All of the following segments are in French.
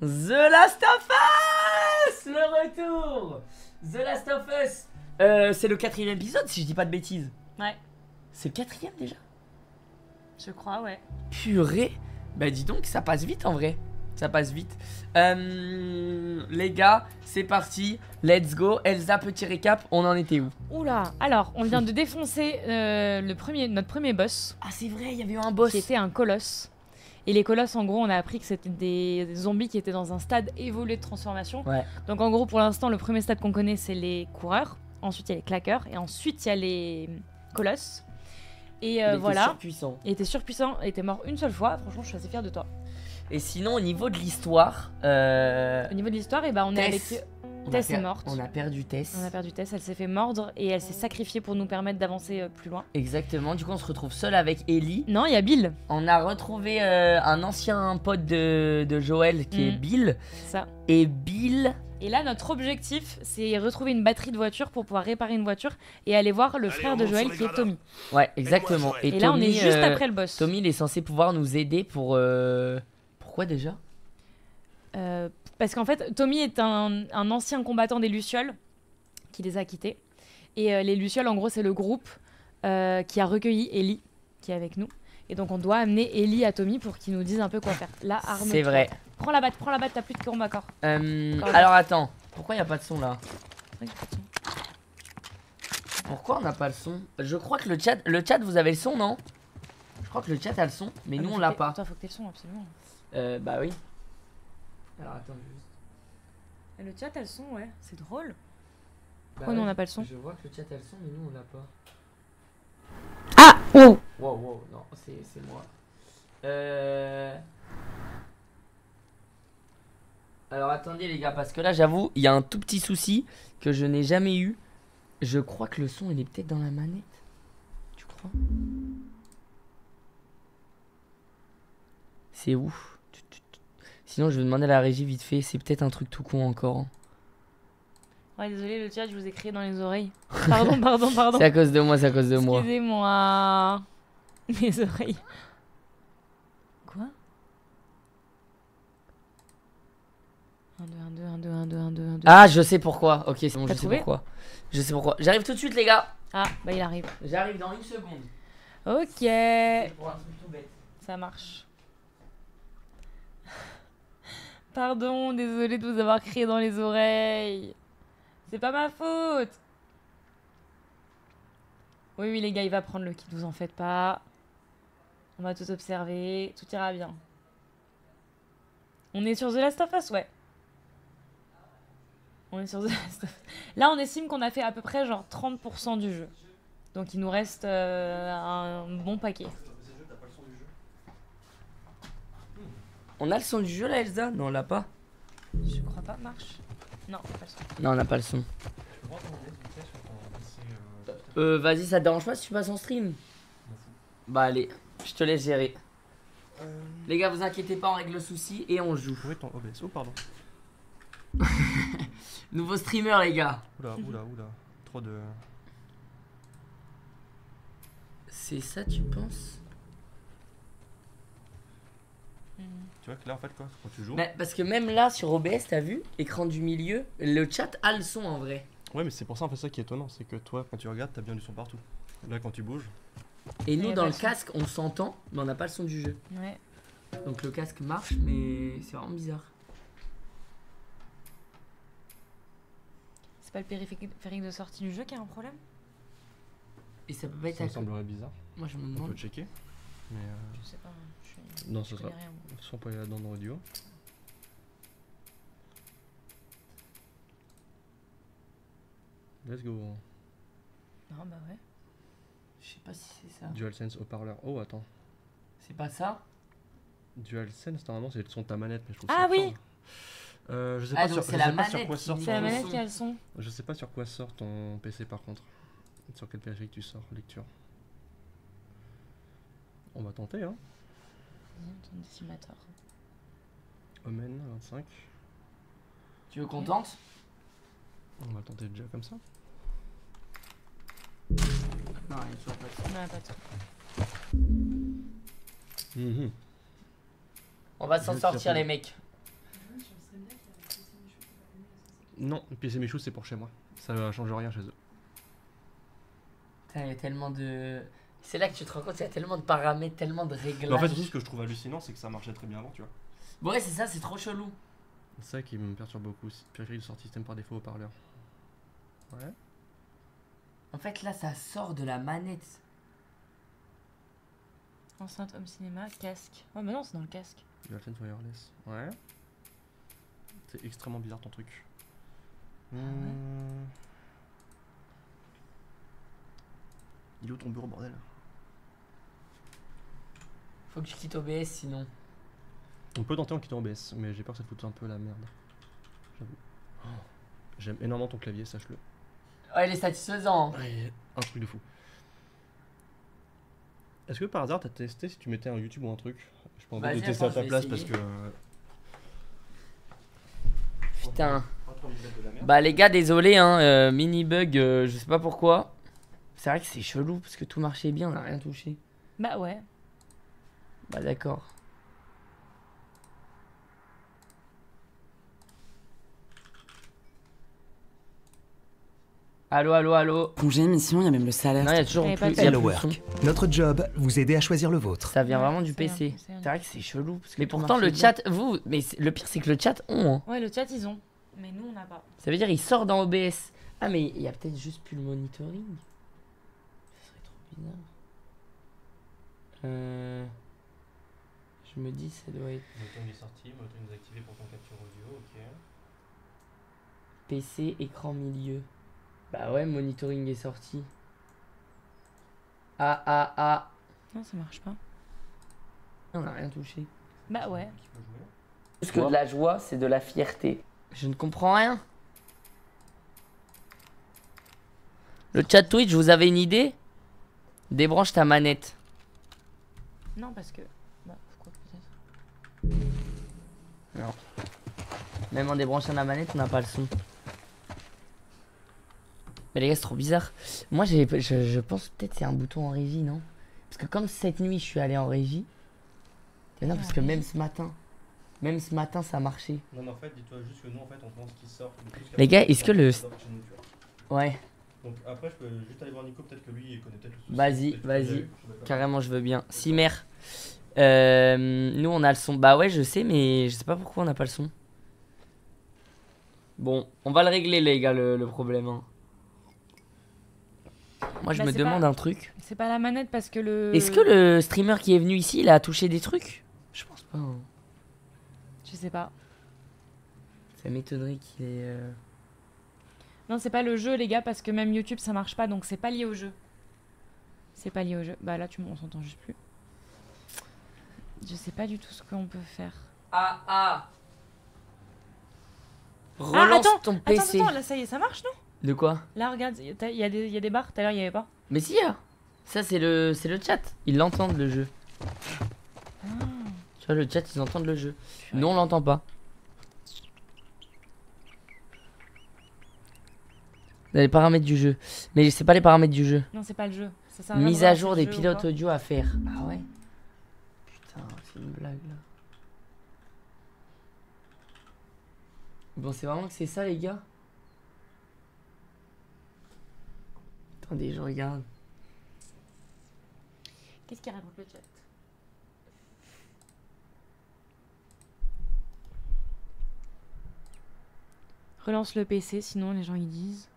The Last of Us. Le retour. The Last of Us. C'est le 4ème épisode si je dis pas de bêtises. Ouais. C'est le 4ème déjà. Je crois, ouais. Purée. Bah dis donc, ça passe vite en vrai. Ça passe vite. Les gars, c'est parti. Let's go. Elsa, petit récap, on en était où? Oula. Alors, on vient de défoncer notre premier boss. Ah c'est vrai, il y avait eu un boss. Qui était un colosse. Et les colosses, en gros, on a appris que c'était des zombies qui étaient dans un stade évolué de transformation. Ouais. Donc en gros, pour l'instant, le premier stade qu'on connaît, c'est les coureurs. Ensuite, il y a les claqueurs. Et ensuite, il y a les colosses. Et voilà. Il était surpuissant. Il était mort une seule fois. Franchement, je suis assez fière de toi. Et sinon, au niveau de l'histoire... Au niveau de l'histoire, on est avec... Tess est morte. On a perdu Tess. On a perdu Tess, elle s'est fait mordre et elle s'est sacrifiée pour nous permettre d'avancer plus loin. Exactement, du coup on se retrouve seul avec Ellie. Non, il y a Bill. On a retrouvé un ancien pote de Joël qui est Bill. Ça. Et Bill... Et là, notre objectif, c'est retrouver une batterie de voiture pour pouvoir réparer une voiture et aller voir le frère de Joël qui est Tommy. Ouais, exactement. Et là, Tommy, on est juste après le boss. Tommy, il est censé pouvoir nous aider pour... Pourquoi déjà parce qu'en fait, Tommy est un ancien combattant des Lucioles qui les a quittés. Et les Lucioles, en gros, c'est le groupe qui a recueilli Ellie, qui est avec nous. Et donc, on doit amener Ellie à Tommy pour qu'il nous dise un peu quoi faire. Là, arme. C'est vrai. Prends la batte, t'as plus de combat corps. Alors attends, pourquoi il n'y a pas de son là? Pourquoi on n'a pas le son? Je crois que le chat, vous avez le son, non? Je crois que le chat a le son, mais nous on l'a pas. Toi, faut que t'aies le son, absolument. Bah oui. Alors attends juste. Le chat a le son, ouais, c'est drôle. Bah nous on n'a pas le son? Je vois que le chat a le son, mais nous on l'a pas. Ah! Oh! Wow, non, c'est moi. Alors attendez les gars, parce que là j'avoue, il y a un tout petit souci que je n'ai jamais eu. Je crois que le son il est peut-être dans la manette. Tu crois? C'est où? Sinon je vais demander à la régie vite fait, c'est peut-être un truc tout con encore. Hein. Ouais, désolé le chat, je vous ai crié dans les oreilles. Pardon. C'est à cause de moi, Excusez-moi. Mes oreilles. Quoi? 1, 2. Ah, je sais pourquoi. Ok, c'est bon, je sais trouvé pourquoi. Je sais pourquoi. J'arrive tout de suite les gars. Ah, bah il arrive. J'arrive dans 1 seconde. Ok. C'est pour un truc tout bête. Ça marche. Pardon, désolé de vous avoir crié dans les oreilles. C'est pas ma faute. Oui, les gars, il va prendre le kit, vous en faites pas. On va tout observer, tout ira bien. On est sur The Last of Us, ouais. On est sur The Last of Us. Là, on estime qu'on a fait à peu près genre 30% du jeu. Donc il nous reste un bon paquet. On a le son du jeu là, Elsa? Non, on l'a pas. Je crois pas, marche. Non, pas le son. Non, on n'a pas le son. Vas-y, ça te dérange pas si tu passes en stream? Bah allez, je te laisse gérer. Les gars, vous inquiétez pas, on règle le souci et on joue. Oui, ton OBS. Oh, pardon. Nouveau streamer, les gars. Oula. Trop de... C'est ça, tu penses? Tu vois que là, en fait, quoi, quand tu joues... Mais parce que même là, sur OBS, t'as vu? Écran du milieu, le chat a le son en vrai. Ouais, mais c'est pour ça, en fait, ça qui est étonnant. C'est que toi, quand tu regardes, t'as bien du son partout. Là, quand tu bouges... Et nous, dans le casque, on s'entend, mais on n'a pas le son du jeu. Ouais. Donc le casque marche, mais c'est vraiment bizarre. C'est pas le périphérique de sortie du jeu qui a un problème? Et ça peut pas être... Ça me semblerait bizarre. Moi, je me On demande... peut checker. Mais Je sais pas. non, ce je sera... connais rien, moi. Sans pas aller dans l'audio. Let's go. Non, bah ouais. Je sais pas si c'est ça. DualSense haut-parleur. Oh, attends. C'est pas ça? DualSense, normalement, c'est le son de ta manette. Mais je trouve Ah ça oui. je sais Ah, pas, donc sur, c'est je la sais pas manette sur quoi qui sort met C'est la le manette son. qui a le son. Je sais pas sur quoi sort ton PC par contre. Sur quel périphérique tu sors, lecture. On va tenter hein. Ton décimateur. Omen 25. Tu veux qu'on tente? On va tenter déjà comme ça. Non, il n'y a toujours pas de son. Non, pas de son. On va s'en sortir les mecs. Non, PC Michou, c'est pour chez moi. Ça change rien chez eux. Putain, il y a tellement de... C'est là que tu te rends compte, il y a tellement de paramètres, tellement de réglages. Mais en fait, surtout, ce que je trouve hallucinant, c'est que ça marchait très bien avant, tu vois. Ouais, c'est ça, c'est trop chelou. C'est ça qui me perturbe beaucoup. Périphérie de sortie système par défaut haut-parleur. Ouais. En fait, là, ça sort de la manette. Enceinte home cinéma, casque. Ouais, mais non, c'est dans le casque. DualSense wireless. Ouais. C'est extrêmement bizarre ton truc. ouais. Il est où ton bureau, bordel? Faut que je quitte OBS sinon. On peut tenter en quittant OBS, mais j'ai peur que ça te foute un peu la merde. J'avoue. Oh, j'aime énormément ton clavier, sache-le. Ouais, il est satisfaisant. Ouais, un truc de fou. Est-ce que par hasard t'as testé si tu mettais un YouTube ou un truc? Je peux envie de tester à ta place parce que. Putain. Bah les gars, désolé hein, mini bug, je sais pas pourquoi. C'est vrai que c'est chelou parce que tout marchait bien, on a rien touché. Bah ouais. Bah d'accord. Allô, allô, allô. Congé, mission, il y a même le salaire. Non, il y a toujours J'avais plus. pas Il y a de plus Hello de son. Work. Notre job, vous aider à choisir le vôtre. Ça vient Ouais, vraiment du c'est bien, PC. c'est bien. C'est vrai que c'est chelou. Parce que mais tout pourtant, le marchait chat, vous. Mais le pire, c'est que le chat ont. Hein. Ouais, le chat, ils ont. Mais nous, on n'a pas. Ça veut dire il sort dans OBS. Ah, mais il y a peut-être juste plus le monitoring. Ce serait trop bizarre. Je me dis, ça doit être Monitoring est sorti, monitoring désactivé pour ton capture audio, ok. PC, écran milieu. Bah ouais, monitoring est sorti. Ah. Non, ça marche pas. On a rien touché. Bah ouais. Qui peut jouer? Plus que de la joie, c'est de la fierté. Je ne comprends rien. Le chat Twitch, vous avez une idée? Débranche ta manette. Non, parce que. Bah, pourquoi peut-être. Non. Même en débranchant la manette, on n'a pas le son. Mais les gars, c'est trop bizarre. Moi, je pense peut-être c'est un bouton en régie, non? Parce que comme cette nuit, je suis allé en régie. Et non, parce que même ce matin, ça marchait. Non, mais en fait, dis-toi juste que nous, en fait, on pense qu'il sort. Les gars, est-ce que le... Ouais. Ouais, Donc après, je peux juste aller voir Nico, peut-être que lui, il connaît peut-être le souci. Vas-y, Peut-être que vas-y. je sais pas. carrément, je veux bien. Cimer. Nous, on a le son. Bah ouais, je sais, mais je sais pas pourquoi on n'a pas le son. Bon, on va le régler, les gars, le problème. Hein. Moi, je Bah, me c'est demande pas- un truc. C'est pas la manette parce que le. Est-ce que le streamer qui est venu ici, il a touché des trucs? Je pense pas. Hein. Je sais pas. Ça m'étonnerait qu'il ait. Non, c'est pas le jeu, les gars, parce que même YouTube, ça marche pas, donc c'est pas lié au jeu. C'est pas lié au jeu. Bah là, on s'entend juste plus. Je sais pas du tout ce qu'on peut faire. Ah. Relance attends, ton PC. Attends, là, ça y est, ça marche, non? De quoi? Là, regarde, il y a des barres. Tout à l'heure, il y avait pas. Mais si, là. Ça, c'est le chat. Ils l'entendent, le jeu. Ah. Tu vois, le chat, ils entendent le jeu. Nous, on l'entend pas. Les paramètres du jeu. Mais c'est pas les paramètres du jeu. Non, c'est pas le jeu. Ça sert à rien de Mise à relancer jour le des jeu ou pilotes quoi. audio à faire. Ah ouais? Putain, c'est une blague là. Bon, c'est vraiment que c'est ça, les gars? Attendez, je regarde. Qu'est-ce qu'il raconte le chat? Relance le PC, sinon les gens ils disent.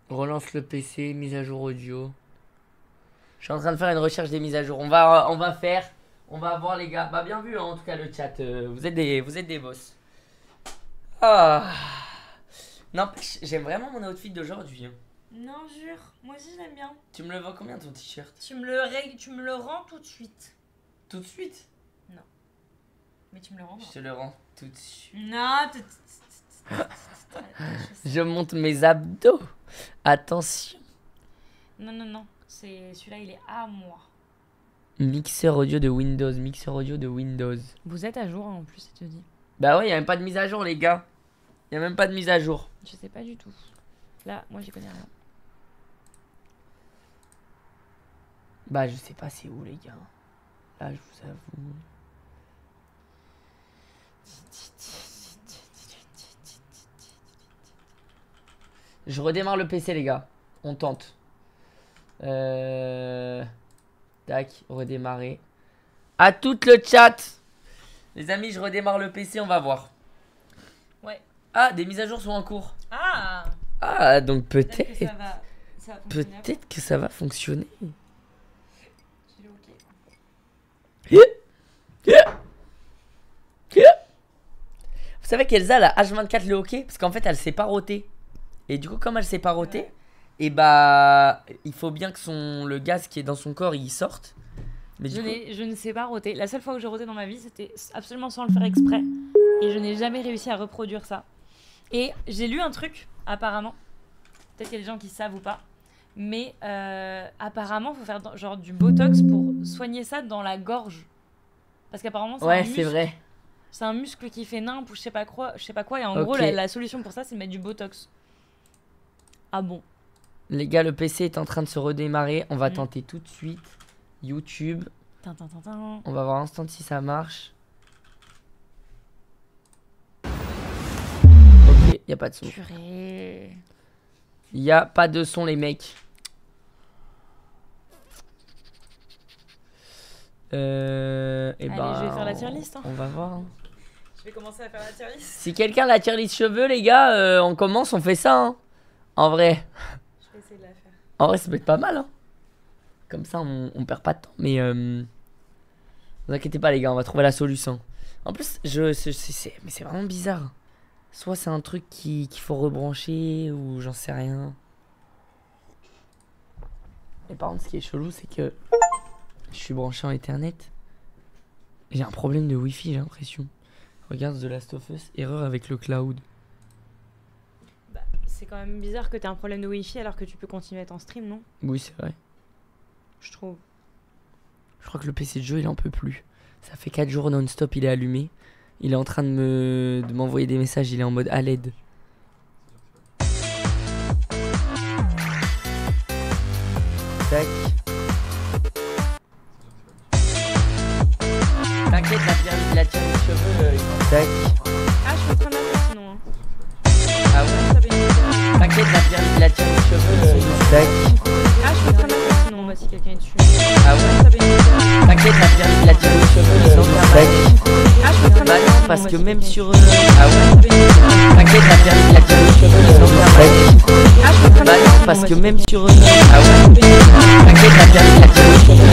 Relance le PC, mise à jour audio. Je suis en train de faire une recherche des mises à jour. On va voir les gars. Bah bien vu hein, en tout cas le chat. Vous êtes des boss. Ah. N'empêche, j'aime vraiment mon outfit d'aujourd'hui. Hein. Non, jure, moi aussi je l'aime bien. Tu me le vends combien ton t-shirt? Tu me le rends tout de suite. Tout de suite? Mais tu me le rends. Je te le rends tout de suite. Non, Je monte mes abdos. Attention. non. C'est celui-là, il est à moi. Mixeur audio de Windows. Mixeur audio de Windows. Vous êtes à jour hein, en plus, il te dit. Bah ouais, y a même pas de mise à jour les gars. Y a même pas de mise à jour. Je sais pas du tout. Là, moi j'y connais rien. Bah je sais pas c'est où les gars. Là je vous avoue. Je redémarre le PC, les gars. On tente. Tac, redémarrer. À tout le chat. Les amis, je redémarre le PC, on va voir. Ouais. Ah, des mises à jour sont en cours. Ah, Ah, donc peut-être que peut-être. ça va fonctionner. Peut-être que ça va fonctionner. J'ai le OK. Vous savez qu'Elsa, elle a H24 le hockey parce qu'en fait, elle s'est pas rotée. Et du coup, comme elle s'est pas rotée, Ouais. et bah, il faut bien que le gaz qui est dans son corps, il sorte. Mais du coup, Je ne sais pas roter. La seule fois où j'ai roté dans ma vie, c'était absolument sans le faire exprès. Et je n'ai jamais réussi à reproduire ça. Et j'ai lu un truc, apparemment. Peut-être qu'il y a des gens qui savent ou pas. Mais apparemment, il faut faire genre du botox pour soigner ça dans la gorge. Parce qu'apparemment, c'est un ouais, muscle. c'est vrai. C'est un muscle qui fait nimp ou je sais pas quoi. Et en Ok. gros, la solution pour ça, c'est de mettre du botox. Ah bon? Les gars, le PC est en train de se redémarrer. On va tenter tout de suite. YouTube. Tintin. On va voir instant si ça marche. Ok, y a pas de son. Purée. Y a pas de son, les mecs. Et Allez, bah, je vais faire la tier list, hein. On va voir. Hein. Je vais commencer à faire la tier list. Si quelqu'un a la tier list cheveux, les gars, on commence, on fait ça. Hein. En vrai. Je vais essayer de la faire. En vrai, ça peut être pas mal. Hein. Comme ça, on perd pas de temps. Mais vous inquiétez pas, les gars, on va trouver la solution. En plus, mais c'est vraiment bizarre. Soit c'est un truc qu'il faut rebrancher ou j'en sais rien. Et par contre, ce qui est chelou, c'est que je suis branché en Ethernet. J'ai un problème de Wi-Fi, j'ai l'impression. Regarde The Last of Us, erreur avec le cloud. Bah, c'est quand même bizarre que t'aies un problème de Wi-Fi alors que tu peux continuer à être en stream, non? Oui, c'est vrai. Je trouve. Je crois que le PC de jeu, il en peut plus. Ça fait 4 jours non-stop, il est allumé. Il est en train de m'envoyer des messages, il est en mode à l'aide. Tac. T'inquiète, la tire les cheveux. Tac. Ah, je suis en train de la faire sinon. Hein. Ah ouais. Ça fait une- T'inquiète, la tire les cheveux. Tac. Ah, je suis en train de la faire sinon. Bah, si quelqu'un est dessus. Ah ouais. Ça fait une- T'inquiète, la tire les cheveux. Tac. Ah, je suis en train de la Bah faire non, sinon. parce Bah, que si même quelqu'un est sur. dessus. Ah ouais. T'inquiète, la tire les cheveux. Tac. Ah, je suis en train de Bah la non, faire sinon. parce Bah, que si même quelqu'un est sur. dessus. Ah ouais. T'inquiète, la tire les cheveux.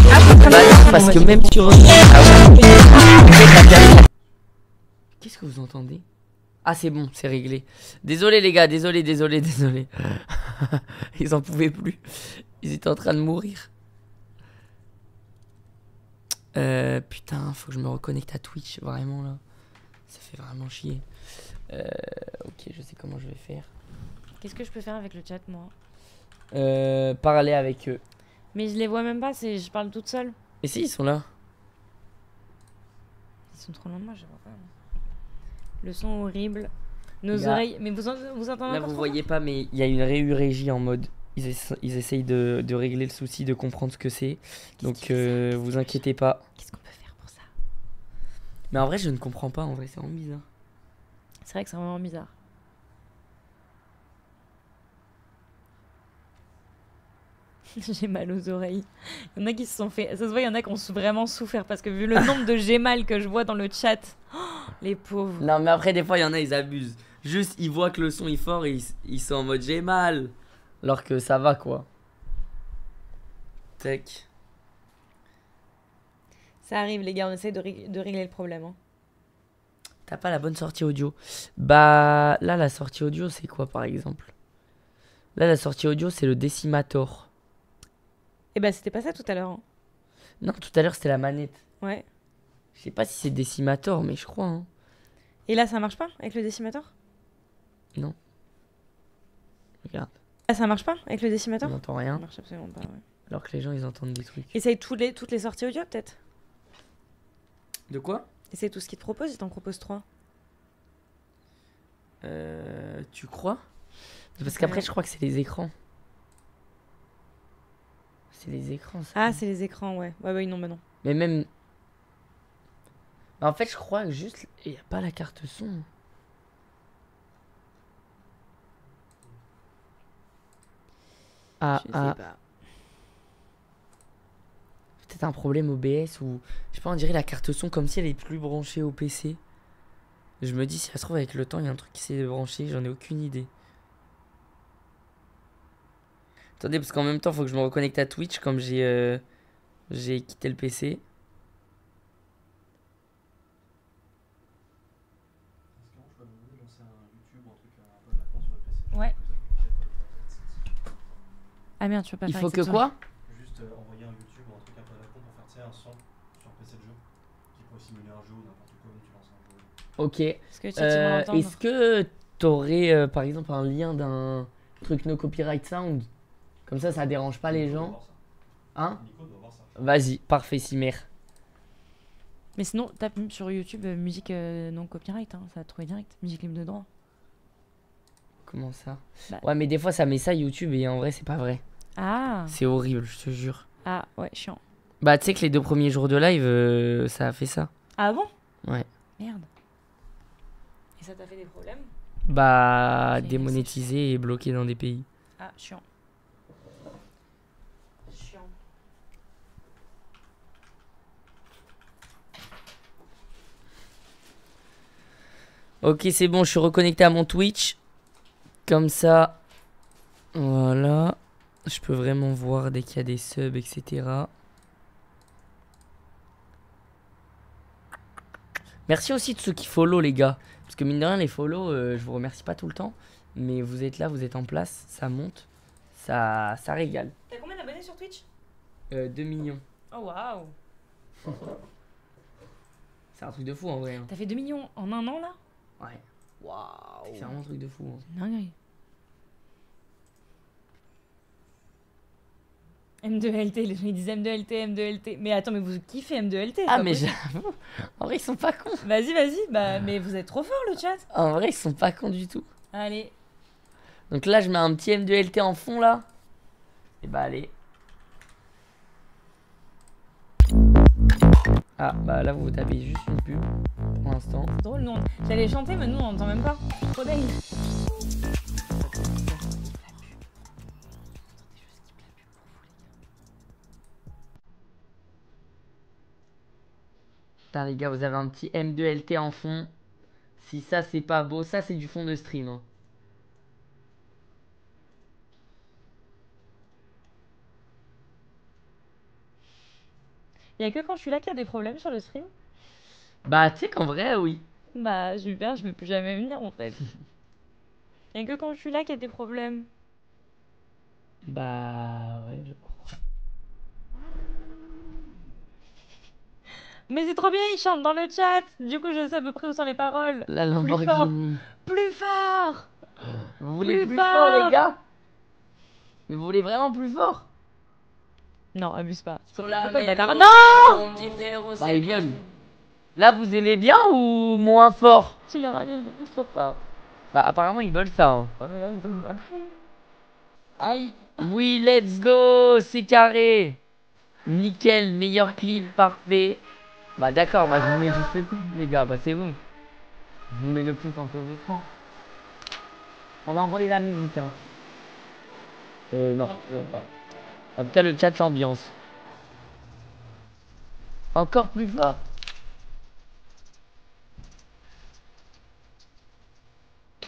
Ah, je suis en train de Bah la non, faire parce sinon. que Bah, si même quelqu'un sur. est dessus. Ah ouais. T'inquiète, la tire. Qu'est-ce que vous entendez? Ah, c'est bon, c'est réglé. Désolé, les gars, désolé. Ils en pouvaient plus. Ils étaient en train de mourir. Putain, faut que je me reconnecte à Twitch, vraiment là. Ça fait vraiment chier. Ok, je sais comment je vais faire. Qu'est-ce que je peux faire avec le chat, moi? Parler avec eux. Mais je les vois même pas, je parle toute seule. Et si, ils sont là. Ils sont trop loin de moi, je vois pas. Le son horrible. Nos Les gars, oreilles. Mais vous entendez Là, encore vous trop voyez pas, mais il y a une régie en mode. Ils essayent de régler le souci, de comprendre ce que c'est. Donc, vous inquiétez pas. Qu'est-ce qu'on peut faire pour ça? Mais en vrai, je ne comprends pas. En vrai, c'est vraiment bizarre. C'est vrai que c'est vraiment bizarre. J'ai mal aux oreilles. Il y en a qui se sont fait. Ça se voit, il y en a qui ont vraiment souffert parce que vu le nombre de j'ai mal que je vois dans le chat, oh, les pauvres. Non, mais après, des fois, il y en a, ils abusent. Juste, ils voient que le son est fort et ils sont en mode j'ai mal. Alors que ça va, quoi. Tac. Ça arrive, les gars, on essaie de régler le problème. Hein. T'as pas la bonne sortie audio. Bah, là, la sortie audio, c'est quoi, par exemple? Là, la sortie audio, c'est le Decimator. Et bah, c'était pas ça tout à l'heure. Hein. Non, tout à l'heure, c'était la manette. Ouais. Je sais pas si c'est Decimator, mais je crois, hein. Et là, ça marche pas avec le décimateur? Non. Regarde, Là, ça marche pas avec le on décimateur? n'entend Ça rien. marche absolument pas, ouais. Alors que les gens, ils entendent des trucs. Essaye toutes les sorties audio, peut-être. De quoi? Essaye tout ce qu'ils te proposent, ils t'en proposent 3. Tu crois? Parce qu'après, je crois que c'est les écrans. C'est les écrans, ça. Ah, c'est les écrans, ouais. Ouais, oui, non, bah non. Mais même. En fait, je crois que juste. Il n'y a pas la carte son. Ah, Je ah. sais pas. Peut-être un problème OBS ou. Je sais pas, on dirait la carte son comme si elle est plus branchée au PC. Je me dis, si ça se trouve, avec le temps, il y a un truc qui s'est débranché, j'en ai aucune idée. Attendez, parce qu'en même temps, faut que je me reconnecte à Twitch comme j'ai quitté le PC. Ouais. Ah merde, tu peux pas Il faire faut que exception. quoi? Juste envoyer un YouTube ou un truc un peu à la con pour faire tu sais, un son sur PC de jeu qui pourrait simuler un jeu ou n'importe quoi, tu lances un jeu. Ok. Est-ce que tu vas l'entendre? Est-ce que t'aurais par exemple un lien d'un truc no copyright sound? Comme ça dérange pas les gens. Hein? Nico doit voir ça. Vas-y, parfait, Cimer. Mais sinon, tape sur YouTube musique non copyright, hein, ça va te trouver direct. Musique libre de droit. Comment ça? Bah. Ouais, mais des fois ça met ça YouTube et en vrai c'est pas vrai. Ah. C'est horrible, je te jure. Ah, ouais, chiant. Bah, tu sais que les 2 premiers jours de live, ça a fait ça. Ah bon? Ouais. Merde. Et ça t'a fait des problèmes? Bah, C'est démonétisé et bloqué dans des pays. Ah, chiant. Chiant. Ok, c'est bon, je suis reconnecté à mon Twitch. Comme ça, voilà. Je peux vraiment voir dès qu'il y a des subs, etc. Merci aussi de ceux qui follow, les gars. Parce que mine de rien, les follow, je vous remercie pas tout le temps. Mais vous êtes là, vous êtes en place, ça monte. Ça régale. T'as combien d'abonnés sur Twitch? 2 millions. Oh waouh. C'est un truc de fou en vrai. Hein. T'as fait 2 millions en un an là? Ouais, Waouh. c'est vraiment un truc de fou. Hein. Dingue. M2LT, les gens ils disent M2LT, M2LT. Mais attends, mais vous kiffez M2LT? c'est Ah, pas mais possible. j'avoue. En vrai, ils sont pas cons. Vas-y, vas-y. Bah, mais vous êtes trop fort le chat. En vrai, ils sont pas cons du tout. Allez. Donc là, je mets un petit M2LT en fond là. Et bah, allez. Ah, bah là, vous tapez juste une pub pour l'instant. C'est drôle, nous. J'allais chanter, mais nous on entend même pas. Trop dingue. Putain, les gars, vous avez un petit M2LT en fond. Si ça, c'est pas beau, ça, c'est du fond de stream. Hein. Y'a que quand je suis là qu'il y a des problèmes sur le stream? Bah, tu sais qu'en vrai, oui. Bah, super, je vais plus jamais venir en fait. Y'a que quand je suis là qu'il y a des problèmes. Bah, ouais, je crois. Mais c'est trop bien, ils chantent dans le chat. Du coup, je sais à peu près où sont les paroles. La fort. Lamborghini. Plus fort. Vous voulez plus fort. fort, les gars? Mais vous voulez vraiment plus fort? Non, abuse pas. Sur la Pourquoi il va mer, faire- Non. Bah, ils viennent. Là, vous aimez bien ou moins fort? Tu leur as dit, je sais pas. Bah, apparemment, ils veulent ça. Hein. Aïe. Oui, let's go, c'est carré. Nickel, meilleur clip, parfait. Bah, d'accord, bah, je vous mets juste le plus, les gars, bah, c'est bon. Je vous mets le plus en peu de temps. On va envoyer la musique, hein. Non, pas. En tout cas, le chat l'ambiance. Encore plus fort.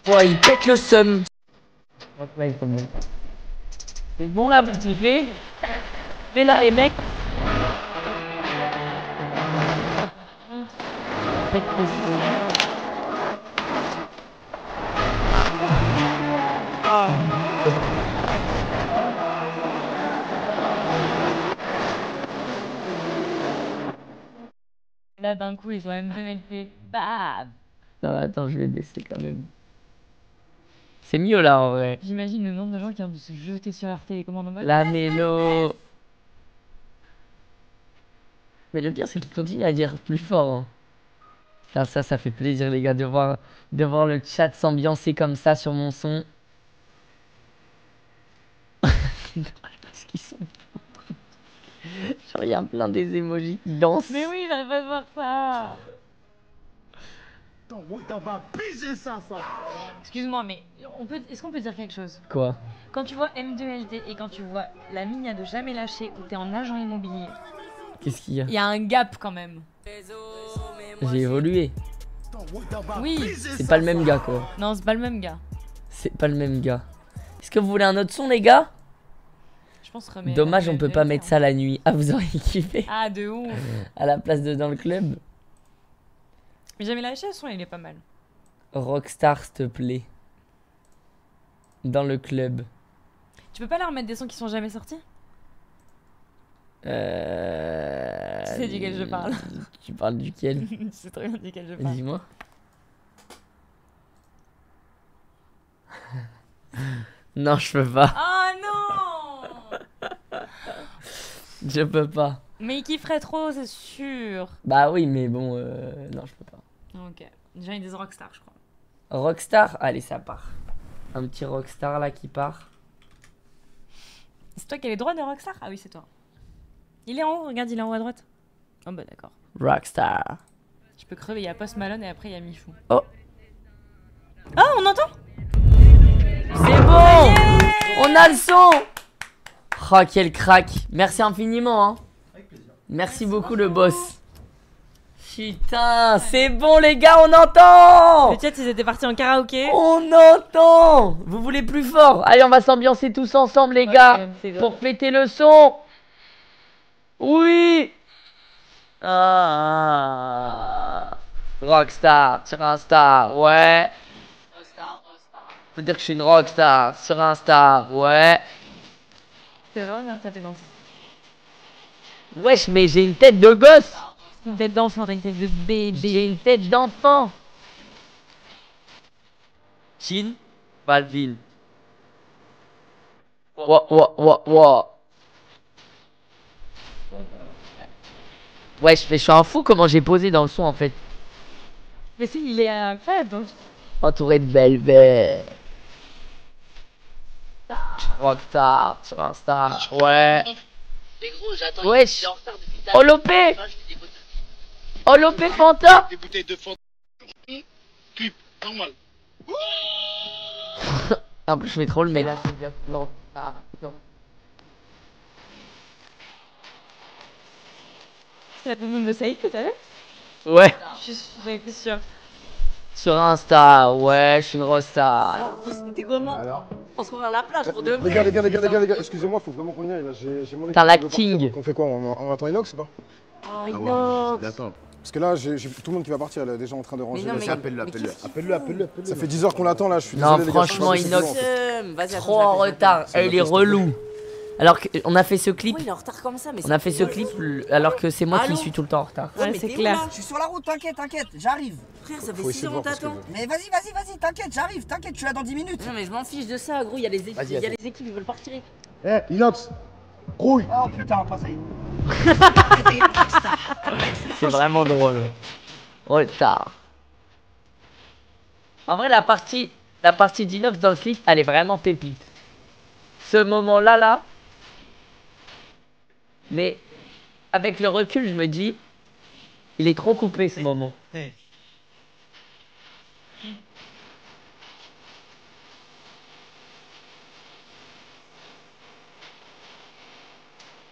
Ouais, il pète le seum. Ouais, c'est bon. C'est bon là, vous kiffez? Mais là, les mecs. Pète le seum. Là, d'un coup, ils ont même fait bam. Non, attends, je vais baisser quand même. C'est mieux là en vrai. J'imagine le nombre de gens qui ont dû se jeter sur leur télécommande en mode. La mélo. Mais le pire, c'est qu'il continue à dire plus fort. Hein. Putain, ça fait plaisir, les gars, de voir le chat s'ambiancer comme ça sur mon son. Parce qu'ils sont. Genre, il y a plein des emojis qui dansent. Mais oui, j'arrive pas à voir ça. T'en vas piger ça. Excuse-moi, mais est-ce qu'on peut dire quelque chose? Quoi? Quand tu vois M2LT et quand tu vois la Mia de Jamais Lâché où t'es en agent immobilier, Qu'est-ce qu'il y a? il y a un gap quand même. J'ai évolué. Oui. C'est pas le même gars quoi. Non, c'est pas le même gars. C'est pas le même gars. Est-ce que vous voulez un autre son les gars? Je pense remettre. Dommage on peut pas mettre ça la nuit. Ah vous auriez kiffé? Ah, de ouf. À la place de dans le club. Mais Jamais Lâché, le son, il est pas mal. Rockstar s'il te plaît. Dans le club. Tu peux pas leur mettre des sons qui sont jamais sortis? Tu sais duquel je parle. Tu parles duquel? Tu sais très bien duquel je parle. Dis-moi. Non, je peux pas. Oh non. Je peux pas. Mais il kifferait trop, c'est sûr. Bah oui, mais bon, non, je peux pas. Ok. Déjà, il y a des rockstars, je crois. Rockstar, allez, ça part. Un petit Rockstar là qui part. C'est toi qui as les droits de rockstar? Ah oui, c'est toi. Il est en haut, regarde, il est en haut à droite. Oh bah d'accord. Rockstar. Je peux crever, il y a Post Malone et après il y a Michou. Oh. Ah, on entend? C'est bon. On a le son. Oh, quel crack. Merci infiniment, hein. Merci beaucoup, le boss. Putain, c'est bon, les gars, on entend. Le chat, ils étaient partis en karaoké. On entend. Vous voulez plus fort? Allez, on va s'ambiancer tous ensemble, les gars, pour péter le son. Oui. Ah. Rockstar sur Insta, ouais. Faut dire que je suis une rockstar sur Insta, ouais. C'est vraiment bien, ça fait danser. Wesh, mais j'ai une tête de gosse. Une tête d'enfant, t'as une tête de bébé. J'ai une tête d'enfant. Chin, Valville. Ouah. Wesh, mais je suis un fou comment j'ai posé dans le son en fait. Mais si, il est incroyable. Donc... Entouré de belles belles. Rockstar sur Insta, ouais. Wesh. Olopé. Olopé Fanta. Des bouteilles de Fanta. Clip, normal. En plus, je mets trop le mec. Non. Ah, non. C'est la même de Saïd que t'as vu? Ouais. Je suis sûre. Sur Insta, ouais, je suis une rockstar. C'était comment? Alors On se revoit à la plage pour deux. Les gars, excusez-moi, faut vraiment qu'on y aille là. J'ai mon équipe. T'as qui veut l'acting. partir. On fait quoi? On attend Inox ou pas? Oh, non. Parce que là, j'ai tout le monde qui va partir, là, déjà en train de ranger. non, mais- Appelle-le. Ça fait 10 heures qu'on l'attend là, je suis Non, désolé. les gars, franchement, je sais pas Inox. si c'est bon, en fait. Vas-y, Trop en retard. Il est relou. Alors qu'on a fait ce clip. Oui, il est en retard comme ça, mais On a fait ce clip alors que c'est moi qui Allô suis tout le temps en retard. Ouais, c'est clair. Je suis sur la route, t'inquiète, j'arrive. Frère, ça fait Faut 6 essayer de heures on voir parce que- t'attend. Mais vas-y, t'inquiète, j'arrive, t'inquiète, je suis là dans 10 minutes. Non, mais je m'en fiche de ça, gros. Il y a les équipes, Vas-y, il y a vas-y. les équipes, ils veulent partir. Eh, Inox, rouille. Oh putain, pas ça y est. C'est vraiment drôle. Retard. En vrai, la partie d'Inox dans le clip, elle est vraiment pépite. Ce moment-là, là. Mais avec le recul, je me dis, il est trop coupé ce moment.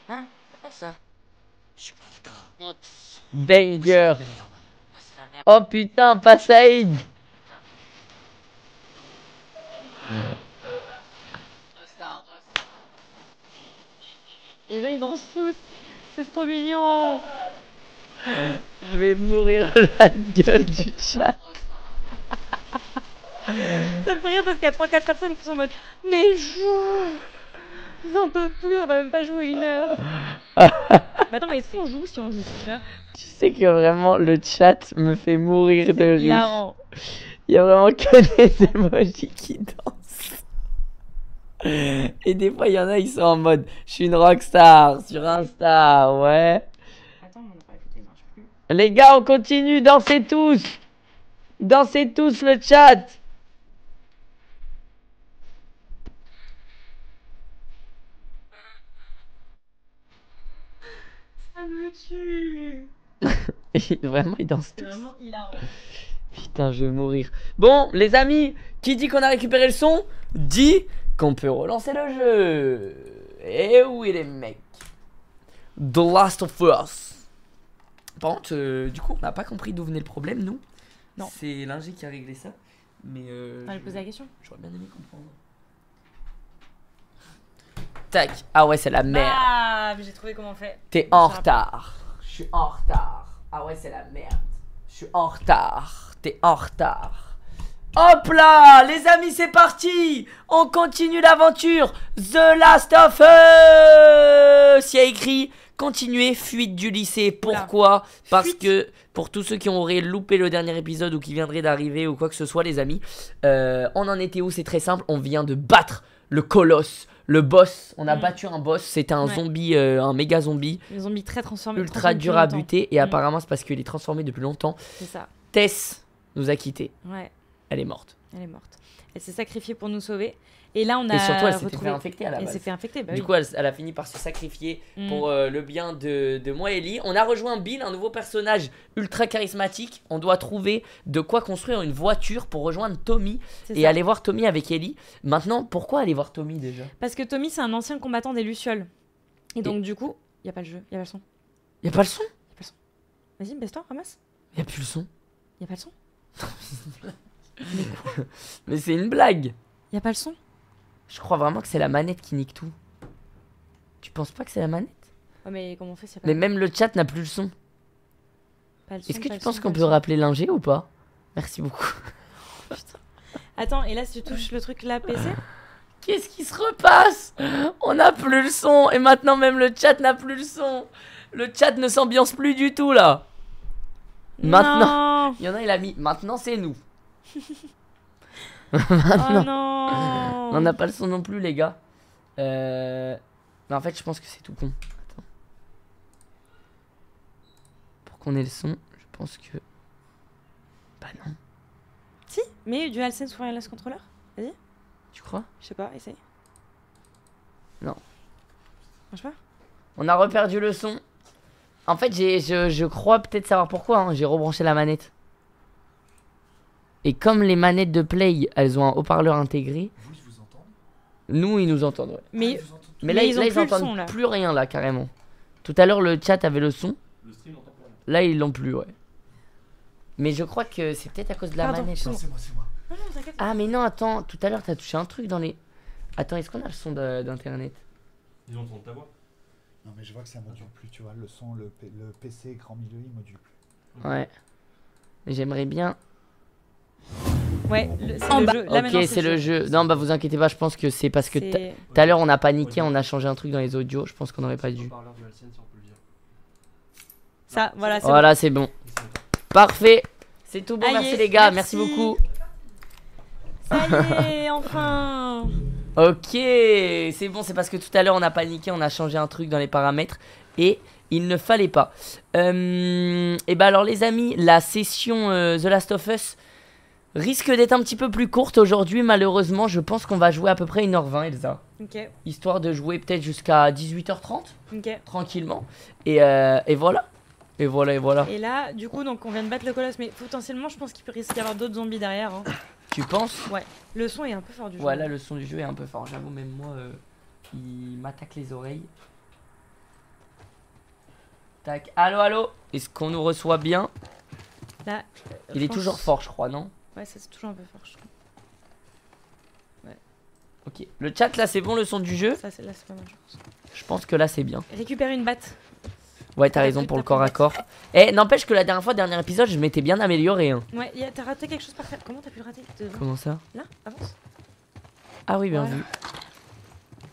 Hein? Ça. Banger. Oh putain, pas Saïd. Et là, ils dansent tous. C'est trop mignon. Je vais mourir la gueule du chat. Ça me fait rire parce qu'il y a 3-4 personnes qui sont en mode mais joue. J'en peux plus, on va même pas jouer 1 heure. Mais attends, mais si on joue, tu vois. Tu sais que vraiment le chat me fait mourir de rire. Hilarant. Il y a vraiment que des emojis qui dansent. Et des fois, il y en a, ils sont en mode je suis une rockstar sur Insta, ouais. Attends, mon appareil photo il marche plus. Les gars, on continue, dansez tous. Dansez tous le chat. Ça me tue. Vraiment, ils dansent C'est tous. vraiment hilarant. Putain, je vais mourir. Bon, les amis, qui dit qu'on a récupéré le son, dit qu'on peut relancer le jeu. Eh oui, les mecs. The Last of Us. Par contre, du coup, on n'a pas compris d'où venait le problème, nous. Non. C'est l'ingé qui a réglé ça. Mais Enfin, elle pose la question. j'aurais bien aimé comprendre. Tac. Ah ouais, c'est la merde. Ah, mais j'ai trouvé comment on fait. T'es en retard. Je suis en retard. Ah ouais, c'est la merde. Je suis en retard. T'es en retard. Hop là, les amis, c'est parti. On continue l'aventure. The Last of Us. Il y a écrit continuer fuite du lycée. Pourquoi? Parce Fuite. que pour tous ceux qui auraient loupé le dernier épisode ou qui viendraient d'arriver ou quoi que ce soit, les amis, on en était où? C'est très simple. On vient de battre le colosse. Le boss, on a battu un boss, c'était un Ouais. zombie, un méga zombie, Les zombies très transformés. ultra transformés dur depuis à longtemps. buter, et apparemment c'est parce qu'il est transformé depuis longtemps. C'est ça. Tess nous a quittés, Ouais, elle est morte. elle est morte. Elle s'est sacrifiée pour nous sauver. Et là, on a Et surtout elle s'était retrouvé... fait infecter à la Elle base. s'est fait infecter, bah Du oui. coup elle a fini par se sacrifier Mm. pour le bien de moi et Ellie. On a rejoint Bill, un nouveau personnage ultra charismatique. On doit trouver de quoi construire une voiture pour rejoindre Tommy C'est et ça. aller voir Tommy avec Ellie. Maintenant, pourquoi aller voir Tommy déjà? Parce que Tommy, c'est un ancien combattant des Lucioles. Et donc, du coup, il n'y a pas le jeu, il n'y a pas le son. Y a pas le son? Vas-y, baisse-toi, ramasse. Y a plus le son. Il n'y a pas le son. Mais c'est une blague. Il n'y a pas le son. Je crois vraiment que c'est la manette qui nique tout. Tu penses pas que c'est la manette? Ouais, mais comment on fait s'il n'y a pas, Mais même le chat n'a plus le son. pas le son, Est-ce que pas tu le penses son, qu'on pas peut le son. rappeler l'ingé ou pas? Merci beaucoup. Attends, et là, si tu touches le truc là, PC Qu'est-ce qui se repasse? On n'a plus le son et maintenant même le chat n'a plus le son. Le chat ne s'ambiance plus du tout là. Maintenant, Non. il y en a il a mis. Maintenant c'est nous. Oh non. On n'a pas le son non plus les gars. Mais en fait je pense que c'est tout con. Attends. Pour qu'on ait le son, je pense que. Bah non. Si, mais DualSense Wireless Controller. Tu crois? Je sais pas, essaye. Non. Marche pas. On a reperdu le son. En fait, je crois peut-être savoir pourquoi. Hein. J'ai rebranché la manette. Et comme les manettes de Play, elles ont un haut-parleur intégré. Vous, ils vous entendent? Nous, ils nous entendent. Ouais. Mais Ils vous entendent? Mais là, Mais ils ont ils plus le entendent son, là. plus rien là, carrément. Tout à l'heure, le chat avait le son. Le stream n'entend pas. Là, ils l'ont plus, ouais. Mais je crois que c'est peut-être à cause de la Pardon, manette. c'est hein. bon. C'est moi, c'est moi. Non, non, t'inquiète. Ah, mais non, attends. Tout à l'heure, t'as touché un truc dans les. Attends, est-ce qu'on a le son d'internet? Ils entendent ta voix. Non, mais je vois que ça module plus, tu vois. Le son, le PC grand milieu, il module plus. Ouais. Mais j'aimerais bien. Ouais, c'est le jeu. Là, maintenant, Ok, c'est le jeu. Non, bah vous inquiétez pas, je pense que c'est parce que C'est- tout à l'heure on a paniqué, on a changé un truc dans les audios. Je pense qu'on aurait pas dû. Parleur du Alcine, si on peut le dire. Ça, voilà, c'est Voilà, c'est bon. Parfait. C'est tout bon, Aïe, merci les gars, merci merci. beaucoup. bon. Ça y est, enfin. Ok, c'est bon, c'est parce que tout à l'heure on a paniqué, on a changé un truc dans les paramètres et il ne fallait pas. Et bah alors les amis, la session The Last of Us risque d'être un petit peu plus courte aujourd'hui, malheureusement. Je pense qu'on va jouer à peu près 1h20, Elsa. Ok, Histoire de jouer peut-être jusqu'à 18h30, ok. tranquillement. Et voilà. Et voilà, et voilà. Et là, du coup, donc on vient de battre le colosse, mais potentiellement, je pense qu'il peut risquer d'y avoir d'autres zombies derrière. Hein. Tu penses? Le son est un peu fort du jeu. Voilà, le son du jeu est un peu fort. J'avoue, même moi, il m'attaque les oreilles. Tac, allô, allô. Est-ce qu'on nous reçoit bien? Là, Il je est pense- toujours fort, je crois, non? Ouais, ça c'est toujours un peu fort, je trouve. Ok. Le chat, là, c'est bon, le son du jeu? Ça, là, c'est pas mal, je pense. Je pense que là, c'est bien. Récupérer une batte. Ouais, t'as T'as raison plus- pour le t'as corps plus à de corps. Eh, n'empêche que la dernière fois, dernier épisode, je m'étais bien amélioré. Hein. Ouais, t'as raté quelque chose par terre. Comment t'as pu le rater devant? Comment ça? Là, avance. Ah oui, bien Voilà. vu.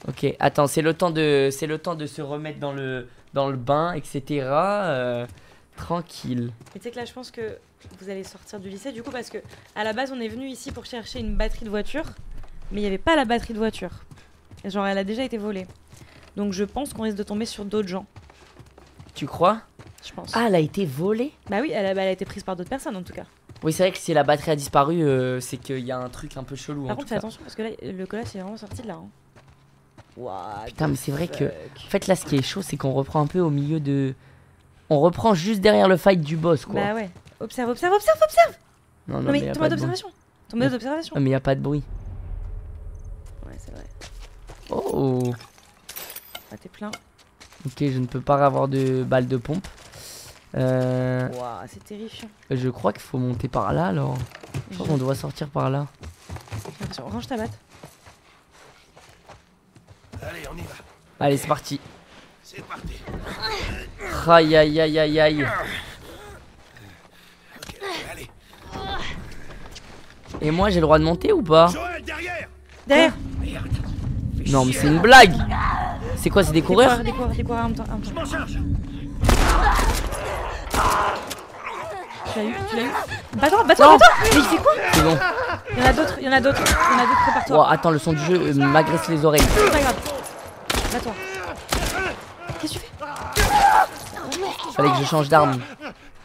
Ok, attends, c'est le temps de se remettre dans le bain, etc. Tranquille. Et tu sais que là, je pense que vous allez sortir du lycée, du coup, parce que à la base, on est venu ici pour chercher une batterie de voiture, mais il n'y avait pas la batterie de voiture. Et genre, elle a déjà été volée. Donc, je pense qu'on risque de tomber sur d'autres gens. Tu crois? Je pense. Ah, elle a été volée? Bah oui, elle a été prise par d'autres personnes en tout cas. Oui, c'est vrai que si la batterie a disparu, c'est qu'il y a un truc un peu chelou. Par en contre, tout fais cas. attention parce que là, le colosse est vraiment sorti de là. Hein. What Putain, mais c'est vrai the que. fuck. En fait, là, ce qui est chaud, c'est qu'on reprend un peu au milieu de. On reprend juste derrière le fight du boss, quoi. Bah ouais. Observe, observe, observe, observe. Non, Non, mais y a ton pas mode de bruit. d'observation. Ton mode d'observation. Ah, mais y a pas de bruit. Ouais, c'est vrai. Oh. Ah, t'es plein. Ok, je ne peux pas avoir de balles de pompe. Ouah, c'est terrifiant. Je crois qu'il faut monter par là alors. Je crois qu'on doit sortir par là. J'ai l'impression. Range ta batte. Allez, on y va. Allez, c'est parti. C'est parti. Aïe aïe aïe aïe aïe. Ok, allez. Et moi, j'ai le droit de monter ou pas? Joël, derrière. Derrière. Merde. Non, mais c'est une blague. C'est quoi, c'est des coureurs? Des coureurs, en même temps. Je m'en charge. Tu l'as eu. Bats-toi. Mais il fait quoi? C'est bon. Il y en a d'autres. Prépare-toi. Oh, attends, le son du jeu m'agresse les oreilles. C'est pas grave. Bats-toi. Qu'est-ce que tu fais? Fallait que je change d'arme.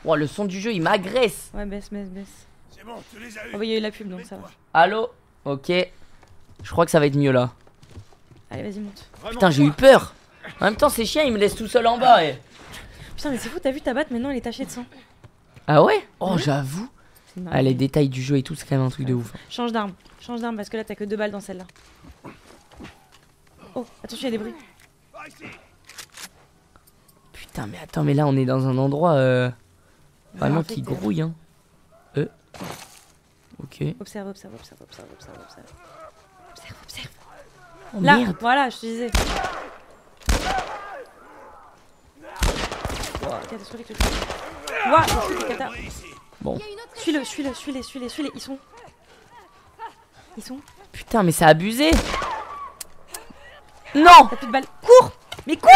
Oh, le son du jeu, il m'agresse. Ouais, baisse. C'est bon, tu les as eu. Oh, bah, il y a eu la pub donc ça va. Allô? Ok. Je crois que ça va être mieux là. Allez, vas-y, monte. Putain, j'ai eu peur. En même temps, c'est chiant, il me laisse tout seul en bas. Putain, mais c'est fou, t'as vu ta batte maintenant elle est tachée de sang. Ah ouais? Oh, j'avoue. C'est marrant. Ah, les détails du jeu et tout, c'est quand même un truc de ouf. Change d'arme parce que là t'as que 2 balles dans celle-là. Oh, attention, il y a des bruits. Putain, mais attends, mais là, on est dans un endroit vraiment qui grouille, hein. Ok. Observe. Oh, Là, merde. voilà, je te disais. Wow, catastrophique le truc. Waouh, le truc est cata. Bon. Suis-les. Ils sont. Putain, mais c'est abusé. Non. T'as plus de balles. Cours. Mais cours.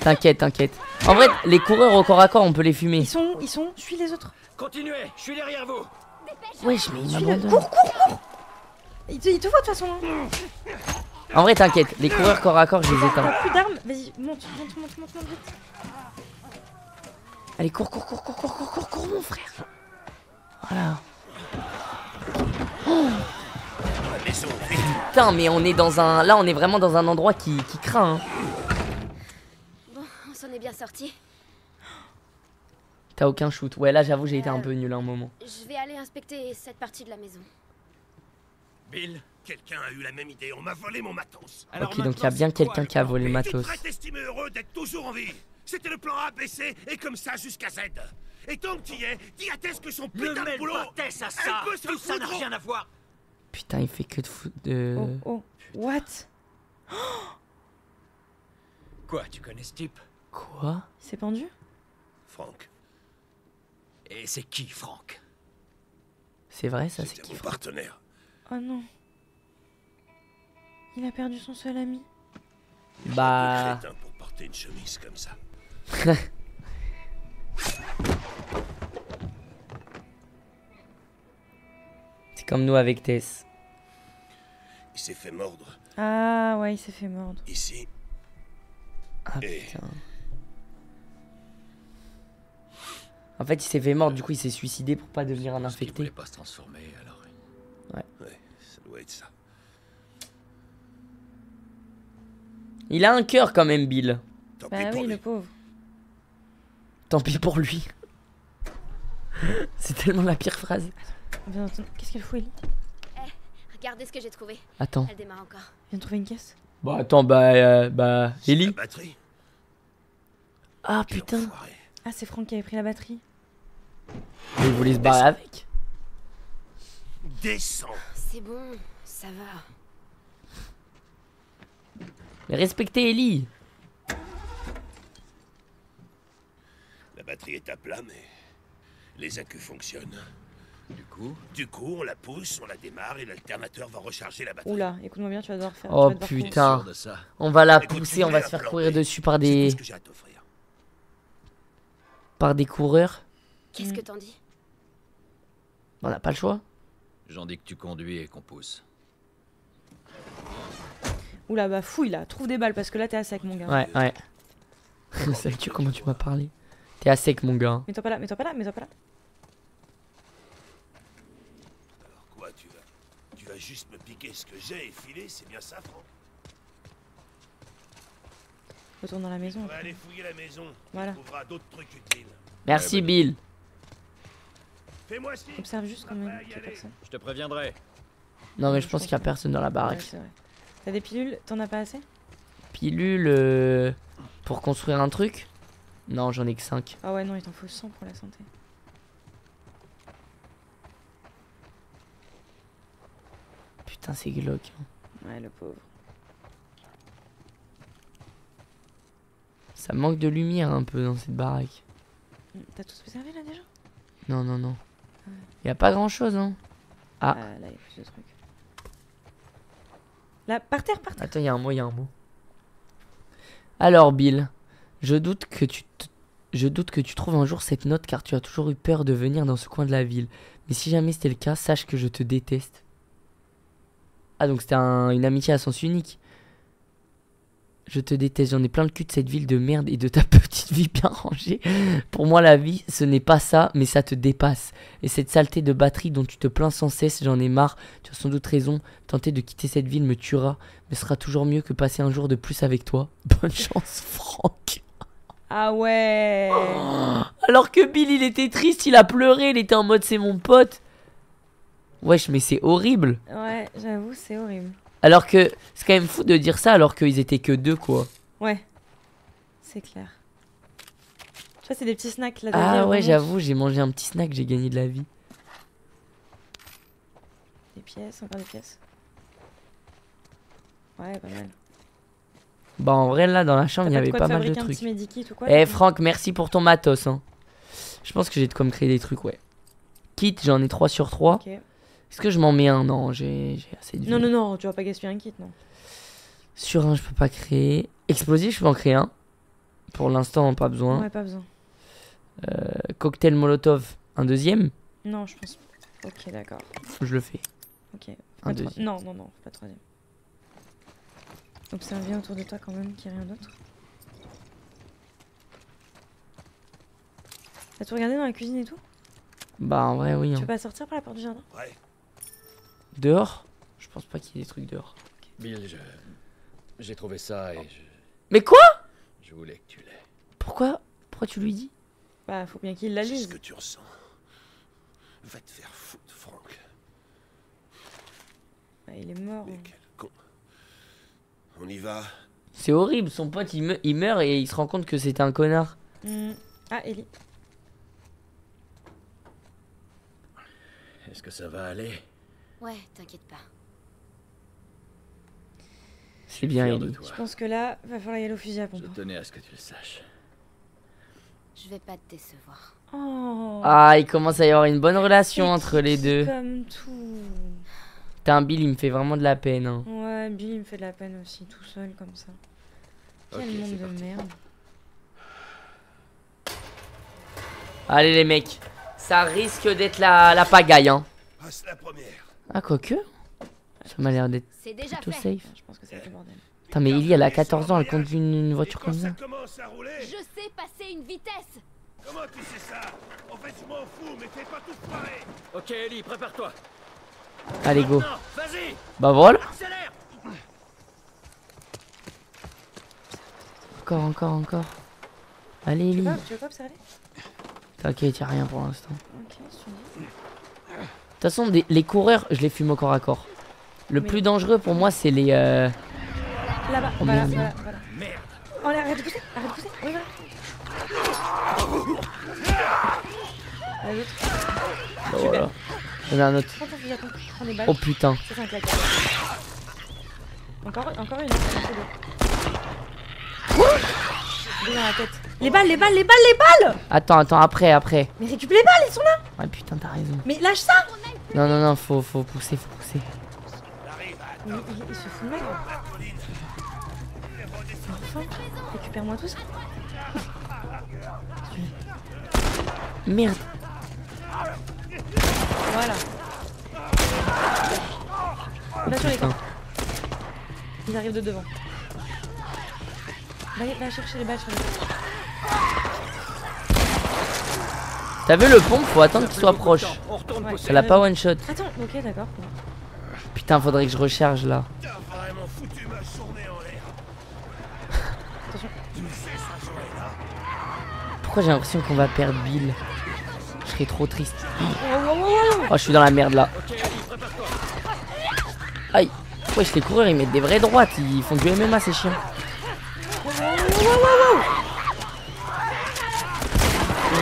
T'inquiète. En vrai, les coureurs au corps à corps, on peut les fumer. Ils sont. Suis les autres. Continuez, je suis derrière vous. Wesh, mais il Suis-le. m'abandonne. Cours. Il te voit de toute façon. Hein. En vrai, t'inquiète, les coureurs corps à corps, je les éteins. T'as plus d'armes. Vas-y, monte vite. Allez, cours, mon frère. Voilà. Oh. Putain, mais on est dans un... Là, on est vraiment dans un endroit qui craint. Hein. Bon, on s'en est bien sorti. T'as aucun shoot. Ouais, là, j'avoue, j'ai été un peu nul à un moment. Je vais aller inspecter cette partie de la maison. Bill, quelqu'un a eu la même idée. On m'a volé mon matos. Ok, donc il y a bien quelqu'un qui a volé le matos. Tu devrais t'estimer heureux d'être toujours en vie. C'était le plan A, B, C, et comme ça jusqu'à Z. Et tant que tu y es, dis à Tess que son putain de boulot... Tess à ça. Elle peut se Tout ça n'a foutre. rien à voir. Putain, il fait que de foutre de... Oh. What? Quoi, tu connais ce type? Quoi? Il s'est pendu? Franck, Et c'est qui, Franck? C'est vrai, ça, c'est c'était qui mon partenaire. Oh non. Il a perdu son seul ami. Bah... Crétin pour porter une chemise comme ça. C'est comme nous avec Tess. Il s'est fait mordre Ah ouais, il s'est fait mordre. ici. Ah Et- putain. En fait, il s'est fait mordre, du coup, il s'est suicidé pour pas devenir un Il infecté. voulait pas se transformer, alors... Ouais, ça doit être ça. Il a un cœur quand même, Bill. Tant Bah pis pour oui, lui. le pauvre. Tant pis pour lui. C'est tellement la pire phrase. Viens, attends, qu'est-ce qu'elle fout, Ellie? Regardez ce que j'ai trouvé. Attends. Elle démarre encore. Viens de trouver une caisse. Bah attends, bah... C'est la Ellie. batterie. Ah Quel putain. enfoiré. Ah, c'est Franck qui avait pris la batterie. Il voulait se barrer avec. Descends. C'est bon, ça va. Mais respectez Ellie. La batterie est à plat, mais les accus fonctionnent. Du coup, on la pousse, on la démarre et l'alternateur va recharger la batterie. Oula, écoute-moi bien, tu vas devoir faire. Oh tu vas devoir putain. sûr de ça. On va la Écoute, pousser, tu on va voulais se faire un plan courir B. dessus par C'est tout des... ce que j'ai à t'offrir. Par des coureurs. Qu'est-ce que t'en dis? On n'a pas le choix. J'en dis que tu conduis et qu'on pousse. Oula, bah fouille là, trouve des balles parce que là t'es à sec, mon gars. Ouais. Sais-tu comment tu m'as parlé? T'es à sec, mon gars. Mets-toi pas là. Alors quoi, tu vas juste me piquer ce que j'ai et filer, c'est bien ça, Franck? Retourne dans la maison. On va aller fouiller la maison. Voilà. Tu trouveras d'autres trucs utiles. Merci, Bill. Fais-moi signe. Observe juste quand même qu'il y a personne. Je te préviendrai. Non, mais je pense qu'il y a personne dans la Ouais, baraque. c'est vrai. T'as des pilules? T'en as pas assez? Pilule pour construire un truc? Non, j'en ai que 5. Ah ouais, non, il t'en faut 100 pour la santé. Putain, c'est glauque. Ouais, le pauvre. Ça manque de lumière un peu dans cette baraque. T'as tout observé là déjà? Non, non, non. Ouais. Y a pas grand chose, hein. Ah. Là, il y a plus de trucs. Là, par terre, par terre. Attends, y a un mot, y a un mot. Alors, Bill, je doute que tu trouves un jour cette note car tu as toujours eu peur de venir dans ce coin de la ville. Mais si jamais c'était le cas, sache que je te déteste. Ah, donc c'était une amitié à sens unique. Je te déteste, j'en ai plein le cul de cette ville de merde et de ta petite vie bien rangée. Pour moi, la vie, ce n'est pas ça, mais ça te dépasse. Et cette saleté de batterie dont tu te plains sans cesse, j'en ai marre. Tu as sans doute raison, tenter de quitter cette ville me tuera. Mais ce sera toujours mieux que passer un jour de plus avec toi. Bonne chance, Franck. Ah ouais. Alors que Bill, il était triste, il a pleuré, il était en mode c'est mon pote. Wesh, mais c'est horrible. Ouais, j'avoue, c'est horrible. Alors que c'est quand même fou de dire ça alors qu'ils étaient que 2, quoi. Ouais, c'est clair. Tu vois, c'est des petits snacks là. Ah ouais, j'avoue, j'ai mangé un petit snack, j'ai gagné de la vie. Des pièces, encore des pièces. Ouais, pas mal. Bah en vrai, là, dans la chambre, il y avait pas mal de trucs. Eh Franck, merci pour ton matos, hein. Je pense que j'ai de quoi me créer des trucs, ouais. Kit, j'en ai 3 sur 3. Ok. Est-ce que je m'en mets un? Non, j'ai assez de vie. Non, non, non, tu vas pas gaspiller un kit, non. Sur un, je peux pas créer. Explosif, je peux en créer un. Pour l'instant, pas besoin. Ouais, pas besoin. Cocktail Molotov, un deuxième? Non, je pense. Ok, d'accord. Je le fais. Ok. Un deuxième. Non, non, non, pas troisième. Observe bien autour de toi quand même qu'il n'y a rien d'autre. T'as tout regardé dans la cuisine et tout? Bah en vrai, oui. Tu Hein. veux pas sortir par la porte du jardin? Ouais. Dehors? Je pense pas qu'il y ait des trucs dehors. Bill, j'ai trouvé ça et Mais quoi? je voulais que tu l'aies. Pourquoi tu lui dis? Bah, faut bien qu'il la C'est lise. ce que tu ressens. Va te faire foutre, Franck. Bah, il est mort. Mais quel con. On y va. C'est horrible, son pote il meurt et il se rend compte que c'était un connard. Ah, Ellie. Est-ce que ça va aller? Ouais, t'inquiète pas. C'est bien, Fier de Ellie. toi. Je pense que là, va falloir y aller au fusil à pompe. Je tenais à ce que tu le saches. Je vais pas te décevoir. Oh. Ah, il commence à y avoir une bonne relation entre les deux. Comme tout. Putain, Bill, il me fait vraiment de la peine. Hein. Ouais, Bill, il me fait de la peine aussi, tout seul comme ça. Quel Ok, monde c'est de parti. merde. Allez, les mecs. Ça risque d'être la pagaille. Hein. Passe la première. Ah, quoique. Ça m'a l'air d'être C'est déjà plutôt fait. safe. Je pense que c'est le bordel. Putain, mais Ellie, elle a 14 ans, elle conduit une voiture Et quand comme ça. ça commence à rouler. Je sais passer une vitesse. Comment tu sais ça? En fait, je m'en fous, mais fais pas tout foirer. Ok, Ellie, prépare-toi. Allez, go. Non, vas-y, Bah voilà. accélère. Encore. Allez, Ellie. Tu veux pas observer? T'inquiète, y'a rien pour l'instant. Ok, si tu dis. De toute façon, les coureurs, je les fume au corps à corps. Le Mais- plus dangereux pour moi, c'est les. Là-bas, Oh, voilà, merde. voilà. Merde. Oh, allez, arrête de pousser, Oui, voilà. Allez, l'autre. Bah, voilà. Il y en a un autre. Prends ton fusil à pompe, prends des balles. Oh putain. Ça, c'est un claquage. Encore une. Deux dans la tête. Les balles. Attends, après. Mais récupère les balles, ils sont là. Ah putain, t'as raison. Mais lâche ça. Non, faut pousser. Mais il se fout de ma gueule. Enfin, récupère-moi tout ça. Merde. Voilà. Là sur les Putain. camps. Ils arrivent de devant. Va chercher les balles sur les camps. T'as vu le pompe, faut attendre qu'il soit proche. On retourne Ouais. pousser. Elle a pas one shot. Attends, ok, d'accord. Putain, faudrait que je recharge là. T'as vraiment foutu ma journée en l'air. Attention. Tu sais, sa journée là. Pourquoi j'ai l'impression qu'on va perdre Bill? serais trop triste. Oh, je suis dans la merde là. Aïe. Wesh, les coureurs ils mettent des vraies droites. Ils font du MMA ces chiens.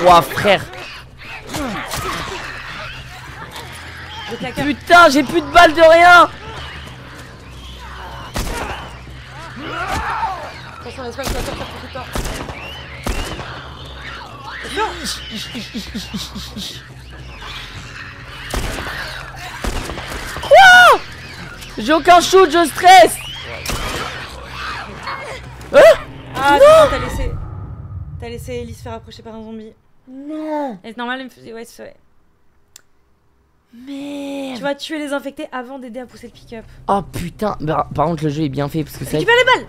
Ouah, frère. Putain, j'ai plus de balles de rien. Attention, l'espace va sortir pour plus tard. Quoi? J'ai aucun shoot, je stresse. Ah non, t'as laissé Ellie se faire approcher par un zombie. Non. Et c'est normal, elle me faisait... Ouais, c'est vrai. Merde. Tu vas tuer les infectés avant d'aider à pousser le pick-up. Oh putain. Bah, par contre, le jeu est bien fait parce que ça. Récupère les balles.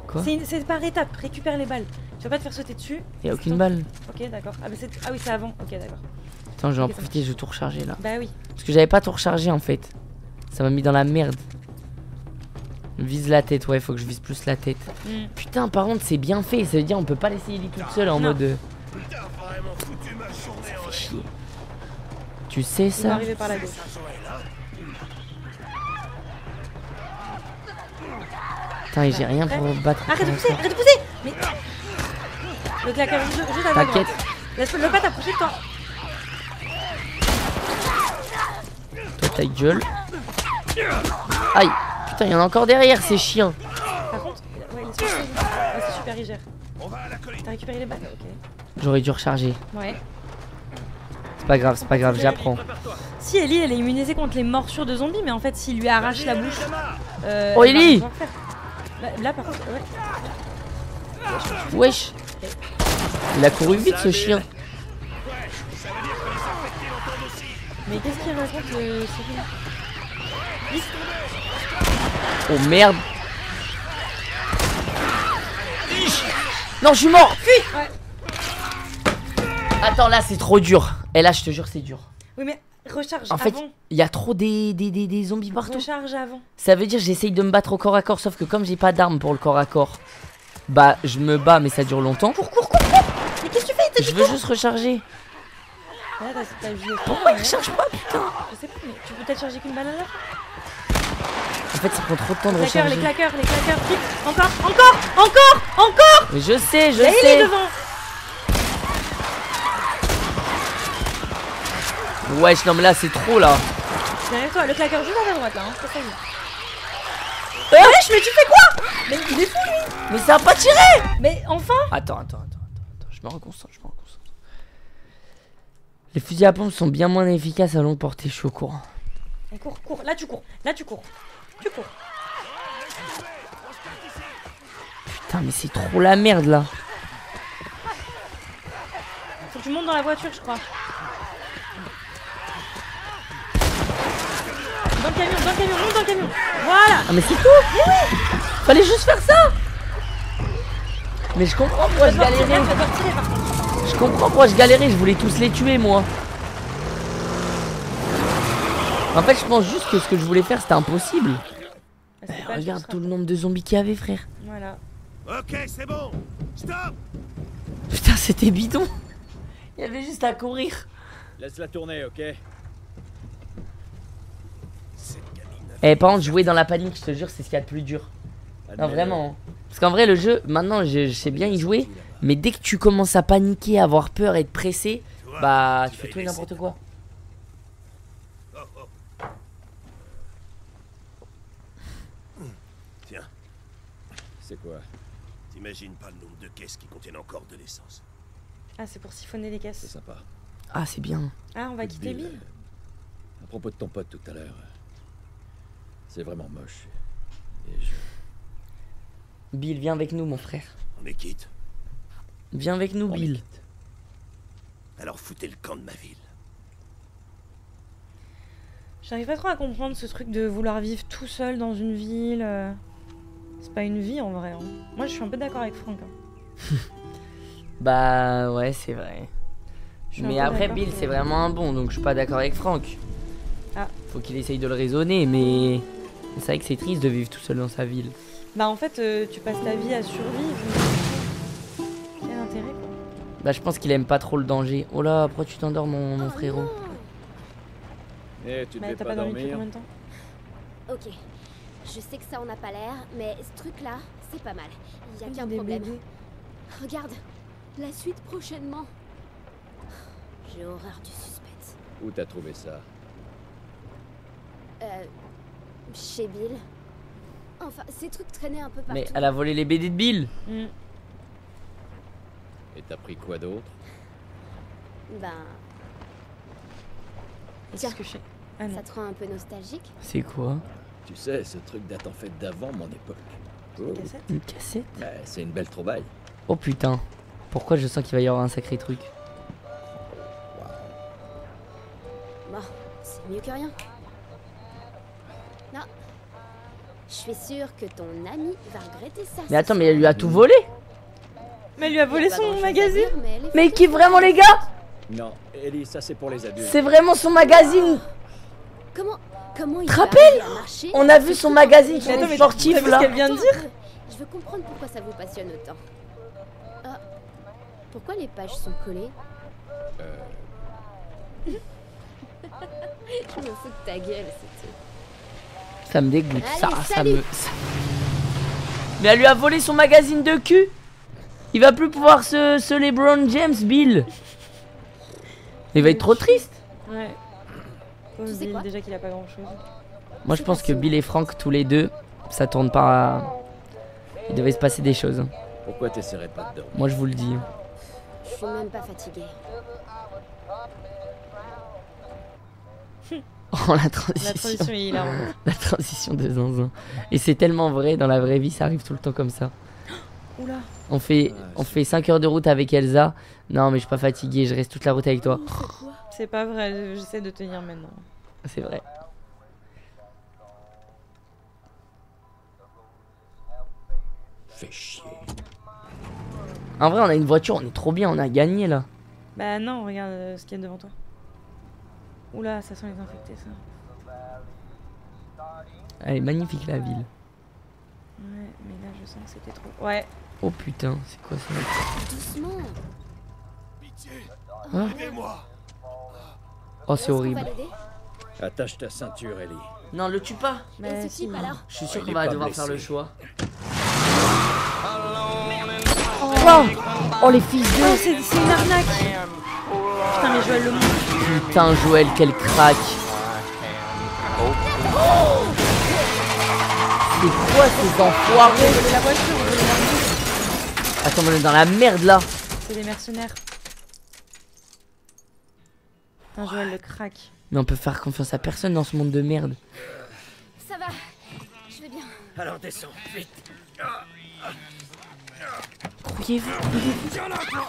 Quoi? C'est par étape, récupère les balles. Tu vas pas te faire sauter dessus. Y'a aucune balle. Ok, d'accord. Ah, ah oui, c'est avant. Ok, d'accord. Attends, je vais en profiter, je vais tout recharger là. Bah oui. Parce que j'avais pas tout rechargé en fait. Ça m'a mis dans la merde. Vise la tête, ouais, faut que je vise plus la tête. Putain, par contre, c'est bien fait. Ça veut dire on peut pas laisser Ellie toute seule en mode. Ça fait chier. Tu sais Il va ça? arriver par la gauche. Putain, et j'ai rien pour battre. Arrête de pousser, arrête de pousser. Mais... Le claqueur juste à ta droite. Laisse-le pas t'approcher de toi. Toi, ta gueule. Aïe. Putain, il y en a encore derrière, ces chiens. Par contre, ouais, laisse-le. Ouais, c'est super, il gère. T'as récupéré les balles, ok. J'aurais dû recharger. Ouais. C'est pas grave, j'apprends. Si Ellie, elle est immunisée contre les morsures de zombies, mais en fait, s'il lui arrache la bouche. Oh, Ellie! Là, par contre, ouais. Wesh. Il a couru vite, ce chien. Mais qu'est-ce qu'il raconte, Cyril? Oh merde. Non, je suis mort. Fuis. Ouais. Attends, là, c'est trop dur. Et là, je te jure, c'est dur. Oui, mais recharge En fait, avant. il y a trop des zombies partout. Recharge avant. Ça veut dire j'essaye de me battre au corps à corps, sauf que comme j'ai pas d'arme pour le corps à corps, bah je me bats mais ça dure longtemps. Cours. Mais qu'est-ce que tu fais? Je veux juste recharger. Là, t'as vu. Pourquoi il recharge pas, putain? Je sais pas, mais tu peux peut-être charger qu'une balle à l'heure. En fait, ça prend trop de temps de Les recharger. claqueurs, vite. Encore. Mais je sais, Là, il est devant. Wesh, non mais là c'est trop là. Derrière toi, le claqueur juste à ta droite là, hein. C'est ça. Wesh, mais tu fais quoi? Mais il est fou lui. Mais ça a pas tiré. Mais enfin. Attends, je me reconcentre. Les fusils à pompe sont bien moins efficaces à longue portée, je suis au courant. Et cours. Là tu cours. Putain, mais c'est trop la merde là. Faut que tu montes dans la voiture, je crois. Dans le camion, monte dans le camion. Voilà. Ah mais c'est tout. Mais oui. Fallait juste faire ça. Mais je comprends pourquoi je galérais. Je comprends pourquoi je galérais, je voulais tous les tuer moi. En fait je pense juste que ce que je voulais faire c'était impossible. Regarde tout le nombre de zombies qu'il y avait, frère. Voilà. Ok, c'est bon. Stop. Putain, c'était bidon. Il y avait juste à courir. Laisse-la tourner, ok? Eh, par contre, jouer dans la panique, je te jure, c'est ce qu'il y a de plus dur. Non, vraiment. Parce qu'en vrai, le jeu, maintenant, je sais bien y jouer. Mais dès que tu commences à paniquer, à avoir peur et être pressé, bah, tu fais tout et n'importe quoi. Tiens. C'est quoi? T'imagines pas le nombre de caisses qui contiennent encore de l'essence. Ah, c'est pour siphonner les caisses. C'est sympa. Ah, c'est bien. Ah, on va quitter Bill. À propos de ton pote tout à l'heure, c'est vraiment moche. Et Bill, viens avec nous, mon frère. On est quitte. Viens avec nous, Bill. Alors foutez le camp de ma ville. J'arrive pas trop à comprendre ce truc de vouloir vivre tout seul dans une ville. C'est pas une vie en vrai. Hein. Moi, je suis un peu d'accord avec Franck. Hein. Bah, ouais, c'est vrai. Mais après, Bill, c'est vraiment un bon, donc je suis pas d'accord avec Franck. Ah. Faut qu'il essaye de le raisonner, mais c'est vrai que c'est triste de vivre tout seul dans sa ville. Bah, en fait, tu passes ta vie à survivre. Quel intérêt, quoi. Bah, je pense qu'il aime pas trop le danger. Oh là, pourquoi tu t'endors, mon frérot? Et tu devais T'as pas pas dormi depuis dormir? combien de temps? Ok. Je sais que ça en a pas l'air, mais ce truc-là, c'est pas mal. Y a Il y a qu'un des problème. bébés. Regarde, la suite prochainement. J'ai horreur du suspense. Où t'as trouvé ça? Chez Bill. Enfin, ces trucs traînaient un peu partout. Mais elle a volé les BD de Bill. Mm. Et t'as pris quoi d'autre? Ben, C'est ce que je sais. Ah non. ça te rend un peu nostalgique? C'est quoi? Tu sais, ce truc date en fait d'avant mon époque. Une cassette? Une cassette? C'est une belle trouvaille. Oh putain. Pourquoi je sens qu'il va y avoir un sacré truc? Bon, c'est mieux que rien. Non. Je suis sûre que ton ami va regretter ça. Mais attends, mais elle lui a tout volé? Mais elle lui a volé son magazine. Mais il kiffe vraiment les gars? Non, Ellie, ça c'est pour les adultes. C'est vraiment son magazine. Comment il Te va rappelles? arriver à marcher On a vu son magazine Mais attends, mais sportif t'as vu ce là. qu'elle vient de dire? Je veux comprendre pourquoi ça vous passionne autant. Ah, pourquoi les pages sont collées? Je me fous de ta gueule, c'est tout. Ça me dégoûte, Allez, ça salut. me... Mais elle lui a volé son magazine de cul. Il va plus pouvoir se LeBron James, Bill. Il va être trop triste. Ouais. Tu sais Bill, quoi? déjà qu'il a pas grand chose. Moi je pense que Bill et Frank, tous les deux, ça tourne pas à... Il devait se passer des choses. Pourquoi t'essaierais pas de dormir? Moi je vous le dis. Je suis même pas fatiguée. Oh la La transition. transition est hilarante. La transition de zinzin. Et c'est tellement vrai, dans la vraie vie ça arrive tout le temps comme ça. Oula. On fait 5 heures de route avec Elsa. Non mais je suis pas fatigué, je reste toute la route avec toi. C'est pas vrai, j'essaie de tenir maintenant. C'est vrai. Fais chier. En vrai on a une voiture, on est trop bien, on a gagné là. Bah non, regarde ce qu'il y a devant toi. Oula, ça sent les infectés ça. Elle est magnifique la ville. Ouais, mais là je sens que c'était trop. Ouais. Oh putain, c'est quoi ça? Doucement. Hein? Aidez-moi. Oh c'est horrible. Attache ta ceinture, Ellie. Non, le tue pas. Mais ce type alors? Je suis sûr Il qu'on est va pas devoir blessé. faire le choix. Oh, oh les fils de... Oh, c'est une arnaque. Putain, mais Joël le monde. Putain Joël, quel crack. C'est quoi ces enfoirés? La voiture, on veut les arnaquer. Attends, on est dans la merde là. C'est des mercenaires. Putain, Joël le crack. Mais on peut faire confiance à personne dans ce monde de merde. Ça va. Je vais bien. Alors descends, vite. Grouillez-vous.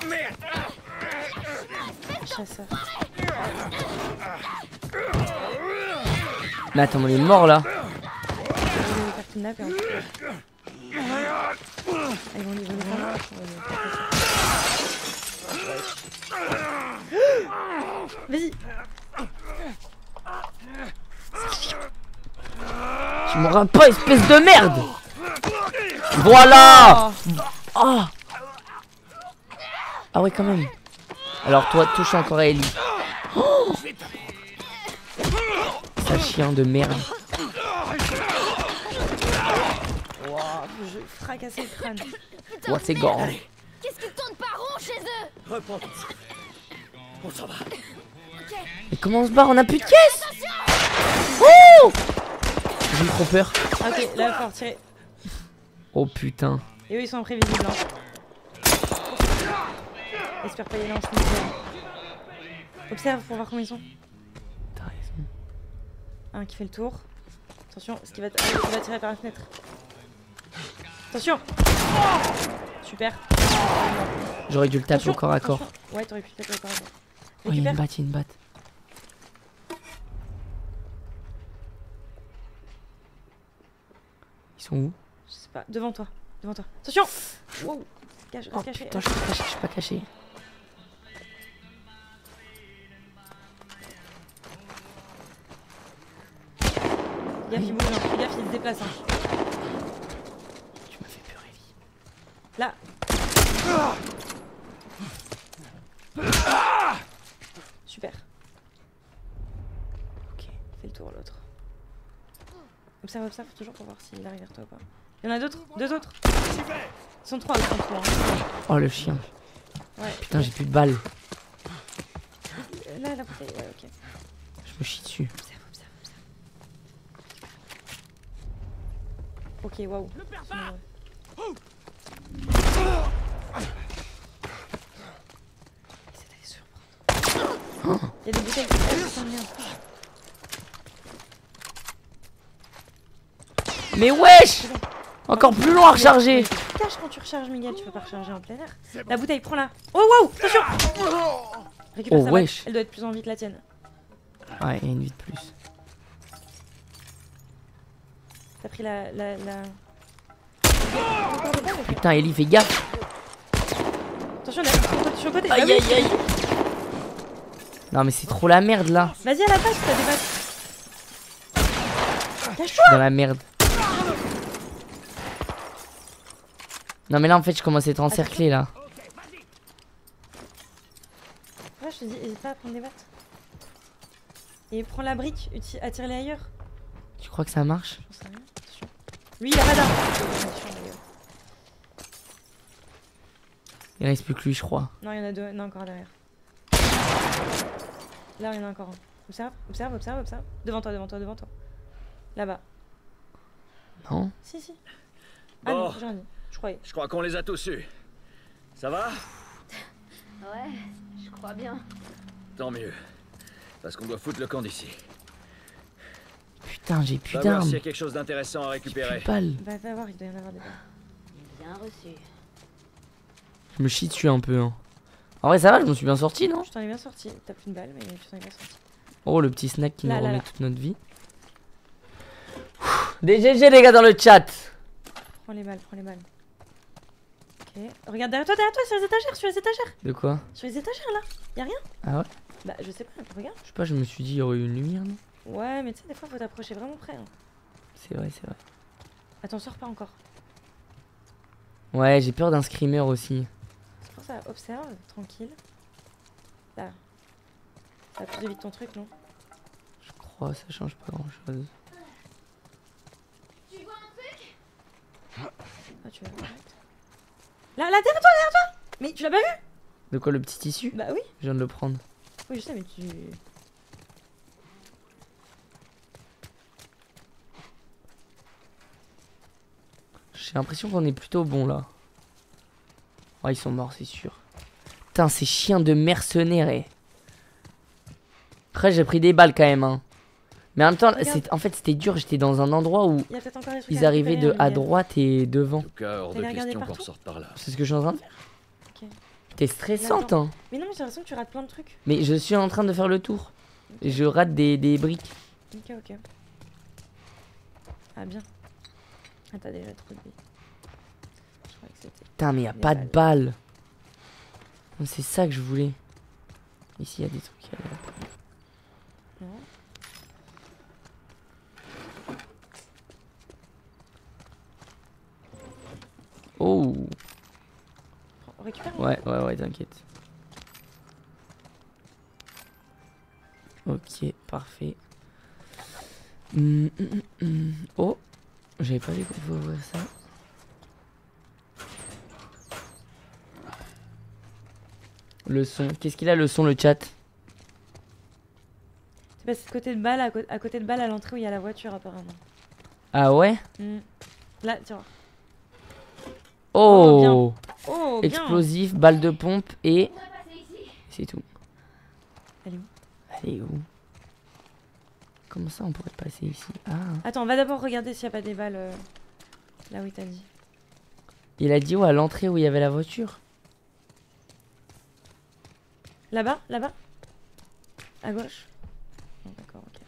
Merde. Chasseur. Mais attends, on est mort là. Ils vont les faire kidnapper. Ils vont les faire. Vas-y. Tu m'auras pas, espèce de merde. Voilà. Oh. Ah ouais quand même. Alors toi, touche encore à Ellie. Oh. Sale chien de merde. Wow, je fracassais le crâne. Ouais, c'est gore. Qu'est-ce qu'ils tournent pas rond chez eux? Reprends. On s'en va. Mais comment on se barre? On a plus de caisse. Oh. J'ai eu trop peur. Ok, là, il faut retirer. Oh putain. Et eux, ils sont imprévisibles. Hein. J'espère pas y aller en cimetière. Observe pour voir combien ils sont. T'as raison. Un qui fait le tour. Attention, ce qui va tirer par la fenêtre. Attention. Super. J'aurais dû le taper Attention, au corps à corps. attention. Ouais, t'aurais pu le taper au corps à corps. Oh, il y a Récupère. une batte, il y a une batte. Ils sont où? Je sais pas, devant toi. Devant toi. Attention. Wow. Cache, Oh reste caché. putain, je suis pas caché, je suis pas caché. Gaffe, il bouge. Hein. Fais gaffe, il se déplace. Hein. Tu m'as fait peur, Ellie. Là. Fais le tour l'autre. Observe, observe toujours pour voir s'il arrive vers toi ou pas. Il y en a d'autres, 2 autres. Ils sont 3, ils sont 3. Oh le chien. Ouais. Putain, j'ai plus de balles. Là, la bouteille, ouais, ok. Je me chie dessus. Observe, observe, observe. Ok, waouh. Essaie d'aller surprendre. Il y a des bouteilles. Oh, putain, merde. Mais wesh! Encore plus long à recharger! Cache quand tu recharges, Miguel, tu peux pas recharger en plein air. La bouteille, prends-la. Oh wow, attention! Récupère Oh sa wesh! balle. Elle doit être plus en vie que la tienne. Ouais, il y a une vie de plus. T'as pris la... Putain, Ellie, fais gaffe! Attention, derrière, je suis au côté. Aïe aïe aïe! Non mais c'est trop la merde là! Vas-y à la base, t'as des balles. Je suis dans la merde. Non mais là en fait je commence à être encerclé là. Ouais, je te dis, n'hésite pas à prendre des battes. Et prends la brique, attire-les ailleurs. Tu crois que ça marche? J'en sais rien. Attention. Lui il a pas d'arme. Il reste plus que lui je crois. Non, il y en a 2, non, encore derrière. Là, il y en a encore un. Observe, observe, observe, observe. Devant toi, devant toi, devant toi. Là-bas. Non? Si, si. Ah Bon. non, j'ai rien dit. Je croyais. Je crois qu'on les a tous eus. Ça va? Ouais, je crois bien. Tant mieux. Parce qu'on doit foutre le camp d'ici. Putain, j'ai plus Va voir d'armes. s'il y a quelque chose d'intéressant à récupérer. Plus de balles. Va voir, il doit y en avoir des balles. Bien reçu. Je me chie dessus un peu. Hein. En vrai, ça va, je me suis bien sorti, non? Je t'en ai bien sorti. T'as plus une balle, mais tu t'en es bien sorti. Oh, le petit snack qui Là, nous là, remet là. toute notre vie. Des GG, les gars, dans le chat. Prends les balles, prends les balles. Ok. Regarde derrière toi, sur les étagères, sur les étagères. De quoi? Sur les étagères là. Y'a rien? Ah ouais? Bah, je sais pas, regarde. Je sais pas, je me suis dit, il y aurait eu une lumière, non? Ouais, mais tu sais, des fois, faut t'approcher vraiment près. Hein. C'est vrai, c'est vrai. Attends, sors pas encore. Ouais, j'ai peur d'un screamer aussi. C'est pour ça, observe, tranquille. Là. Ça plus vite ton truc, non? Je crois, ça change pas grand chose. Tu vois un truc? Ah, tu vas arrête. Là, derrière toi! Mais tu l'as pas vu? De quoi, le petit tissu? Bah oui. Je viens de le prendre. Oui, je sais, mais tu... J'ai l'impression qu'on est plutôt bon là. Oh, ils sont morts, c'est sûr. Putain, ces chiens de mercenaires. Eh. Après, j'ai pris des balles quand même. Hein. Mais en même temps, en fait, c'était dur. J'étais dans un endroit où Il y a peut-être encore des trucs ils à arrivaient de récupérer, à Miguel. droite et devant. En tout cas, hors de T'allais regarder question qu'on partout ressorte par là. C'est ce que je suis en train de faire. Ok. T'es stressante, hein. Mais non, mais j'ai l'impression que tu rates plein de trucs. Mais je suis en train de faire le tour. Et je rate des briques. Ok, ok. Ah, bien. Ah, t'as déjà trop de vie. Je croyais que c'était... Putain, mais y a des pas de balles. C'est ça que je voulais. Ici, il y a des trucs. Non. Oh. Récupère. Ouais, t'inquiète. Ok, parfait. Oh, j'avais pas vu qu'on pouvait ouvrir ça. Le son, qu'est-ce qu'il a le son, le chat? C'est passé de côté de balle, à côté de balle à l'entrée où il y a la voiture apparemment. Ah ouais? Là, tu vois. Oh, Oh, bien. explosif, balle de pompe et... C'est tout. Elle est où? Elle est où? Comment ça on pourrait passer ici? Ah. Attends, on va d'abord regarder s'il n'y a pas des balles là où il t'a dit. Il a dit où? À l'entrée où il y avait la voiture? Là-bas? Là-bas? À gauche? Non, d'accord, ok.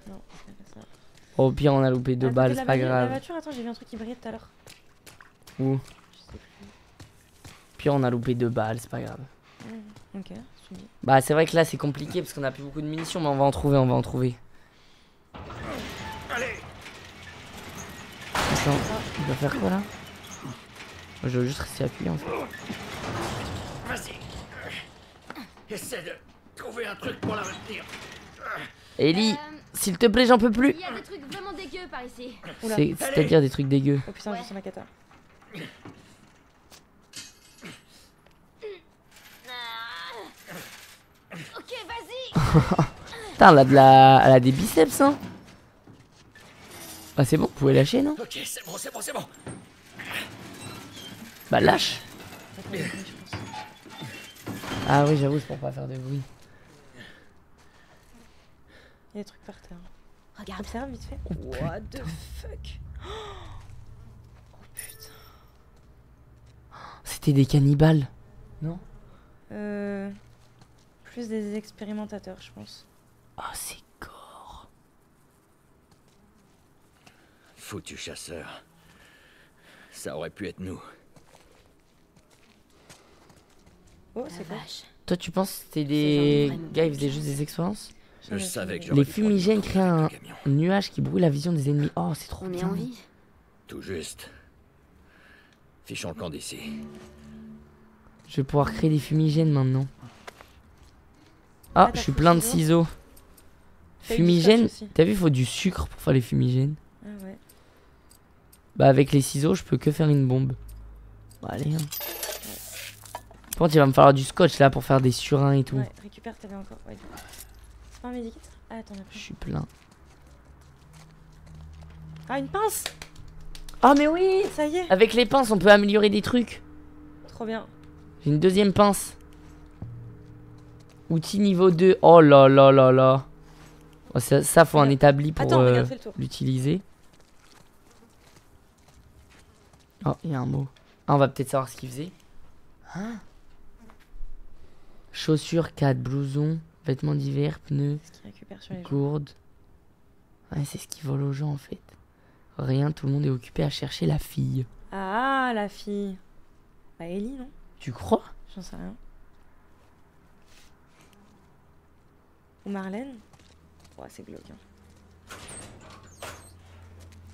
Non, c'est pas ça. Au pire on a loupé 2 À côté balles, de c'est la pas bagnole- La grave. voiture, attends, j'ai vu un truc qui brillait tout à l'heure. Où? Je sais plus. Pire on a loupé 2 balles, c'est pas grave. Ok, suivi. Bah c'est vrai que là c'est compliqué parce qu'on a plus beaucoup de munitions, mais on va en trouver, Allez, Attends, il va faire quoi là? Moi, je veux juste rester appuyé en fait. Vas-y. Essaie de trouver un truc pour la retenir. Ellie, s'il te plaît, j'en peux plus. Il y a des trucs vraiment dégueux par ici. C'est-à-dire des trucs dégueux. Oh putain, je sens ma cata. Ok, vas-y. Putain, elle a des biceps, hein. Ah, c'est bon, vous pouvez lâcher, non? Ok, c'est bon, c'est bon, c'est bon. Bah, lâche. Ah oui, j'avoue, c'est pour pas faire de bruit. Il y a des trucs par terre. Regarde. Observe vite fait. What the fuck? Oh putain. C'était des cannibales. Non? Plus des expérimentateurs, je pense. Oh, c'est gore. Foutu chasseur. Ça aurait pu être nous. Oh, c'est quoi? Toi, tu penses que c'était des gars, ils faisaient juste des expériences? Je savais que j'aurais Les dû fumigènes prendre créent un le camion. nuage qui brouille la vision des ennemis. Oh, c'est trop On est bien. en vie. Tout juste. Fichons le camp d'ici. Je vais pouvoir créer des fumigènes maintenant. Ah, je suis plein de ciseaux. T'as eu du Fumigène, scotch aussi. t'as vu, il faut du sucre pour faire les fumigènes. Ah ouais. Bah, avec les ciseaux, je peux que faire une bombe. Bon, allez, hein. Par contre, il va me falloir du scotch là pour faire des surins et tout. Ouais, récupère, t'avais encore. Ouais. C'est pas un medikit? Ah, attends, on a Je plus. suis plein. Ah, une pince! Ah, mais oui! Ça y est! Avec les pinces, on peut améliorer des trucs. Trop bien. J'ai une deuxième pince. Outil niveau 2. Oh là là là là. Oh, ça, faut un établi pour Attends, regarde, fais le tour. l'utiliser. Oh, il y a un mot. Ah, on va peut-être savoir ce qu'il faisait. Hein? Chaussures 4, blouson, vêtements d'hiver, pneus, Ce qu'il récupère sur les gens. gourdes. Ouais, c'est ce qui vole aux gens en fait. Rien, tout le monde est occupé à chercher la fille. Ah, la fille. Bah, Ellie, non? Tu crois? J'en sais rien. Ou Marlène? Ouais, c'est glauque. Hein.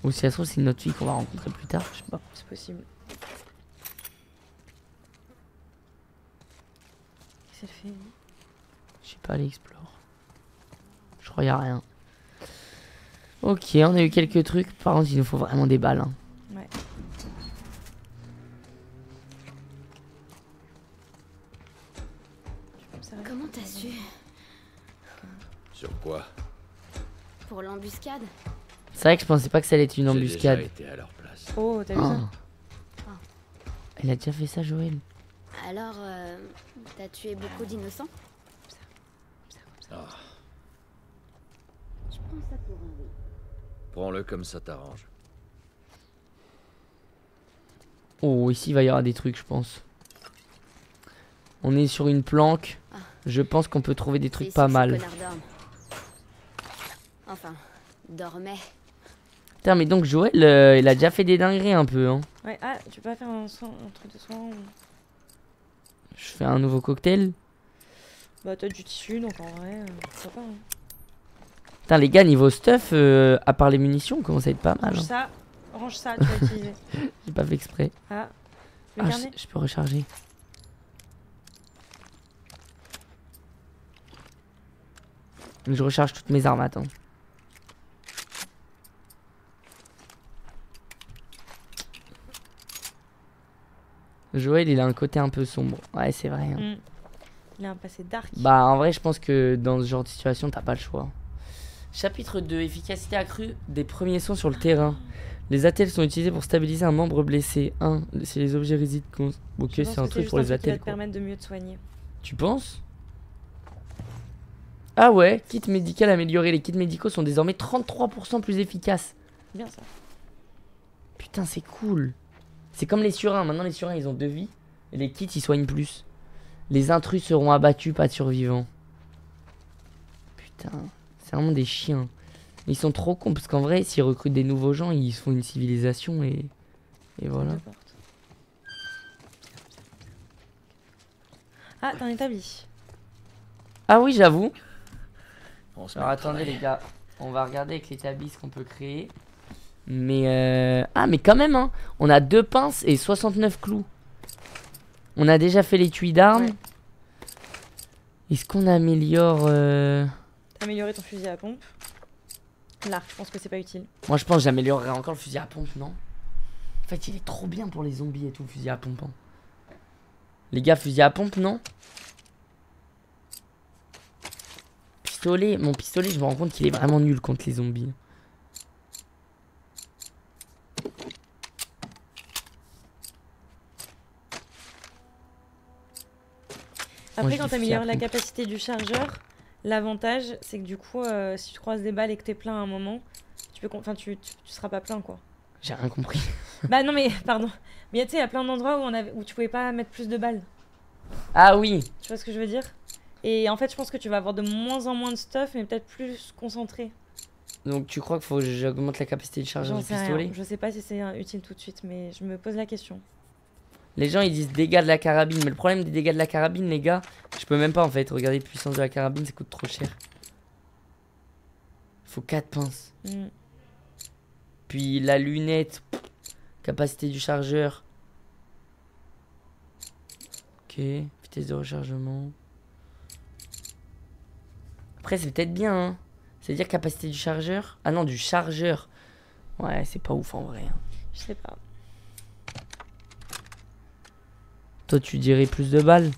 Ou si ça se trouve, c'est une autre fille qu'on va rencontrer plus tard, je sais pas. C'est possible. Qu'est-ce qu'elle fait, Ellie? Je sais pas, elle explore. Je crois y a rien. Ok, on a eu quelques trucs. Par contre, il nous faut vraiment des balles. Hein. Ouais. Comment t'as su? Sur quoi? Pour l'embuscade? C'est vrai que je pensais pas que ça allait être une J'ai embuscade. déjà été à leur place. Oh, t'as vu Ah. ça? Elle a déjà fait ça, Joël. Alors, t'as tué beaucoup d'innocents? Ah, Je prends ça pour un oui. prends-le comme ça t'arrange. Oh, ici, il va y avoir des trucs, je pense. On est sur une planque. Je pense qu'on peut trouver des trucs C'est pas ici que ce mal. connard dorme. Enfin, dormait. Putain, mais donc Joël, il a déjà fait des dingueries un peu. Hein. Ouais, ah, tu peux pas faire un truc de soin ou... Je fais un nouveau cocktail. Bah, t'as du tissu, donc en vrai, pourquoi pas. Hein. Putain, les gars, niveau stuff, à part les munitions, on commence à être pas mal. Hein. Range ça, tu vas utiliser. J'ai pas fait exprès. Ah, le Ah, carnet. je peux recharger. Je recharge toutes mes armes, attends. Joël, il a un côté un peu sombre. Ouais, c'est vrai. Hein. Il a un passé dark. Bah, en vrai, je pense que dans ce genre de situation, t'as pas le choix. Chapitre 2, efficacité accrue des premiers soins sur le terrain. Les attelles sont utilisés pour stabiliser un membre blessé. 1. Si les objets résident... Ok, Je pense c'est un que truc juste pour les qui va attelles, te quoi. permettre de mieux te soigner. Tu penses? Ah ouais, kit médical amélioré. Les kits médicaux sont désormais 33% plus efficaces. Bien ça. Putain, c'est cool. C'est comme les surins. Maintenant, les surins, ils ont 2 vies. Et les kits, ils soignent plus. Les intrus seront abattus, pas de survivants. Putain, c'est vraiment des chiens. Ils sont trop cons, parce qu'en vrai, s'ils recrutent des nouveaux gens, ils se font une civilisation et voilà. Ah, t'as un établi. Ah oui, j'avoue. On se Alors met au attendez travail. les gars, on va regarder avec l'établi ce qu'on peut créer. Mais ah mais quand même hein, on a 2 pinces et 69 clous. On a déjà fait l'étui d'armes. Ouais. Est-ce qu'on améliore Améliorer ton fusil à pompe. L'arc, je pense que c'est pas utile. Moi je pense que j'améliorerais encore le fusil à pompe, non? En fait il est trop bien pour les zombies et tout, le fusil à pompe. Hein. Les gars, fusil à pompe, non? Pistolet, mon pistolet, je me rends compte qu'il est vraiment nul contre les zombies. Après, quand tu améliores la capacité du chargeur, l'avantage, c'est que du coup, si tu croises des balles et que t'es plein à un moment, tu seras pas plein, quoi. J'ai rien compris. Bah non, mais pardon. Mais tu sais, il y a plein d'endroits où tu pouvais pas mettre plus de balles. Ah oui. Tu vois ce que je veux dire? Et en fait, je pense que tu vas avoir de moins en moins de stuff, mais peut-être plus concentré. Donc tu crois qu'il faut que j'augmente la capacité de chargeur du pistolet? Je sais pas si c'est utile tout de suite, mais je me pose la question. Les gens ils disent dégâts de la carabine, mais le problème des dégâts de la carabine, les gars, je peux même pas en fait. Regardez la puissance de la carabine, ça coûte trop cher. Il faut 4 pinces. Puis la lunette, capacité du chargeur. Ok, vitesse de rechargement. Après c'est peut-être bien hein. C'est-à-dire capacité du chargeur. Ah non, du chargeur. Ouais, c'est pas ouf en vrai. Hein. Je sais pas. Toi tu dirais plus de balles?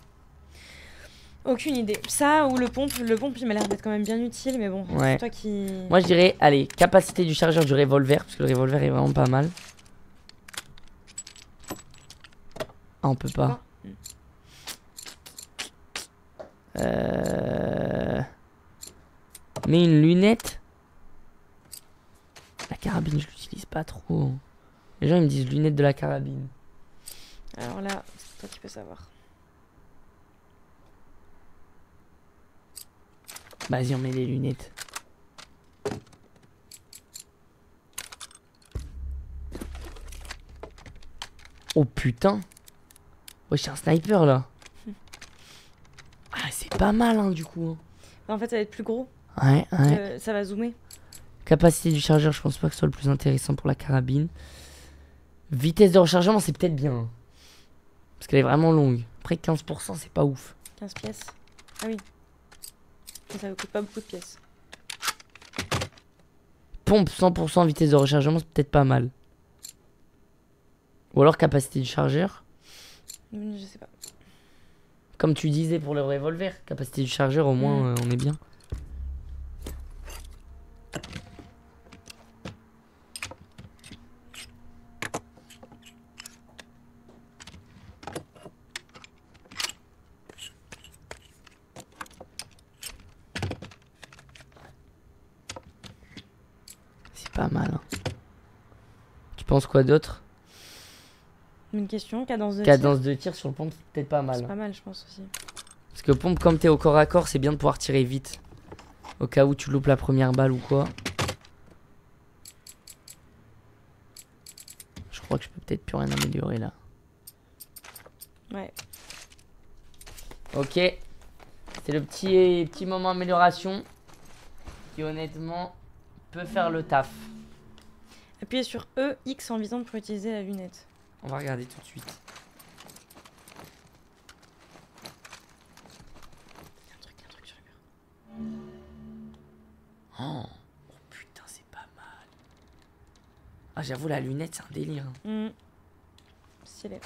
Aucune idée. Ça ou le pompe il m'a l'air d'être quand même bien utile, mais bon, ouais. C'est toi qui... Moi je dirais, allez, capacité du chargeur du revolver, parce que le revolver est vraiment pas mal. Ah, on peut pas. Mais une lunette. La carabine, je l'utilise pas trop. Les gens ils me disent lunette de la carabine. Alors là, c'est toi qui peux savoir. Vas-y, on met les lunettes. Oh putain. Ouais, j'ai un sniper là. Ah, c'est pas mal hein, du coup. En fait, ça va être plus gros. Ouais, ouais. Ça va zoomer. Capacité du chargeur, je pense pas que ce soit le plus intéressant pour la carabine. Vitesse de rechargement, c'est peut-être bien. Hein. Parce qu'elle est vraiment longue. Après 15%, c'est pas ouf. 15 pièces. Ah oui. Ça ne coûte pas beaucoup de pièces. Pompe 100% vitesse de rechargement, c'est peut-être pas mal. Ou alors capacité du chargeur. Je sais pas. Comme tu disais pour le revolver, capacité du chargeur, au moins on est bien. Pas mal. Hein. Tu penses quoi d'autre? Une question, cadence de tir. Cadence de tir sur le pompe, c'est peut-être pas mal. C'est pas mal, je pense aussi. Parce que pompe, comme t'es au corps à corps, c'est bien de pouvoir tirer vite. Au cas où tu loupes la première balle ou quoi. Je crois que je peux peut-être plus rien améliorer là. Ouais. Ok. C'est le petit moment amélioration. Qui honnêtement peut faire le taf. Appuyez sur E, X en visant pour utiliser la lunette. On va regarder tout de suite. Il y a un truc sur le mur. Oh putain, c'est pas mal. Ah, j'avoue, la lunette, c'est un délire. Stylé.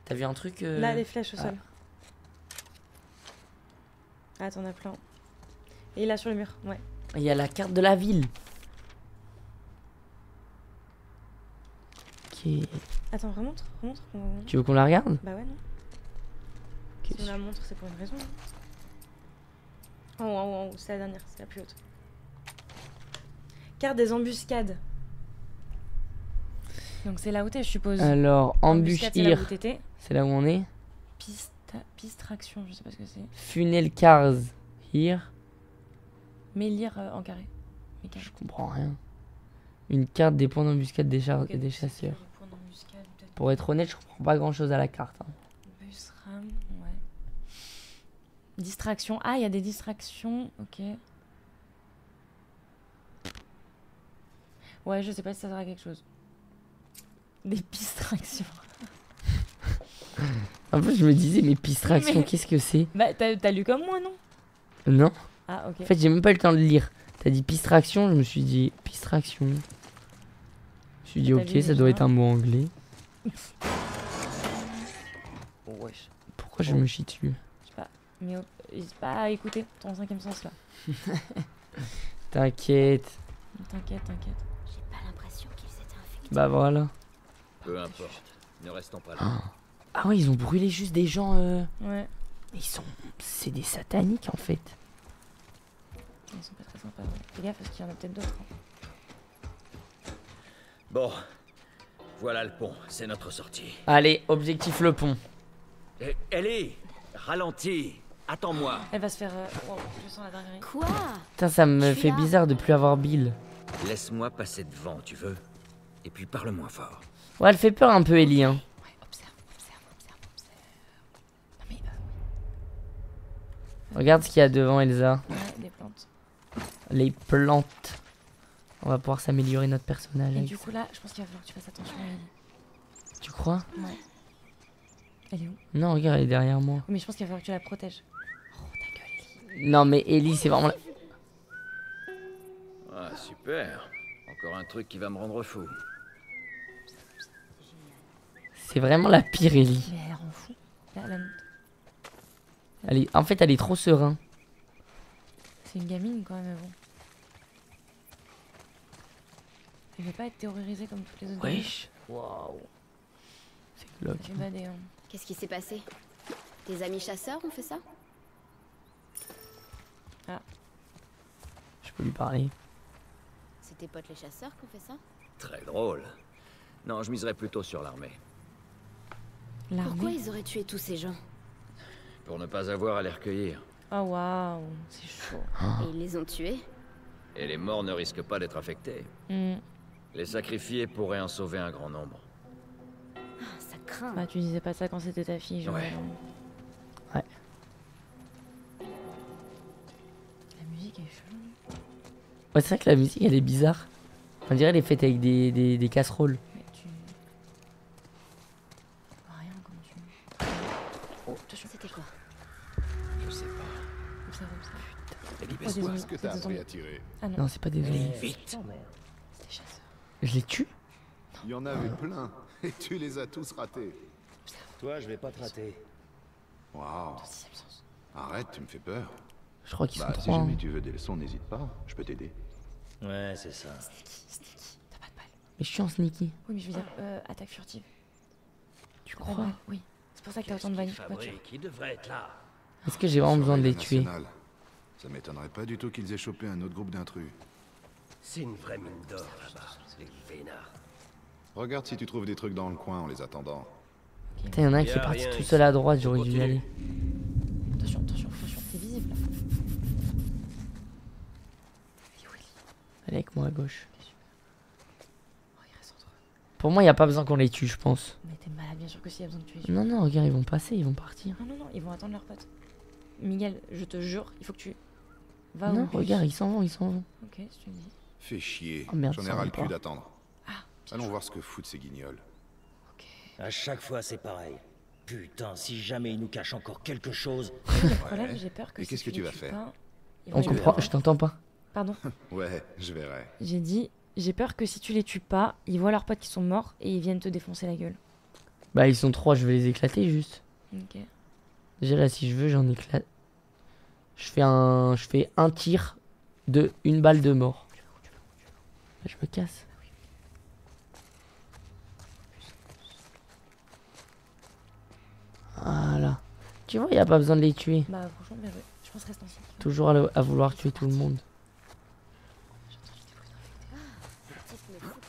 T'as vu un truc Là, les flèches au sol. Ah, t'en as plein. Et là, sur le mur, ouais. Il y a la carte de la ville. Ok. Attends, remontre. Tu veux qu'on la regarde? Bah ouais, non. Okay. Si on la montre, c'est pour une raison. En haut, c'est la dernière, c'est la plus haute. Carte des embuscades. Donc c'est là où t'es, je suppose. Alors, embuscade, c'est là où on est. Pistraction, je sais pas ce que c'est. Funnel cars here. Mais lire en carré. Je comprends rien. Une carte des points d'embuscade des chasseurs. Pour être honnête, je comprends pas grand chose à la carte. Hein. Busram, ouais. Distraction. Ah, il y a des distractions. Ok. Ouais, je sais pas si ça sert à quelque chose. Des distractions. En fait, je me disais, mais pistraction, qu'est-ce que c'est? Bah, t'as lu comme moi, non? Non. Ah, ok. En fait, j'ai même pas eu le temps de lire. T'as dit pistraction, je me suis dit pistraction. Je me suis dit, T'as ok, vu ça doit déjà être un mot anglais. Wesh. Pourquoi je me chie dessus? Je sais pas. Mais n'hésite pas à écouter ton 5e sens là. T'inquiète. T'inquiète. J'ai pas l'impression qu'ils étaient infectés. Bah voilà. Peu importe. Ne restons pas là. Ah ouais, ils ont brûlé juste des gens. Ouais. Ils sont. C'est des sataniques en fait. Ils sont pas très sympas. Ouais. Fais gaffe parce qu'il y en a peut-être d'autres. Bon. Voilà le pont. C'est notre sortie. Allez, objectif le pont. Ellie, ralentis. Attends-moi. Elle va se faire. Wow, je sens la dinguerie. Quoi? Putain, ça me Je suis fait là. bizarre de plus avoir Bill. Laisse-moi passer devant, tu veux? Et puis parle moins fort. Ouais, elle fait peur un peu, Ellie. Hein. Ouais, observe. Non mais. Regarde ce qu'il y a devant, Elsa. Ouais, des plantes. Les plantes. On va pouvoir s'améliorer notre personnage. Et avec du ça. coup là, je pense qu'il va falloir que tu fasses attention à elle. Tu crois? Ouais. Elle est où? Non, regarde, elle est derrière moi. Oui, mais je pense qu'il va falloir que tu la protèges. Oh, ta gueule, Ellie. Non, mais Ellie, c'est vraiment. Ah, super. Encore un truc qui va me rendre fou. C'est vraiment la pire, Ellie. Mais elle rend fou. Là, la... En fait, elle est trop serein. C'est une gamine quand même, avant. Elle veut pas être terrorisée comme toutes les autres. Wesh. Waouh. C'est glauque. Ça fait bader, hein. Qu'est-ce qui s'est passé? Tes amis chasseurs ont fait ça? Je peux lui parler. C'est tes potes les chasseurs qui ont fait ça? Très drôle. Non, je miserais plutôt sur l'armée. Pourquoi L'armée. ils auraient tué tous ces gens? Pour ne pas avoir à les recueillir. Oh waouh, c'est chaud. Et ils les ont tués? Et les morts ne risquent pas d'être affectés. Hmm. Les sacrifiés pourraient en sauver un grand nombre. Ah, ça craint. Bah, tu disais pas ça quand c'était ta fille, genre. Ouais. Ouais. La musique est chelou. Ouais, c'est vrai que la musique, elle est bizarre. On dirait elle est faite avec des casseroles. Mais tu. vois rien quand tu. Oh, attention. C'était quoi? Je sais pas. Observe. Ellie, Oh, baisse-toi. désolé. Est-ce que t'as appris à tirer? Ah non, Non, c'est pas des zombies. Vite. c'est des chasseurs. Je les tue? Il y en avait plein. Et tu les as tous ratés. Toi, je vais pas te rater. Waouh. Ton 6e sens. Arrête, tu me fais peur. Je crois qu'ils sont Bah, si trois. jamais hein. tu veux des leçons, n'hésite pas. Je peux t'aider. Ouais, c'est ça. T'as pas de balle. Mais je suis en sneaky. Oui, mais je veux dire, attaque furtive. Tu Pas de crois? balle, oui. C'est pour ça que t'as autant de vanille. Fabrique, il devrait être là. Est-ce que j'ai vraiment besoin de les Surveille tuer? la nationale. Ça m'étonnerait pas du tout qu'ils aient chopé un autre groupe d'intrus. C'est une vraie mine d'or là-bas, les vénards. Regarde si tu trouves des trucs dans le coin en les attendant. Putain, y'en a un qui est Y a parti rien tout ici. seul à droite, j'aurais dû y Continue. aller. Attention, t'es visible là. Elle est avec moi à gauche. Oh, il reste entre eux. Pour moi, y a pas besoin qu'on les tue, je pense. Mais t'es malade, bien sûr que s'il y a besoin de tuer. Non, non, regarde, ils vont passer, ils vont partir. Non, ils vont attendre leur pote. Miguel, je te jure, il faut que tu. Va Non, au bus. regarde, ils s'en vont, ils s'en vont. Ok, si tu me dis. Fais chier. Oh, merde, J'en ai ça va ras le pas. cul d'attendre. Ah, Allons voir ce que foutent ces guignols. À chaque fois, c'est pareil. Putain, si jamais il nous cache encore quelque chose. Le problème, j'ai peur que. Et si qu'est-ce que tu tu les vas tues faire? pas, ils On vont- comprend, je t'entends pas. Pardon, Ouais, je verrai. j'ai dit, j'ai peur que si tu les tues pas, ils voient leurs potes qui sont morts et ils viennent te défoncer la gueule. Bah, ils sont trois, je vais les éclater juste. Ok. Déjà, là, si je veux, j'en éclate. Je fais un tir de une balle de mort. Bah, je me casse. Voilà. Tu vois, y a pas besoin de les tuer. Bah, franchement, bien joué. Je pense reste ainsi. Toujours à vouloir tuer tout le monde. Ces types me foutent.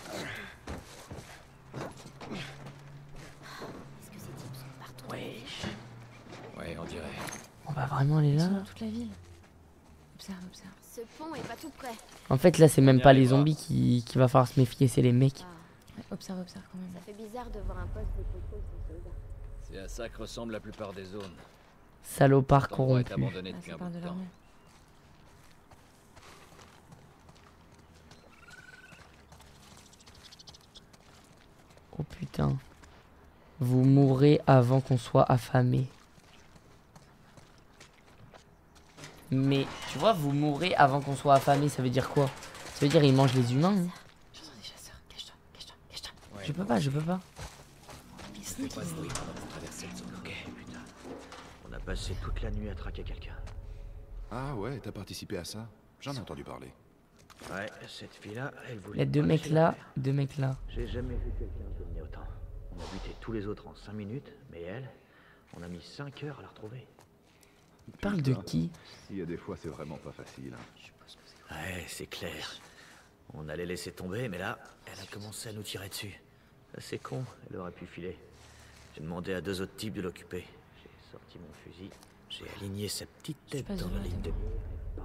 Est-ce que ces types sont partout? Wesh. Ouais, on dirait. On va vraiment aller Ils là? sont dans toute la ville. Observe. Ce pont est pas tout près. En fait, là, c'est même pas les zombies qui va falloir se méfier, c'est les mecs. Ah, Ouais, observe quand même. ça fait bizarre de voir un poste de contrôle sans soldats. C'est à ça que ressemble la plupart des zones. Salopard Cet endroit est corrompu. abandonné Ah, depuis ça un parle bout de de temps. l'armée. Oh putain. Vous mourrez avant qu'on soit affamé. Mais tu vois, vous mourrez avant qu'on soit affamé, ça veut dire quoi? Ça veut dire ils mangent les humains. Hein. J'entends des chasseurs. Cache-toi, cache-toi, cache-toi. Je peux pas, je peux pas. Mais sneaky. On a passé toute la nuit à traquer quelqu'un. Ah ouais, t'as participé à ça? J'en ai entendu parler. Ouais, cette fille-là, elle voulait... Il y a deux mecs là, deux mecs là. J'ai jamais vu quelqu'un dominer autant. On a buté tous les autres en 5 minutes, mais elle, on a mis 5 heures à la retrouver. Il parle de qui? Il y a des fois, c'est vraiment pas facile. Ouais, c'est clair. On allait laisser tomber, mais là, elle a commencé à nous tirer dessus. C'est con, elle aurait pu filer. J'ai demandé à 2 autres types de l'occuper. J'ai sorti mon fusil, j'ai aligné sa petite tête dans la ligne de mire.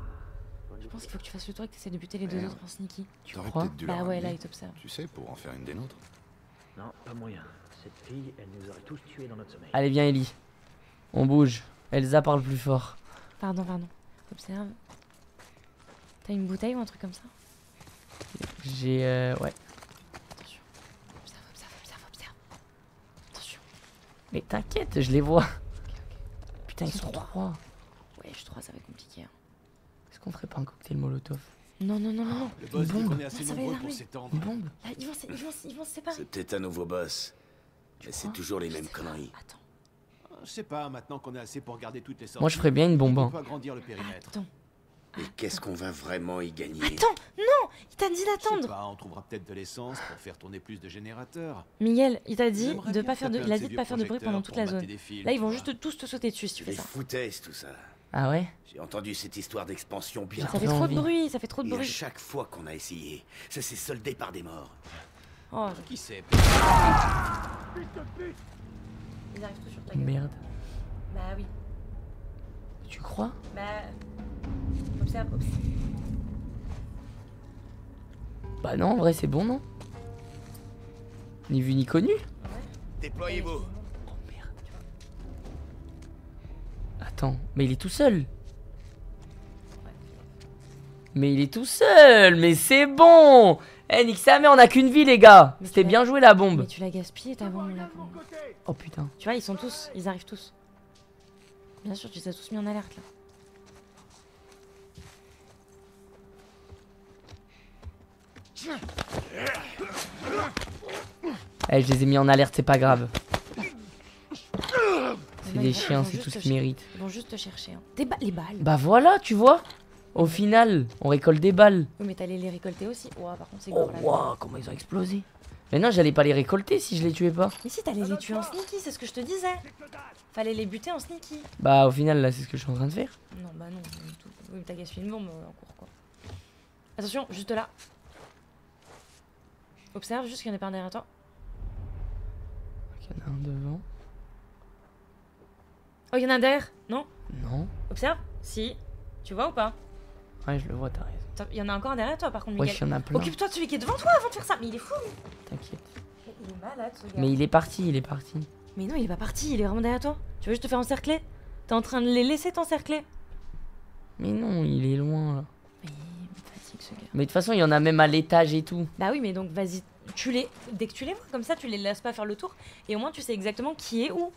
Je pense qu'il faut que tu fasses le tour et que tu essaies de buter les 2 autres en sneaky. Tu crois? Bah ouais, là, ils t'observent. Tu sais, pour en faire une des nôtres. Non, pas moyen. Cette fille, elle nous aurait tous tués dans notre sommeil. Allez, viens Ellie. On bouge. Elsa parle plus fort. Pardon. Observe. T'as une bouteille ou un truc comme ça? J'ai ouais. Attention. Observe. Attention. Mais t'inquiète, je les vois. Ok. Putain, ils sont 3. Ouais, je 3, ça va être compliqué. Hein. Est-ce qu'on ferait pas un cocktail molotov? Non. Le boss dit qu'on est assez Ça va nombreux énerver. pour s'étendre. Une bombe? Là, ils vont se séparer. C'est peut-être un nouveau boss. Mais c'est toujours les mêmes conneries. Attends. Je sais pas, maintenant qu'on est assez pour garder toutes les sorties. Moi, je ferais bien une bombe. On Hein. peut agrandir le périmètre. Attends. Et qu'est-ce qu'on va vraiment y gagner? Attends. Non. Il t'a dit Je sais d'attendre. pas, on trouvera peut-être de l'essence pour faire tourner plus de générateurs. Miguel, il t'a dit J'aimerais de bien pas faire de. taper Il a un dit de de ces pas faire de bruit vieux pendant toute la projecteurs zone. pour mater des films, Là, ils vont tu juste tous te sauter dessus si tu fais Les ça. foutaises, tout ça. Ah ouais? J'ai entendu cette histoire d'expansion bien Ça fait J'ai trop envie. de bruit. Ça fait trop de Et à bruit. chaque fois qu'on a essayé, ça s'est soldé par des morts. Oh, Qui sait? ils arrivent tous sur ta gueule. Merde. Bah oui. Tu crois? Bah. Observe. Bah non, en vrai, c'est bon, non? Ni vu ni connu. Déployez-vous. Oh merde. Attends, mais il est tout seul. Mais il est tout seul. Mais c'est bon. Eh, nique sa mère, on a qu'une vie, les gars. Mais C'était tu bien joué la bombe. Mais tu l'as gaspillé ta bombe là. Oh putain. Tu vois, ils arrivent tous. Bien sûr, tu les as tous mis en alerte là. Eh, je les ai mis en alerte, c'est pas grave. C'est Là, des ils chiens, vont c'est juste tout ce te qu'ils méritent. Ils vont juste te chercher. Hein. Les balles. Bah voilà, tu vois. Au final, on récolte des balles. Oui, mais t'allais les récolter aussi. Ouah, par contre, c'est Oh gore là. waouh, comment ils ont explosé. Mais non, j'allais pas les récolter si je les tuais pas. Mais si, t'allais les tuer en sneaky, c'est ce que je te disais. Fallait les buter en sneaky. Bah au final, là, c'est ce que je suis en train de faire. Non, bah non, pas du tout. Oui, mais t'as gaspillé une bombe en cours quoi. Attention, juste là. Observe juste qu'il y en a pas un derrière toi. Il y en a un devant. Oh, il y en a un derrière. Non? Non. Observe. Si. Tu vois ou pas? Ouais, je le vois, t'as raison. Il y en a encore un derrière toi par contre, Ouais, Miguel. il y en a plein. Occupe-toi de celui qui est devant toi avant de faire ça. Mais il est fou. T'inquiète. Il est malade ce gars. Mais il est parti, il est parti. Mais non, il est pas parti, il est vraiment derrière toi. Tu veux juste te faire encercler? T'es en train de les laisser t'encercler. Mais non, il est loin là. Mais il me fatigue ce gars. Mais de toute façon, il y en a même à l'étage et tout. Bah oui, mais donc vas-y, dès que tu les vois, comme ça tu les laisses pas faire le tour. Et au moins tu sais exactement qui est où.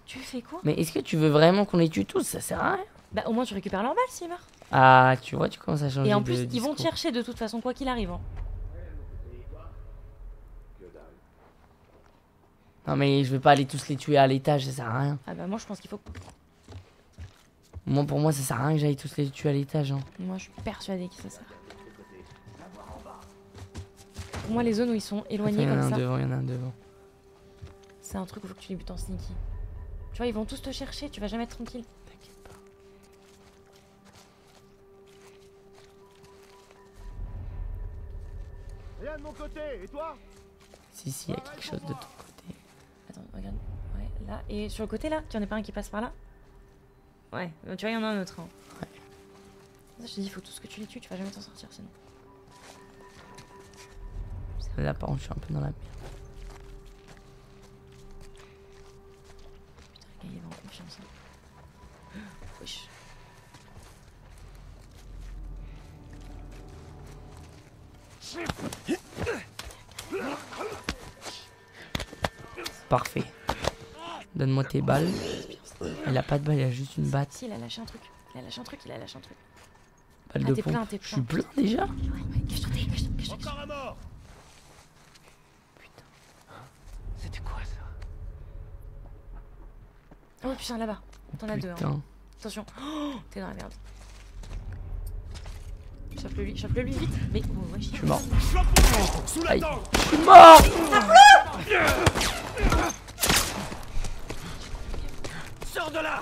Tu fais quoi? Mais est-ce que tu veux vraiment qu'on les tue tous? Ça sert à rien. Bah au moins tu récupères leur balle s'ils meurent. Ah, tu vois, tu commences à changer Et en de plus, ils vont te discours. chercher de toute façon, quoi qu'il arrive. Hein. Non mais je vais pas aller tous les tuer à l'étage, ça sert à rien. Ah bah moi je pense qu'il faut... Moi, pour moi, ça sert à rien que j'aille tous les tuer à l'étage. Hein. Moi je suis persuadée que ça sert. Pour moi les zones où ils sont éloignés Attends, comme ça, il y en a un devant. c'est un truc où il faut que tu les butes en sneaky. Tu vois, ils vont tous te chercher, tu vas jamais être tranquille. T'inquiète pas. Rien de mon côté, et toi? Si, il y a quelque chose de ton côté. Attends, regarde. Ouais, là. Et sur le côté là, tu en as pas un qui passe par là? Ouais, tu vois, il y en a un autre. Hein. Ouais. Ça, je te dis, il faut tout ce que tu les tues, tu vas jamais t'en sortir sinon. Là, par contre, je suis un peu dans la merde. Putain, le gars, il va en confiance. Hein. Wesh. Parfait. Donne-moi tes balles. Elle a pas de balles, elle a juste une batte. Si, il a lâché un truc. Il a lâché un truc, il a lâché un truc. Balle Ah, de t'es pompe. plein, t'es Je suis plein. plein déjà. Encore un mort. C'était quoi ça? Oh putain, là-bas. T'en as deux. Hein. Putain. Attention. Oh, t'es dans la merde. Chope-le lui vite. Mais oh, ouais, Je suis mort. Sous la Aïe. dent. Je suis mort. Sors de là.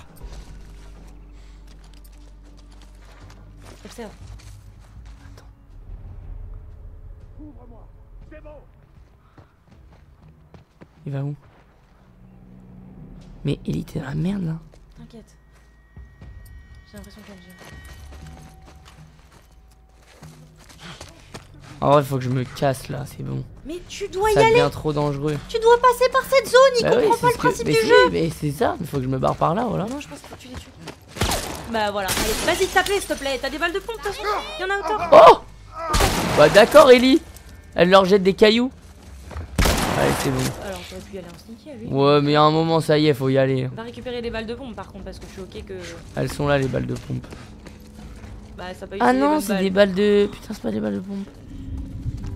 Observe. Ouvre-moi. C'est bon. Il va où? Mais Ellie, t'es dans la merde là. T'inquiète. J'ai l'impression qu'elle gère. En vrai, faut que je me casse là, c'est bon. Mais tu dois y Ça aller. devient trop dangereux. Tu dois passer par cette zone. Il Bah oui, comprend c'est pas le ce que- principe mais du si, jeu. Mais c'est ça, il faut que je me barre par là, voilà. Non, je pense qu'il faut que tu les tues. Bah voilà. Allez, vas-y, tape-les, s'il te plaît. T'as des balles de pompe, de toute façon. Il y en a autant. Oh. Bah d'accord, Ellie. Elle leur jette des cailloux. Allez, c'est bon. Alors, t'aurais pu y aller en sneaky, lui. Ouais, mais à un moment, ça y est, faut y aller. Va récupérer les balles de pompe, par contre, parce que je suis ok que. Elles sont là, les balles de pompe. Bah, ça peut Ah utiliser non, les c'est bonnes des balles de... Putain, c'est pas des balles de pompe.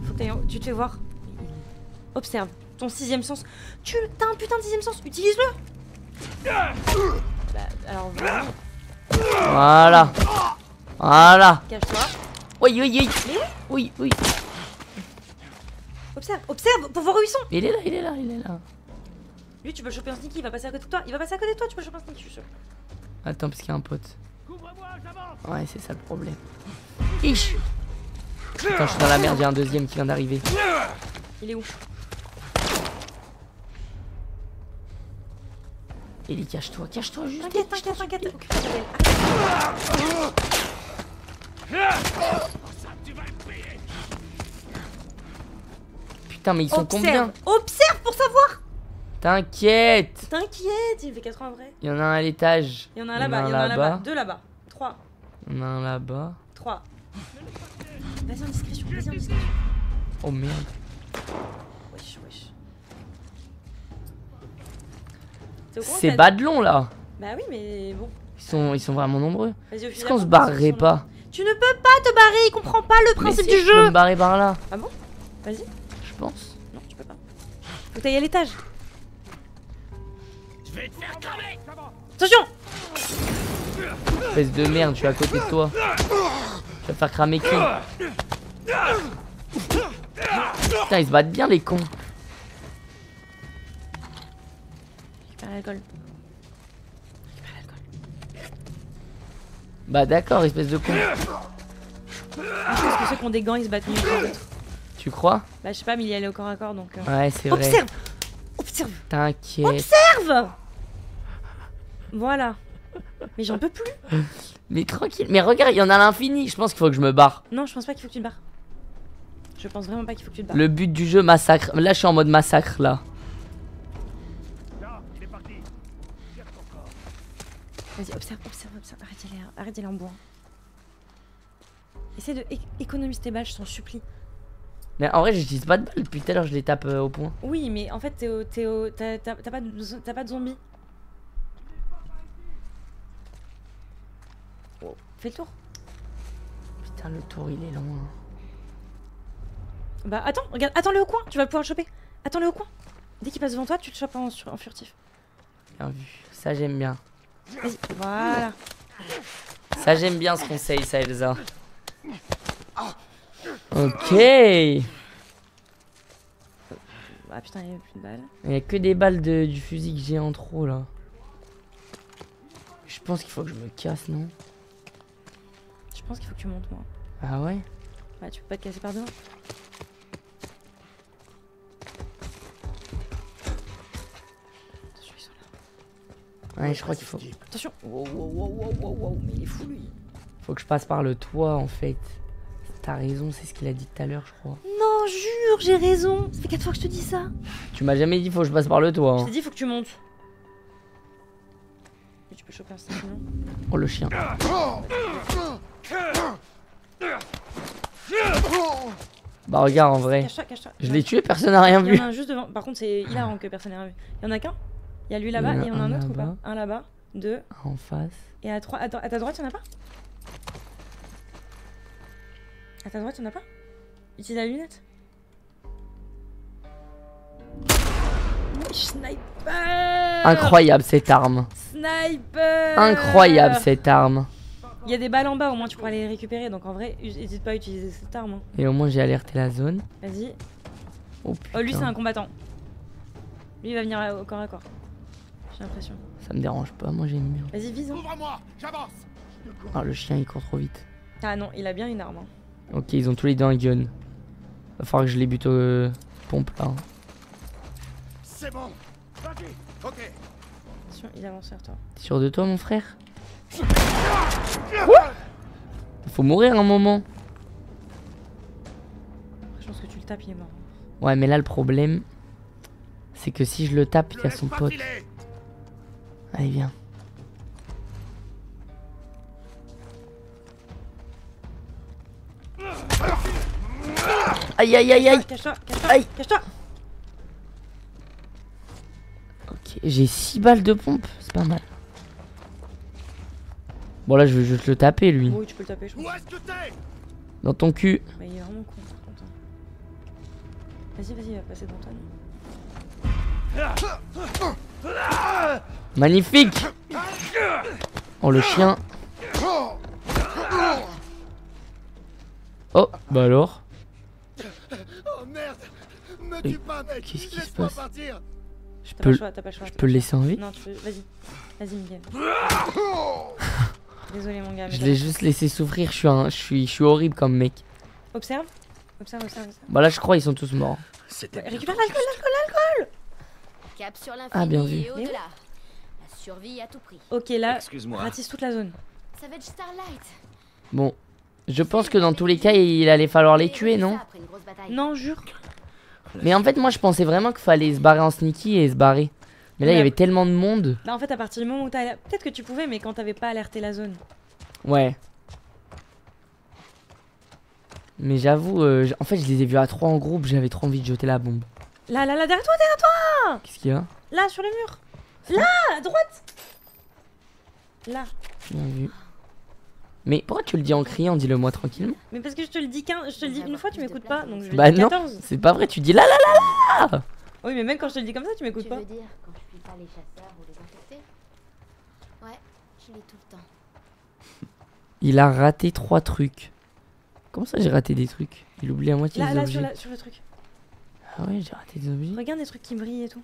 Faut que t'ailles tu te fais voir. Observe ton sixième sens. T'as un putain de sixième sens, utilise-le. Bah, alors vraiment. Voilà. Voilà. Cache-toi. Oui, oui, oui. Mais oui. Oui, oui. Observe pour voir où ils sont. Il est là, il est là, il est là. Lui, tu peux le choper en sneaky, il va passer à côté de toi. Il va passer à côté de toi, tu peux le choper en sneaky, je suis sûr. Attends, parce qu'il y a un pote. Couvre-moi, j'avance. Ouais, c'est ça le problème. Ich. Putain, je suis dans la merde, il y a un deuxième qui vient d'arriver. Il est où? Ellie, cache-toi juste. T'inquiète. Occupe-toi d'elle. Putain, mais ils sont combien? Observe pour savoir. T'inquiète. T'inquiète, il fait 80 vrais. Il y en a un à l'étage. Il y en a un là-bas, il y en a un là-bas. Deux là-bas. 3. Il y en a un là-bas. 3. Vas-y en discrétion, vas-y en discrétion. Oh merde. Wesh. T'es au courant C'est que Badlon là. Bah oui, mais bon. Ils sont vraiment nombreux. Vas-y, au Est-ce final, qu'on se on barrerait passe pas? Tu ne peux pas te barrer, il comprend pas le principe Mais si, du je peux jeu. me barrer par là. Ah bon? Vas-y. Je pense. Non, tu peux pas. Faut que t'ailles à l'étage. Je vais te faire cramer. Attention! Espèce de merde, je suis à côté de toi. Je vais te faire cramer qui? Putain, ils se battent bien les cons. Récupère l'alcool. Bah d'accord, espèce de con. Je pense que ceux qui ont des gants, ils se battent mieux que les autres. Tu crois? Bah je sais pas, mais il y allait au corps à corps donc. Ouais, c'est vrai. Observe! T'inquiète. Observe! Voilà. Mais j'en peux plus. Mais tranquille. Mais regarde, il y en a à l'infini. Je pense qu'il faut que je me barre. Non, je pense pas qu'il faut que tu te barres. Je pense vraiment pas qu'il faut que tu te barres. Le but du jeu, massacre. Là, je suis en mode massacre là. Vas-y, observe. Arrête d'y aller en bois. Essaie de économiser tes balles, je t'en supplie. Mais en vrai, j'utilise pas de balles. Depuis tout à l'heure, je les tape au point. Oui, mais en fait, t'as pas de zombies. Oh, fais le tour. Putain, le tour, il est loin. Bah attends, regarde, attends-le au coin, tu vas pouvoir le choper. Attends-le au coin. Dès qu'il passe devant toi, tu le chopes en furtif. Bien vu. Ça, j'aime bien. Vas-y, voilà. Ça, j'aime bien ce conseil, ça, Elsa. Ok. Ah putain, il y a plus de balles. Il y a que des balles du fusil que j'ai en trop là. Je pense qu'il faut que je me casse, non? Je pense qu'il faut que tu montes, moi. Ah ouais? Bah, tu peux pas te casser par devant. Attention, ils sont là. Ouais, je crois qu'il faut. Attention. Wow, mais il est fou lui. Faut que je passe par le toit en fait. T'as raison, c'est ce qu'il a dit tout à l'heure, je crois. Non, jure, j'ai raison. Ça fait 4 fois que je te dis ça. Tu m'as jamais dit faut que je passe par le toit. Je Hein. t'ai dit, faut que tu montes. Et tu peux choper un stick, non? Oh le chien. Bah regarde en vrai. Cache-toi, cache-toi. Je l'ai tué, personne n'a rien Il vu. y en a un juste devant. Par contre, c'est hilarant que personne n'ait rien vu. Il y en a qu'un. Il y a lui là-bas et il y en a un autre ou pas? Un là-bas, deux. En face. Et à trois. Attends, à ta droite, il y en a pas? À ta droite, il y en a pas? Utilise la lunette. Sniper! Incroyable cette arme. Sniper! Incroyable cette arme. Il y a des balles en bas, au moins tu pourras les récupérer. Donc en vrai, n'hésite pas à utiliser cette arme. Hein. Et au moins j'ai alerté la zone. Vas-y. Oh putain. Oh, lui c'est un combattant. Lui il va venir au corps à corps. J'ai l'impression. Ça me dérange pas, moi j'aime bien. Vas-y, vise. Ouvre-moi, j'avance. Ah le chien il court trop vite. Ah non, il a bien une arme. Hein. Ok, ils ont tous les deux un gun. Va falloir que je les bute au pompe là. C'est bon. Vas-y. Ok. Attention, il avance vers toi. T'es sûr de toi mon frère? Quoi? Faut mourir un moment. Je pense que tu le tapes, il est mort. Ouais mais là le problème c'est que si je le tape il y a son pote. Allez viens. Aïe aïe aïe aïe. Cache-toi, Aïe. cache-toi. Ok, j'ai 6 balles de pompe, c'est pas mal. Bon là je vais juste le taper lui. Oui, tu peux le taper, je pense. Où est-ce que t'es? Dans ton cul. Bah, il est vraiment con par contre. Vas-y, vas-y, il va passer devant toi. Magnifique. Oh le chien. Oh bah alors. Oh merde. Me tue pas, mec. Qu'est-ce qui se Laisse-moi passe? partir. Je T'as pas peux, le choix, t'as pas le choix. je peux le laisser en vie? Non, tu peux. Vas-y. Vas-y, Miguel. Désolé, mon gars. Mais Je l'ai juste laissé souffrir, je suis horrible comme mec. Observe. Observe, observe, observe. Bah là je crois ils sont tous morts. Ouais, récupère l'alcool, l'alcool. Cap sur l'infini Ah, bien vu. et au-delà. La survie à tout prix. Ok, là, Excuse-moi. ratisse toute la zone. Savage Starlight. Bon, je pense que dans tous les cas il allait falloir les tuer non? Après une grosse bataille. Non, jure. Mais en fait moi je pensais vraiment qu'il fallait se barrer en sneaky et se barrer. Mais là il y Ouais. avait tellement de monde. Bah, en fait, à partir du moment où t'as. Peut-être que tu pouvais, mais quand t'avais pas alerté la zone. Ouais. Mais j'avoue, en fait je les ai vus à 3 en groupe, j'avais trop envie de jeter la bombe. Là, là, là, derrière toi, derrière toi. Qu'est-ce qu'il y a? Là, sur le mur. Là, à droite. Là. Bien vu. Mais pourquoi tu le dis en criant? Dis-le moi tranquillement. Mais parce que je te le dis une fois, tu m'écoutes pas. Donc je le Bah dis non, 14. c'est pas vrai, tu dis là là là là. Oui, mais même quand je te le dis comme ça, tu m'écoutes Tu pas. veux dire quand je suis pas les chasseurs ou les infectés? Ouais, je l'ai tout le temps. Il a raté 3 trucs. Comment ça j'ai raté des trucs? Il oublie à moitié Là, les là, objets. sur le truc. Ah ouais, j'ai raté des objets. Regarde les trucs qui brillent et tout.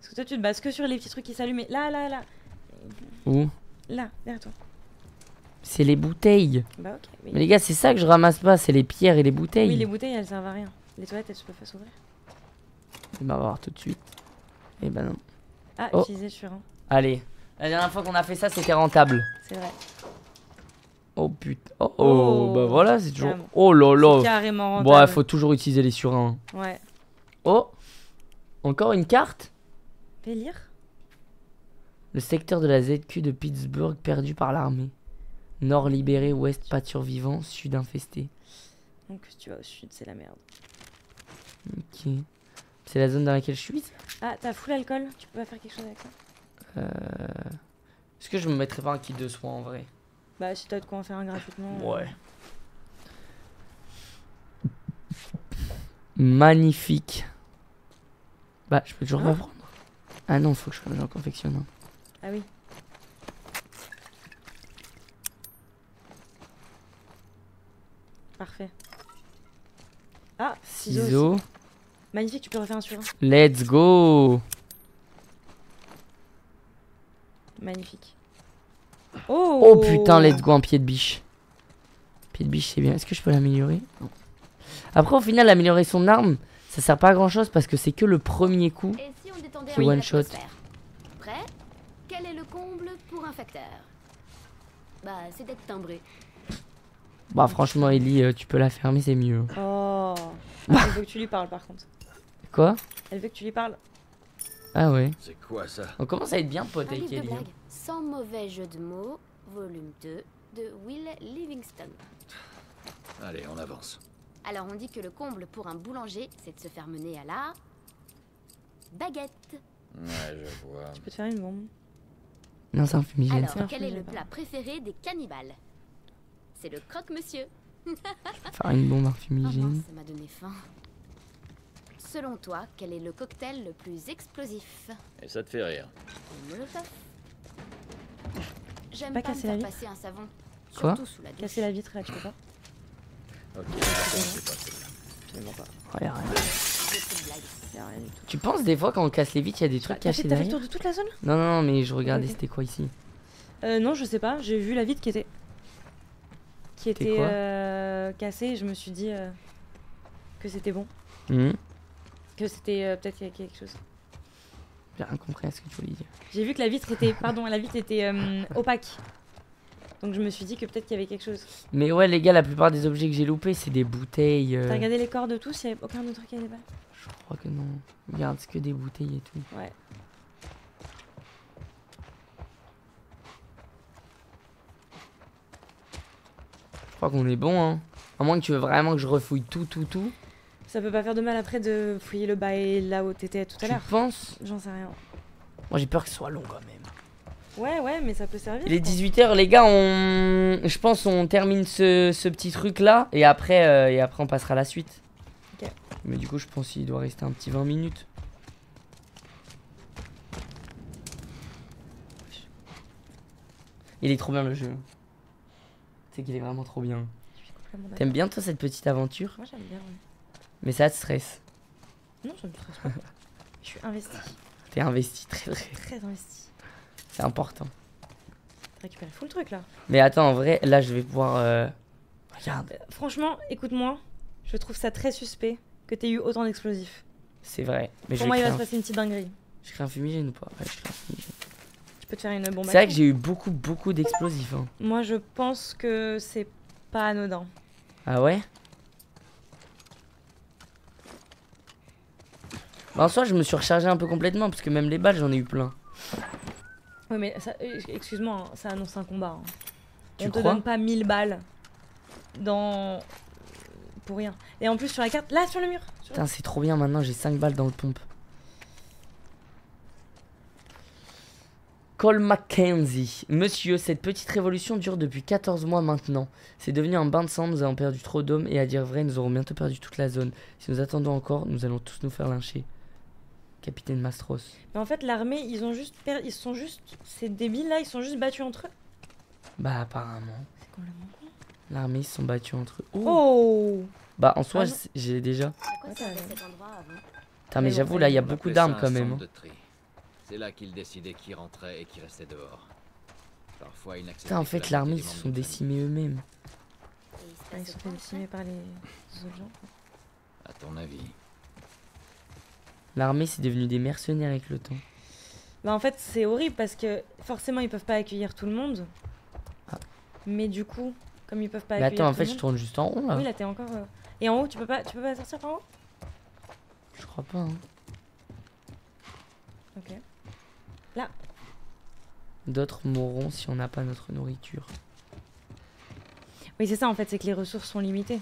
Parce que toi, tu te bases que sur les petits trucs qui s'allument. Mais là, là, là. Où? Là, derrière toi. C'est les bouteilles. Bah, ok. Oui. Mais les gars, c'est ça que je ramasse pas, c'est les pierres et les bouteilles. Oui, les bouteilles, elles servent à rien. Les toilettes, elles se peuvent pas s'ouvrir. Et bah, on va voir tout de suite. Et bah non. Ah, Oh. utiliser sur un. Allez, la dernière fois qu'on a fait ça, c'était rentable. C'est vrai. Oh putain. Oh, Oh. bah voilà, c'est toujours. Carrément. Oh là là. C'est carrément rentable. Bon, il faut toujours utiliser les surins. Ouais. Oh, encore une carte. Fais lire. Le secteur de la ZQ de Pittsburgh perdu par l'armée. Nord libéré, ouest pas de survivants, sud infesté. Donc si tu vas au sud, c'est la merde. Ok. C'est la zone dans laquelle je suis. Ah, t'as full alcool. Tu peux pas faire quelque chose avec ça? Est-ce que je me mettrais pas un kit de soins en vrai? Bah, si t'as de quoi en faire un gratuitement. Ouais. Magnifique. Bah, je peux toujours Hein? reprendre. Ah non, faut que j'en confectionne un. Ah oui. Parfait. Ah, ciseaux. Ciseaux. aussi. Magnifique, tu peux refaire un sur un. Let's go. Magnifique. Oh, Oh putain, let's go, un pied de biche. Pied de biche, c'est bien. Est-ce que je peux l'améliorer? Non. Après, au final, améliorer son arme, ça sert pas à grand chose parce que c'est que le premier coup Et si on détendait qui un peu one shot. l'atmosphère? Prêt? Quel est le comble pour un facteur? Bah, c'est d'être timbré. Bah, franchement, Ellie, tu peux la fermer, c'est mieux. Oh. Ah, elle veut que tu lui parles par contre. Quoi? Elle veut que tu lui parles. Ah ouais. C'est quoi ça? On commence à être bien potes Un avec livre de Ellie. blagues, sans mauvais jeu de mots, volume 2 de Will Livingston. Allez, on avance. Alors on dit que le comble pour un boulanger, c'est de se faire mener à la... baguette. Ouais, je vois. Tu peux te faire une bombe. Non, c'est un fumigène. Alors, Ça. quel est le plat préféré des cannibales? C'est le croque-monsieur. Faire une bombe, un Oh, fumigène. ça m'a donné faim. Selon toi, quel est le cocktail le plus explosif? Et ça te fait rire. Le Molotov. J'aime pas pas me casser la faire vitre passer un savon. Quoi? Surtout sous la douche. Casser la vitre là, tu peux pas? Ok, c'est pas celui-là. Absolument pas. Ouais, y'a rien. J'ai fait une blague. Y a rien du tout. Tu penses des fois quand on casse les vitres, il y a des trucs T'as cachés fait le derrière? tour de toute la zone? Non, non, mais je regardais Ok. c'était quoi ici. Non, je sais pas. J'ai vu la vitre qui était C'était quoi cassée. Et je me suis dit que c'était bon. Mhm. Que c'était peut-être qu'il y a quelque chose. J'ai rien compris à ce que tu voulais dire. J'ai vu que la vitre était, pardon, la vitre était opaque. Donc je me suis dit que peut-être qu'il y avait quelque chose. Mais ouais, les gars, la plupart des objets que j'ai loupés, c'est des bouteilles. T'as regardé les corps de tous? Il y avait aucun autre qui avait des balles? Je crois que non. Regarde, c'est que des bouteilles et tout. Ouais. Je crois qu'on est bon, hein. À moins que tu veux vraiment que je refouille tout. Ça peut pas faire de mal après de fouiller le bail là où t'étais tout à Tu l'heure? penses? J'en sais rien. Moi, j'ai peur que ce soit long quand même. Ouais, mais ça peut servir. Il est quoi. 18h, les gars, je pense on termine ce petit truc là et après on passera à la suite. Ok. Mais du coup, je pense qu'il doit rester un petit 20 minutes. Il est trop bien le jeu. C'est qu'il est vraiment trop bien. Je suis complètement d'accord. T'aimes bien toi cette petite aventure? Moi j'aime bien, ouais. Mais ça te stresse. Non, ça me stresse pas. Je suis investie. T'es investi, très. Très investie. C'est important. T'as récupéré full truc là. Mais attends, en vrai, là je vais pouvoir... Regarde, Franchement, écoute-moi. Je trouve ça très suspect que t'aies eu autant d'explosifs. c'est vrai. Mais Pour je moi, vais il va créer se passer une petite dinguerie. je crée un fumigène ou pas? Ouais, je crée un fumigène. Tu peux te faire une bombe. C'est vrai que j'ai eu beaucoup d'explosifs. Hein. Moi, je pense que c'est pas anodin. Ah ouais? Bah, en soi, je me suis rechargé un peu complètement parce que même les balles, j'en ai eu plein. Ouais, mais ça, excuse-moi, hein, ça annonce un combat. Hein. Tu On te crois? donne pas 1000 balles dans... pour rien. Et en plus, sur la carte, là, sur le mur. Putain, c'est trop bien maintenant, j'ai 5 balles dans le pompe. Cole Mackenzie. Monsieur, cette petite révolution dure depuis 14 mois maintenant. C'est devenu un bain de sang, nous avons perdu trop d'hommes et à dire vrai, nous aurons bientôt perdu toute la zone. Si nous attendons encore, nous allons tous nous faire lyncher. Capitaine Mastros. Mais en fait, l'armée, ils sont juste... Ces débiles là, ils sont juste battus entre eux. Bah apparemment. C'est complètement con. L'armée, ils se sont battus entre eux. Oh, Oh, bah en soi, Ah non. j'ai déjà... À quoi servait cet endroit avant? Putain, mais j'avoue, là, il y a beaucoup Appelez ça d'armes un quand même. centre Hein. de tri. C'est là qu'ils décidaient qui rentrait et qui restait dehors. Parfois, ils n'acceptaient Putain, en que fait, la l'armée, moitié ils des se membres sont de famille. décimés eux-mêmes. Et il se Ah, ils passe sont quoi fait décimer par les autres gens. quoi. À ton avis? L'armée, c'est devenu des mercenaires avec le temps. Bah en fait, c'est horrible parce que forcément, ils peuvent pas accueillir tout le monde. Ah. Mais du coup, comme ils peuvent pas Mais accueillir attends, en tout fait, le je monde... tourne juste en rond là. Oui, là, t'es encore... Et en haut, tu peux pas sortir par en haut? Je crois pas. Hein. Ok. Là. D'autres mourront si on n'a pas notre nourriture. Oui, c'est ça en fait, c'est que les ressources sont limitées.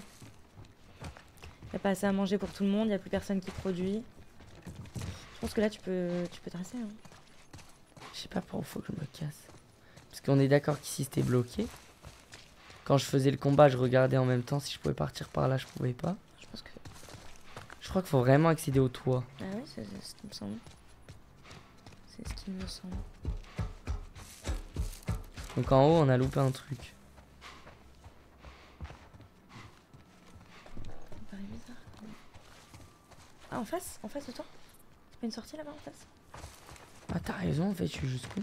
Y a pas assez à manger pour tout le monde, y a plus personne qui produit. Je pense que là, tu peux te rester. Hein. Je sais pas pourquoi faut que je me casse. Parce qu'on est d'accord qu'ici c'était bloqué. Quand je faisais le combat, je regardais en même temps si je pouvais partir par là, je pouvais pas. Je pense que... Je crois qu'il faut vraiment accéder au toit. Ah oui, c'est ce qui me semble. C'est ce qui me semble. Donc en haut, on a loupé un truc. Ça paraît bizarre. Quand même. Ah, en face de toi? C'est pas une sortie là-bas en face? Ah, t'as raison, en fait, je suis jusqu'où?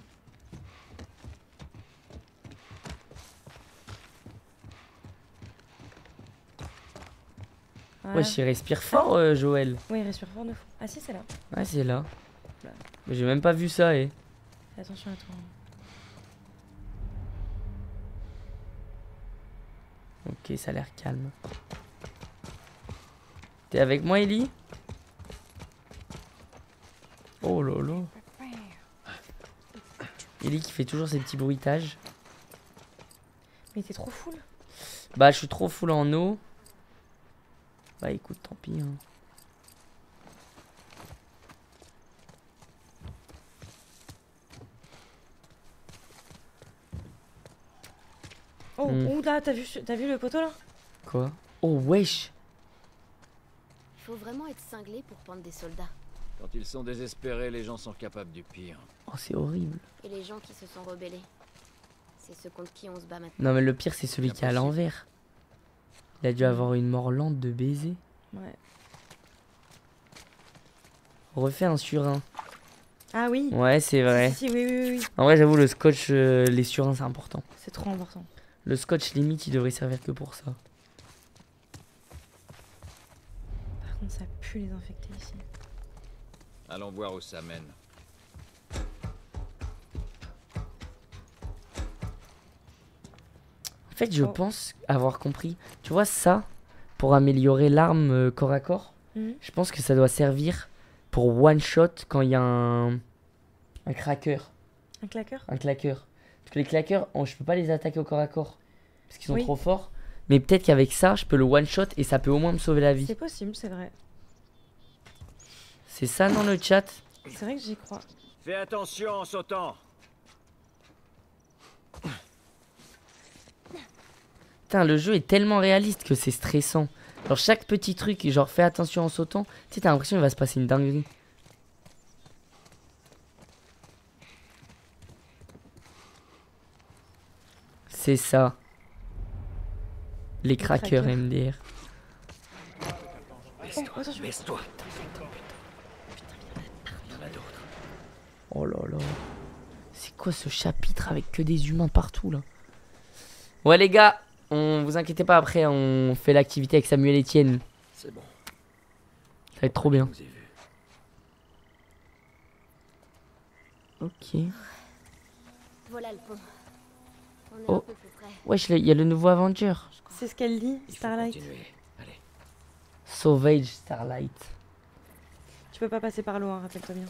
Voilà. Ouais, il respire fort, Joël. Oui, il respire fort de fou. Ah si, c'est là. Ouais, c'est là. Là. Mais j'ai même pas vu ça, eh. Fais attention à toi. Ok, ça a l'air calme. T'es avec moi, Ellie? Oh lolo. Ellie qui fait toujours ses petits bruitages. Mais t'es trop full. Bah, je suis trop full en eau. Bah, écoute, tant pis. Hein. Oh, là, t'as vu le poteau là? Quoi? Oh, wesh! Il faut vraiment être cinglé pour prendre des soldats. Quand ils sont désespérés, les gens sont capables du pire. Oh, c'est horrible. Et les gens qui se sont rebellés, c'est ceux contre qui on se bat maintenant. Non, mais le pire, c'est celui qui est à l'envers. Il a dû avoir une mort lente de baiser. Ouais. Refais un sur un. Ah oui. Ouais, c'est vrai. Si, oui. En vrai, j'avoue, le scotch, les sur un, c'est important. C'est trop important. Le scotch, limite, il devrait servir que pour ça. Par contre, ça pue les infectés ici. Allons voir où ça mène. En fait, je pense avoir compris. Tu vois, ça, pour améliorer l'arme corps à corps, je pense que ça doit servir pour one shot quand il y a un cracker. Un claqueur? Un claqueur. Parce que les claqueurs, je peux pas les attaquer au corps à corps. Parce qu'ils sont trop forts. Mais peut-être qu'avec ça, je peux le one shot et ça peut au moins me sauver la vie. C'est possible, c'est vrai. C'est ça dans le chat? C'est vrai que j'y crois. Fais attention en sautant. Putain, le jeu est tellement réaliste que c'est stressant. Genre chaque petit truc, genre fais attention en sautant, tu sais, t'as l'impression qu'il va se passer une dinguerie. C'est ça. Les crackers MDR. Baisse-toi. Oh là là. C'est quoi ce chapitre avec que des humains partout là? Ouais les gars, vous inquiétez pas, après on fait l'activité avec Samuel Etienne. C'est bon. Ça va être trop bien. Ok. Voilà le pont. On est Oh. un peu plus près. Wesh, il y a le nouveau Avenger. C'est ce qu'elle dit, Starlight. Sauvage Starlight. Tu peux pas passer par l'eau, hein, rappelle-toi bien.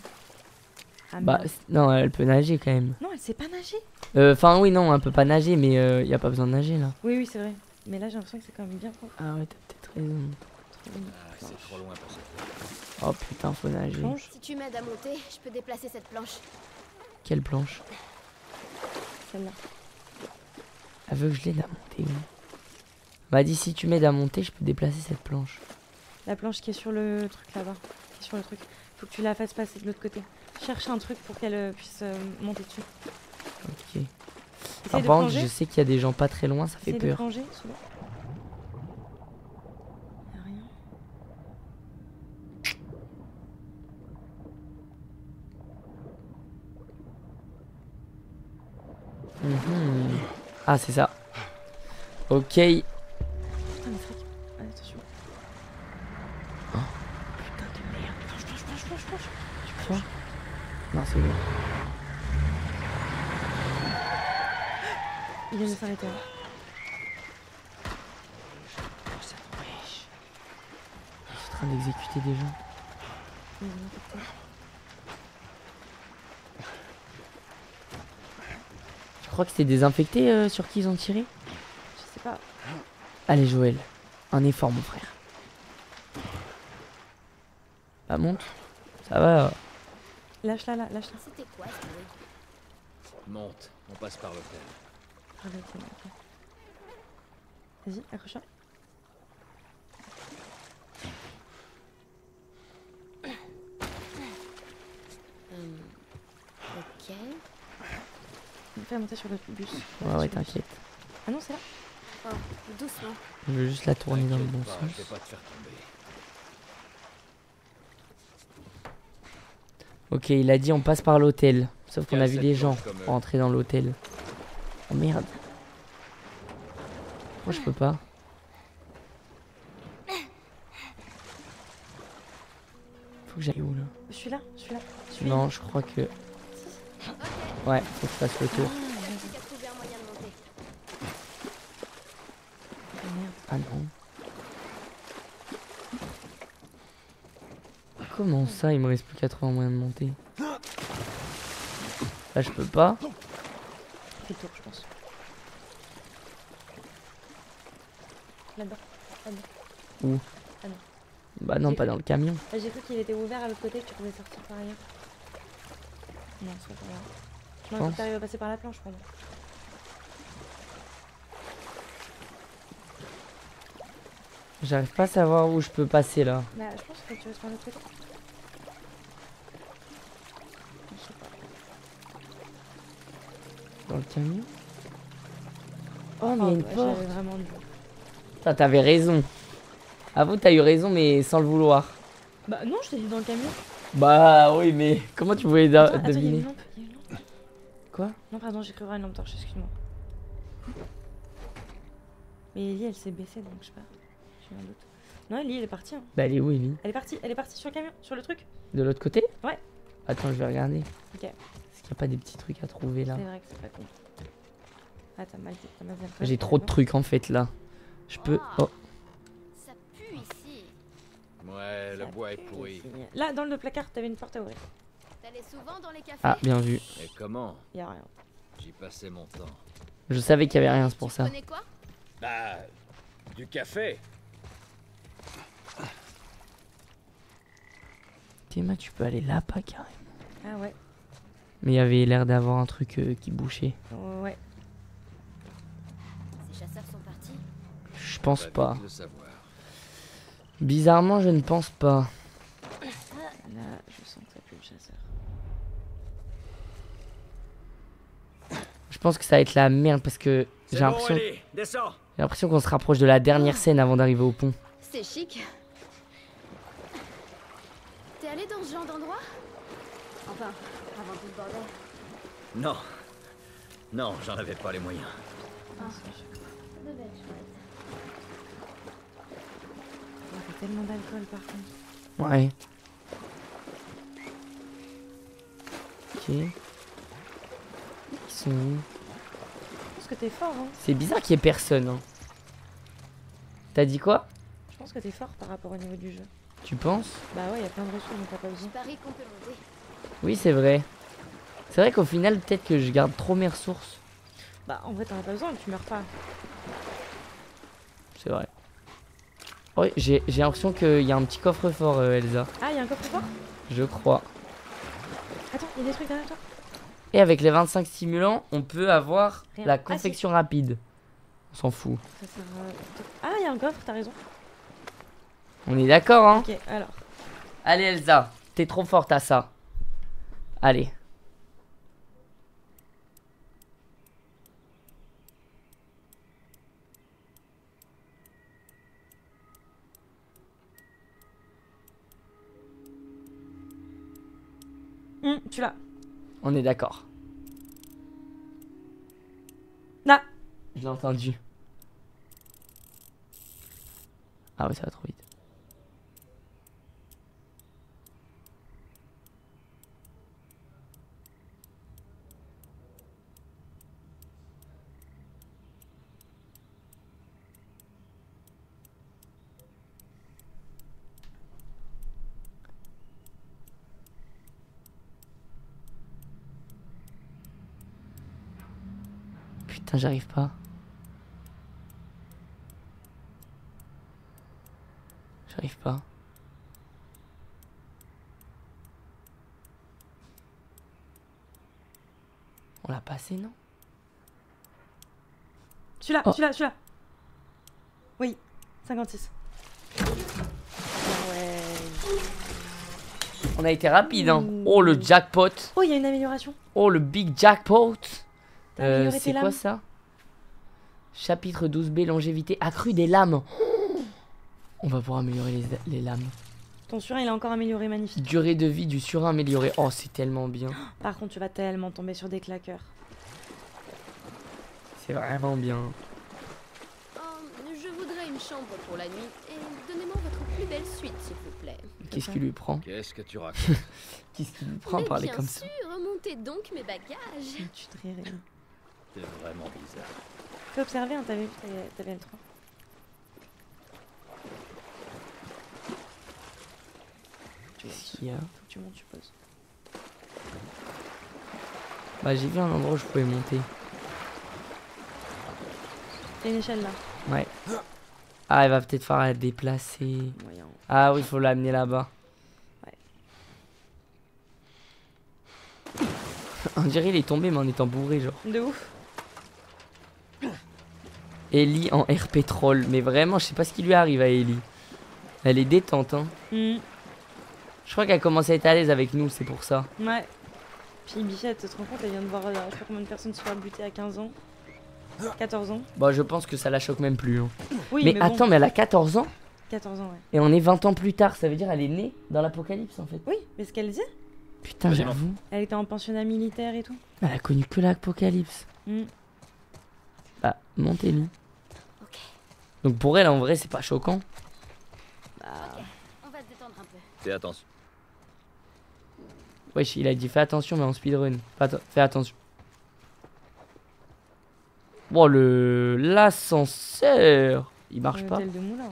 Ah, Bah merde. non, elle peut nager quand même. Non, elle sait pas nager. Enfin oui, non, elle peut pas nager, mais y a pas besoin de nager là. Oui, c'est vrai. Mais là, j'ai l'impression que c'est quand même bien propre. Ah ouais, t'as peut-être raison. C'est trop loin pour cette. Oh putain, faut nager. Si tu m'aides à monter, je peux déplacer cette planche. Quelle planche? Celle-là. Elle veut que je l'aide à monter, oui. M'a dit si tu m'aides à monter, je peux déplacer cette planche. La planche qui est sur le truc là-bas. Qui est sur le truc. Faut que tu la fasses passer de l'autre côté. Cherche un truc pour qu'elle puisse monter dessus. Ok. Essaye Alors, de par contre, plonger. je sais qu'il y a des gens pas très loin, ça fait Essaye de peur. plonger, sous l'eau. Y a rien. Mhm. Ah, c'est ça. Ok. Putain, les frics. Allez, attention. Putain de merde. Planche. Tu crois? Non, c'est bon. Il vient de s'arrêter. Hein. Je suis en train d'exécuter des gens. Il vient d'infecter. Je crois que c'était des infectés sur qui ils ont tiré. Je sais pas. Allez Joël, un effort mon frère. Bah monte, ça va. Lâche-la là, lâche-la. C'était quoi ce bruit? Monte, on passe par l'hôtel. Ah, bah, ok. Vas-y, accroche-toi. Ok. Fais monter sur le bus. Ouais, t'inquiète. Ah non, c'est là. Oh, doucement. Je veux juste la tourner dans le bon Je vais sens. pas te faire tomber. Ok, il a dit on passe par l'hôtel. Sauf qu'on a vu Cette des gens planche comme, rentrer dans l'hôtel. Oh merde. Moi je peux pas. Faut que j'aille où là? Celui-là. Non, je crois que... Ouais, faut que je fasse le tour. J'ai trouvé un moyen de monter. Ah non. Comment ça, il me reste plus 80 moyens de monter? Là je peux pas. Fais le tour, je pense. là-dedans. Là-dedans. Où? Ah non. Bah non, pas dans le camion. Ah, j'ai cru qu'il était ouvert à l'autre côté, que tu pouvais sortir par ailleurs. Non, c'est pas par là. Non, il faut que t'arrives à passer par la planche, pardon. J'arrive pas à savoir où je peux passer là. Bah, je pense que tu vas par l'autre côté. Je sais pas. Dans le camion? Oh, mais il y a une porte. J'avais vraiment dit. Putain, t'avais raison. Avoue, t'as eu raison, mais sans le vouloir. Bah, non, je t'ai dit dans le camion. Bah oui, mais comment tu pouvais Attends, il y a deviner? une lampe, il y a une lampe. Quoi? Non, pardon, j'ai cru voir une lampe torche, excuse-moi. Mais Ellie, elle s'est baissée, donc je sais pas. J'ai un doute. Non, Ellie, elle est partie. Hein. Bah elle est où, Ellie? Elle est partie sur le camion, sur le truc. De l'autre côté? Ouais. Attends, je vais regarder. Ok. Est-ce qu'il n'y a pas des petits trucs à trouver là? C'est vrai que c'est pas con. Ah, t'as mal dit, J'ai trop de trucs en fait là. Je peux... Oh. Ça pue ici. Ouais, le bois est pourri. Là, dans le placard, t'avais une porte à ouvrir. T'allais souvent dans les cafés? Ah, bien vu. Et comment? Y'a rien. J'y passais mon temps. Je savais qu'il y avait rien, c'est pour ça. Tu connais quoi? Bah, du café. Théma, tu peux aller là-bas carrément. Ah ouais. Mais il y avait l'air d'avoir un truc qui bouchait. Ouais. Ces chasseurs sont partis? Je pense pas. Vite le savoir. Bizarrement, je ne pense pas. Là, je sens que ça pue le chasseur. Je pense que ça va être la merde parce que j'ai l'impression qu'on se rapproche de la dernière scène avant d'arriver au pont. C'est chic. T'es allé dans ce genre d'endroit? Enfin, avant tout le bordel. Non. Non, j'en avais pas les moyens. Ah, ça devait être chouette. Il y a tellement d'alcool par contre. Ouais. Ok. Ils sont où? Je pense que t'es fort, hein. C'est bizarre qu'il y ait personne. Hein. T'as dit quoi? Je pense que t'es fort par rapport au niveau du jeu. Tu penses? Bah ouais, il y a plein de ressources, donc t'as pas besoin. Je parie qu'on peut monter. Oui, c'est vrai. C'est vrai qu'au final, peut-être que je garde trop mes ressources. Bah en vrai, t'en as pas besoin, tu meurs pas. C'est vrai. Oui, j'ai l'impression qu'il y a un petit coffre-fort, Elsa. Ah, il y a un coffre-fort? Je crois. Attends, il y a des trucs derrière toi. Et avec les 25 stimulants, on peut avoir Rien. la confection rapide. On s'en fout. Ça sert à... Ah, il y a un coffre, t'as raison. On est d'accord, hein? Ok, alors. Allez, Elsa, t'es trop forte à ça. Allez. Tu l'as. On est d'accord. Là. Je l'ai entendu. Ah ouais, ça va trop vite. Putain, j'arrive pas. J'arrive pas. On l'a passé, non? Celui-là, Oh. celui-là. Oui, 56. Ouais. On a été rapide, hein. Oh, le jackpot. Oh, il y a une amélioration. Oh, le big jackpot. T'as amélioré C'est tes quoi lames. ça? Chapitre 12B, longévité accrue des lames. On va pouvoir améliorer les lames. Ton surin, il a encore amélioré, magnifique. Durée de vie du surin améliorée. Oh, c'est tellement bien. Par contre, tu vas tellement tomber sur des claqueurs. C'est vraiment bien. Je voudrais une chambre pour la nuit et donnez-moi votre plus belle suite, s'il vous plaît. Qu'est-ce qu'il lui prend? Qu'est-ce que tu racontes? Qu'est-ce qu'il lui prend à Mais parler bien comme ça? sûr, remontez donc mes bagages. Tu te rirais. T'es vraiment bizarre. Fais observer, hein, t'avais vu, t'avais le 3. Qu'est-ce qu'il y a? Faut que tu montes, tu poses. Bah, j'ai vu un endroit où je pouvais monter. T'as une échelle là. Ouais. Ah, elle va peut-être falloir la déplacer. Moyen. Ah oui, il faut l'amener là-bas. Ouais. On dirait il est tombé, mais en étant bourré, genre. De ouf. Ellie en RP troll. Mais vraiment, je sais pas ce qui lui arrive à Ellie. Elle est détente, hein. Mm. Je crois qu'elle commence à être à l'aise avec nous, c'est pour ça. Ouais. Puis Bichette, tu te rends compte, elle vient de voir je sais pas combien de personnes se faire buter à 15 ans. 14 ans. Bon, je pense que ça la choque même plus. Hein. Oui, mais bon. attends, mais elle a 14 ans 14 ans, ouais. et on est 20 ans plus tard. Ça veut dire elle est née dans l'apocalypse en fait. Oui, mais ce qu'elle dit, Putain, j'avoue. elle était en pensionnat militaire et tout. Elle a connu que l'apocalypse. Mm. Bah, montez-lui. Donc pour elle, en vrai, c'est pas choquant. Bah. On va se détendre un peu. Fais attention. Wesh, il a dit fais attention, mais en speedrun. Fais attention. Bon, l'ascenseur, il marche pas. L'hôtel de Moulin,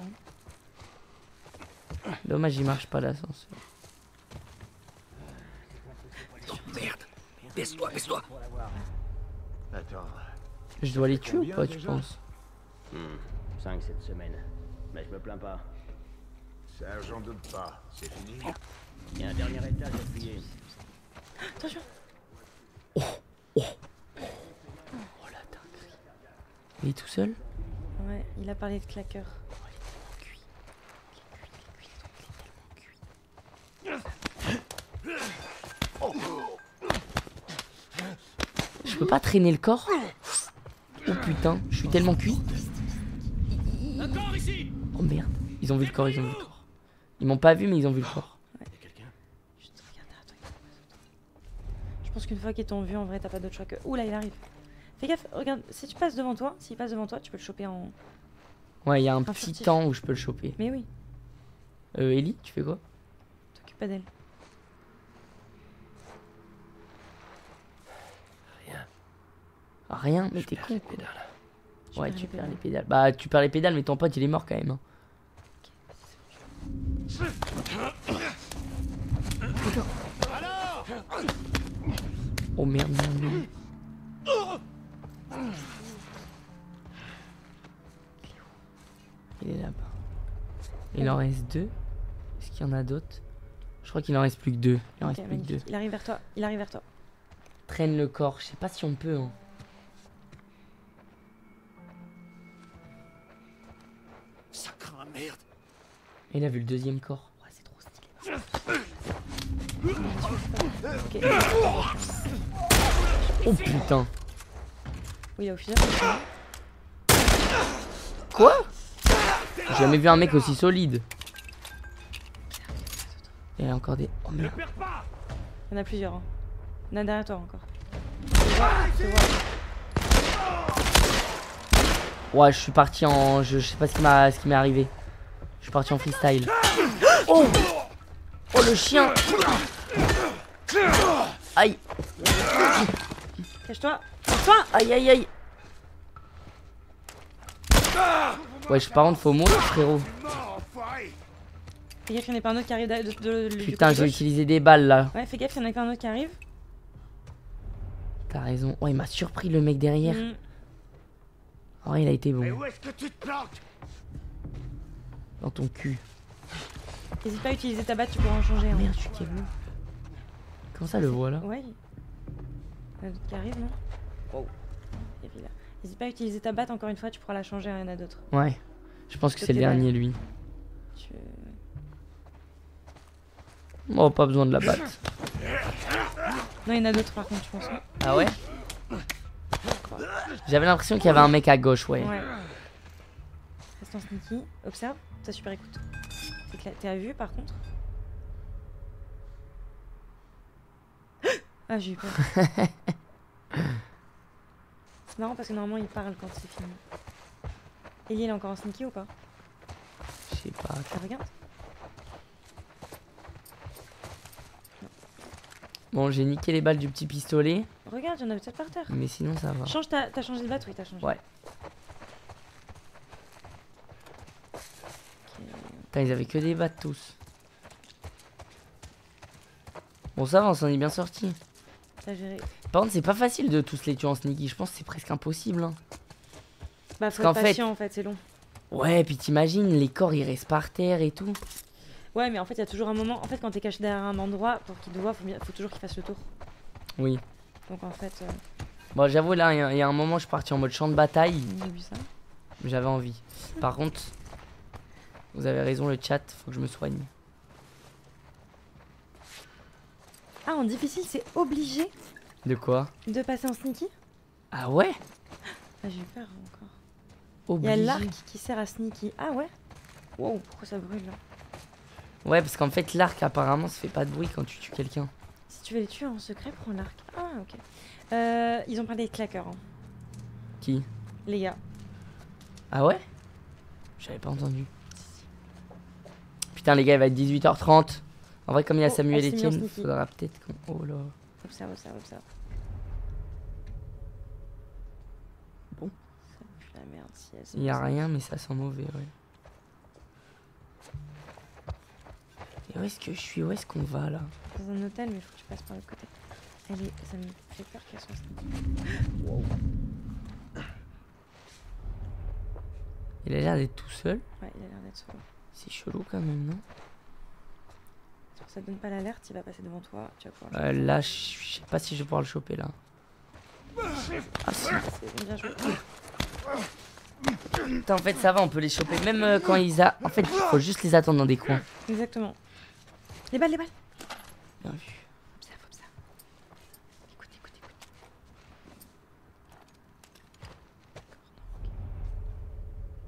hein. Dommage, il marche pas l'ascenseur. Merde. Baisse-toi, baisse-toi. Attends. Je dois les tuer ou pas, tu penses? 5 cette semaine. Mais je me plains pas. Ça, j'en doute pas. C'est fini. Il y a un dernier étage à fouiller. Attention. Oh la dinguerie. Il est tout seul? Ouais, il a parlé de claqueur. Je peux pas traîner le corps? Oh putain, je suis tellement cuit. Oh merde, ils ont vu le corps, ils ont vu le corps. Ils m'ont pas vu, mais ils ont vu le corps. Ouais. Je pense qu'une fois qu'ils t'ont vu, en vrai, t'as pas d'autre choix que. Ouh là, il arrive. Fais gaffe, regarde, si tu passes devant toi, s'il passe devant toi, tu peux le choper en. Ouais, il y a un Un petit furtif. temps où je peux le choper. Mais oui, Ellie, tu fais quoi? t'occupe pas d'elle. Rien, mais t'es con. Pédale. Ouais, tu perds les pédales. Bah, tu perds les pédales, mais ton pote il est mort quand même. Hein. Oh merde, merde. Il est là-bas. Il en reste 2. Est-ce qu'il y en a d'autres? Je crois qu'il en reste plus que 2. Il en Ok, reste plus que 2. magnifique. Il arrive vers toi, il arrive vers toi. Traîne le corps. Je sais pas si on peut. Hein. Ça craint, merde. Et il a vu le deuxième corps. Ouais, c'est trop stylé. Ok. Oh putain. Oui, il a au fusil. Quoi? J'ai jamais vu un mec aussi solide. Il y a encore des... Oh merde. Il y en a plusieurs. Hein. Il y en a derrière toi encore. Je te vois. Ouais, je suis parti en... Je sais pas ce qui m'est arrivé. Je suis parti en freestyle. Oh! Oh le chien! Aïe! Cache-toi! Cache-toi! Aïe aïe aïe! Ouais, par contre, faut mourir, frérot. Fais gaffe, il y en a pas un autre qui arrive du Putain, côté j'ai gauche. utilisé des balles là. Ouais, fais gaffe, il y en a qu'un autre qui arrive. T'as raison. Oh, il m'a surpris le mec derrière. Mm. Oh, il a été bon. Mais où est-ce que tu te plantes? Dans ton cul. N'hésite pas à utiliser ta batte, tu pourras en changer. Hein. Merde, je suis qui est bleu. Comment ça le voit là? Ouais. Il y en a d'autres qui arrivent, non? Wow. Il y avait là. N'hésite pas à utiliser ta batte, encore une fois, tu pourras la changer à rien à d'autres. Ouais. Je pense que c'est Côté le dernier lui. Tu... Oh, pas besoin de la batte. Non, il y en a d'autres par contre, je pense. Ah ouais? J'avais l'impression qu'il y avait un mec à gauche, ouais. Ouais. Reste en sneaky. Observe, ta super écoute. T'es à vue par contre? Ah, j'ai eu peur. C'est marrant parce que normalement il parle quand c'est fini. Ellie, elle est encore en sneaky ou pas? Je sais pas. Tu regardes? Bon, j'ai niqué les balles du petit pistolet. Regarde, il y en a peut-être par terre. Mais sinon, ça va. Change t'as changé de batte? Oui, t'as changé. Ouais. Okay. Putain, ils avaient que des battes tous. Bon, ça va, on s'en est bien sorti. T'as géré. Par contre, c'est pas facile de tous les tuer en sneaky. Je pense que c'est presque impossible. Hein. Bah, faut qu'en être patient en fait, c'est long. Ouais, puis t'imagines, les corps ils restent par terre et tout. Ouais, mais en fait, il y a toujours un moment. En fait, quand t'es caché derrière un endroit, pour qu'il te voit, faut toujours qu'il fasse le tour. Oui. Donc en fait. Bon, j'avoue, là, il y a un moment, je suis parti en mode champ de bataille. J'ai vu ça. J'avais envie. Par contre, vous avez raison, le chat, faut que je me soigne. Ah, en difficile, c'est obligé De quoi? de passer en sneaky? Ah ouais? Ah, j'ai eu peur encore. Obligé. Il y a l'arc qui sert à sneaky. Ah ouais? Wow, pourquoi ça brûle là? Ouais, parce qu'en fait, l'arc, apparemment, ça fait pas de bruit quand tu tues quelqu'un. Si tu veux les tuer en secret, prends l'arc. Ah, ok. Ils ont parlé de claqueurs. Hein. Qui? Les gars. Ah ouais? J'avais pas entendu. Putain, les gars, il va être 18h30. En vrai, comme il y a Samuel et Etienne, il faudra peut-être qu'on... Oh là. Observe, observe, observe. Bon. Ça pue la merde si elle se Il y a passe. rien, mais ça sent mauvais, ouais. Et où est-ce que je suis? Où est-ce qu'on va, là? Dans un hôtel, mais il faut que tu passes par l'autre côté. Ça me fait peur qu'elle soit sneaky. Wow. Il a l'air d'être tout seul. Ouais, il a l'air d'être solo. C'est chelou quand même, non? Ça te donne pas l'alerte, il va passer devant toi. Tu vas pouvoir Là, je sais pas si je vais pouvoir le choper, là. Ah si. C'est bien joué. Putain, en fait, ça va, on peut les choper. Même quand ils a... En fait, il faut juste les attendre dans des coins. Exactement. Les balles, les balles. Bien vu. Observe, observe. Écoute, écoute, écoute.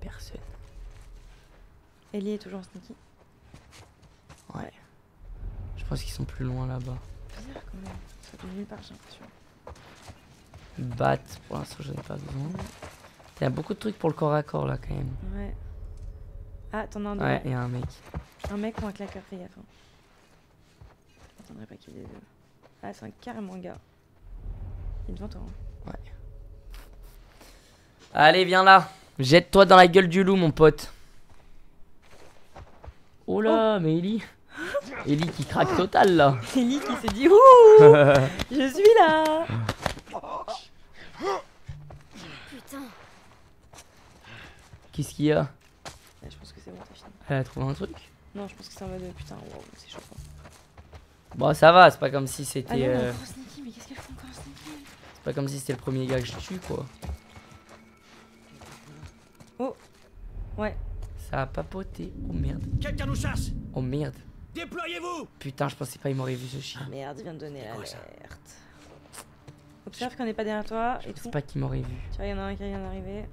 Personne. Ellie est toujours en sneaky. Ouais. Je pense qu'ils sont plus loin là-bas. Bizarre quand même. Ça fait nulle part, j'ai l'impression. Bat, pour l'instant, j'en ai pas besoin. Il y a beaucoup de trucs pour le corps à corps là quand même. Ouais. Ah, t'en as un devant. Ouais, il y a un mec. Un mec ou un claqueur, fais gaffe. Hein. J'attendrai pas qu'il y ait des deux. Ah, c'est carrément un gars. Il est devant toi. Hein. Ouais. Allez, viens là. Jette-toi dans la gueule du loup, mon pote. Oh là, mais Ellie. Ellie qui craque total là. Ellie qui s'est dit ouh, je suis là. Putain. Qu'est-ce qu'il y a? Ouais, je pense que c'est bon, t'as fini. Elle a trouvé un truc? Non, je pense que c'est en mode putain, wow, c'est chaud. Bon, ça va, c'est pas comme si c'était. Ah non, elle est encore sneaky, mais qu'est-ce qu'elle fait encore sneaky? C'est pas comme si c'était le premier gars que je tue quoi. Oh, ouais. Ça a papoté. Oh merde. Quelqu'un nous chasse! Oh merde. Déployez-vous! Putain, je pensais pas il m'aurait vu ce chien. Ah merde, il vient de donner l'alerte. Observe qu'on n'est pas derrière toi et tout. C'est pas qu'il m'aurait vu. Tu vois, il y en a un qui vient d'arriver.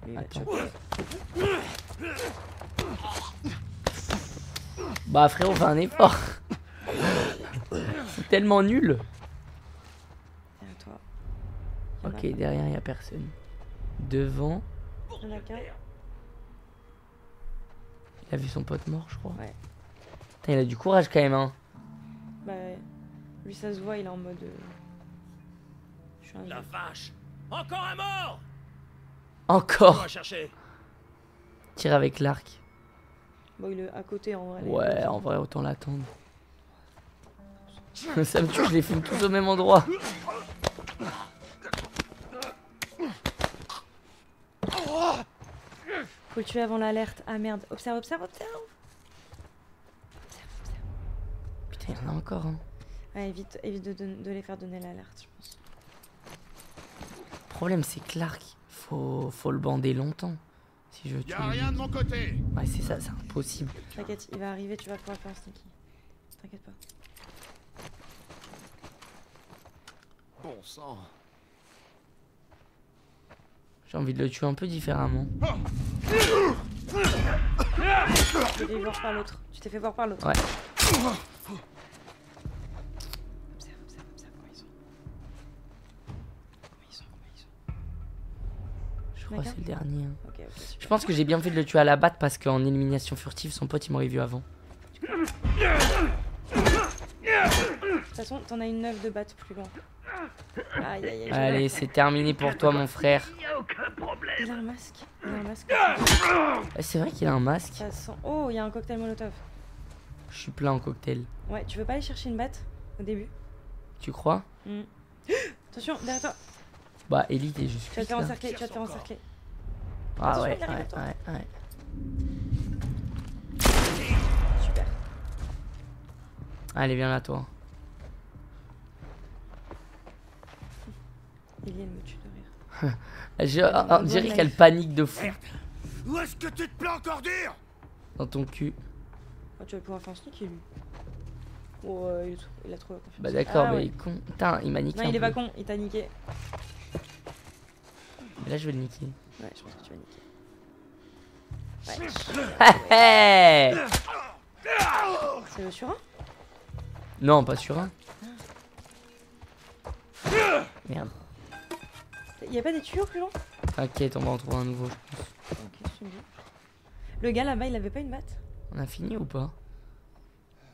Lui, il va te choper. Bah frérot, fais un effort. C'est tellement nul. Derrière toi. Ok, derrière il y a personne. Devant. Il y en a qu'un. Il a vu son pote mort, je crois. Ouais. Putain, il a du courage quand même, hein. Bah, lui, ça se voit, il est en mode. Je suis un La vache! Encore un mort! On Encore. va chercher. Tire avec l'arc. Bon, il est à côté en vrai. Ouais, en vrai, autant l'attendre. Ça me tue, je les filme tous au même endroit. Faut le tuer avant l'alerte. Ah merde, observe, observe, observe. Putain, il y en a encore, hein. Ah, évite de les faire donner l'alerte, je pense. Le problème, c'est que l'arc, faut le bander longtemps. Si je veux tuer. Y'a rien de mon côté. Ouais, c'est ça, c'est impossible. T'inquiète, il va arriver, tu vas pouvoir faire un sneaky. T'inquiète pas. Bon sang. J'ai envie de le tuer un peu différemment. Tu t'es fait voir par l'autre. Tu t'es fait voir par l'autre. Ouais. Observe, observe, observe comment ils sont. Comment ils sont. Je crois que c'est le dernier. Hein. Ok, ok, super. Je pense que j'ai bien fait de le tuer à la batte parce qu'en élimination furtive, son pote il m'aurait vu avant. De toute façon, t'en as une 9 de batte plus loin. Aïe, aïe, aïe. Allez, c'est terminé pour toi, mon frère. Il a un masque. Il a un masque. C'est vrai qu'il a un masque. Ça sent... Oh, il y a un cocktail molotov. Je suis plein en cocktail. Ouais, tu veux pas aller chercher une batte au début? Tu crois? Attention, derrière toi. Bah, Ellie, t'es juste. Tu vas te faire encercler, tu vas te faire encercler. Ah Attention, ouais, il arrive ouais, à toi. ouais. Super. Allez, viens là, toi. Ellie, elle me tue de rire. On dirait qu'elle panique de fou. Où est-ce que tu te planques, ordure? Dans ton cul. Oh, tu vas pouvoir faire un sneak, lui. Oh, il a trop la confiance. Bah d'accord, Ah, mais ouais. il est con. Putain, il m'a niqué. Non, il est un pas peu. con, il t'a niqué. Mais là, je vais le niquer. Ouais, je pense que tu vas niquer. Hey. C'est le sur un? Non, pas sur un. Merde. Y'a pas des tuyaux plus longs? T'inquiète, on va en trouver un nouveau, je pense. Ok, je me dis. Le gars là-bas, il avait pas une batte? On a fini ou pas?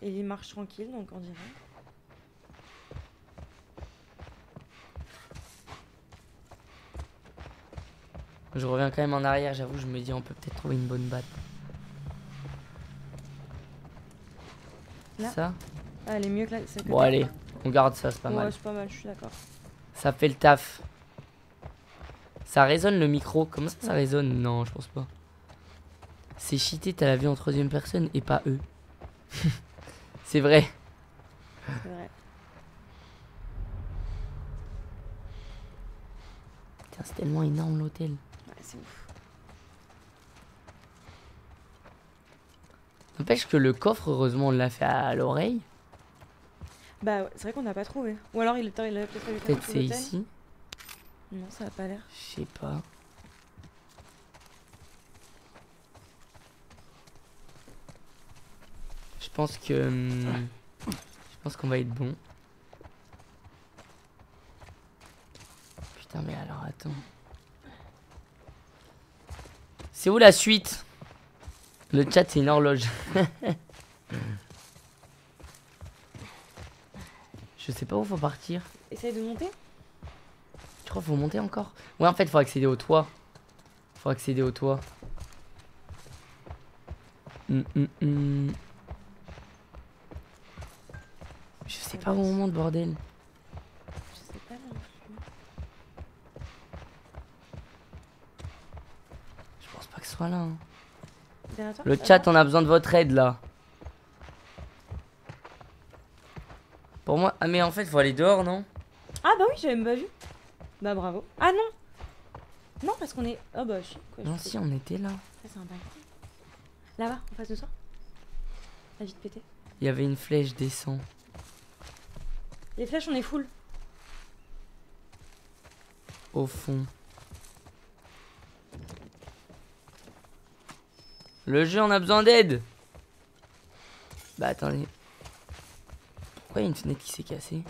Et il marche tranquille, donc on dirait. Je reviens quand même en arrière, j'avoue, je me dis on peut peut-être trouver une bonne batte. Là? Ça? Ah, elle est mieux que la. celle que Bon t'as. allez, on garde ça, c'est pas Ouais, mal. c'est pas mal, je suis d'accord. Ça fait le taf. Ça résonne le micro. Comment ça résonne? Non, je pense pas. C'est cheaté, t'as la vue en troisième personne et pas eux. C'est vrai. C'est vrai. Putain, c'est tellement énorme l'hôtel. Ouais, c'est ouf. N'empêche que le coffre, heureusement, on l'a fait à l'oreille. Bah, ouais, c'est vrai qu'on n'a pas trouvé. Ou alors il avait peut-être fallu faire Peut-être tout c'est l'hôtel. ici. Non, ça a pas l'air. Je sais pas. Je pense que... je pense qu'on va être bon. Putain, mais alors, attends. C'est où la suite? Le chat, c'est une horloge. Je sais pas où faut partir. Essaye de monter. Tu crois qu'il faut monter encore? Ouais, en fait, faut accéder au toit. Faut accéder au toit. Je sais pas où on monte, bordel. Je sais pas non plus. Je pense pas que ce soit là. Hein. Derrière toi? Le chat, on a besoin de votre aide là. Pour moi. Ah, mais en fait, faut aller dehors, non? Ah bah oui, j'avais même pas vu. Bah bravo. Ah non. Non, parce qu'on est. Oh bah si. Quoi, Non, je sais si, pas. on était là. Ça, c'est un balcon. Là-bas, en face de toi. La vite pété. Il y avait une flèche descend. Les flèches, on est full. Au fond. Le jeu, on a besoin d'aide. Bah attendez. Pourquoi il y a une fenêtre qui s'est cassée?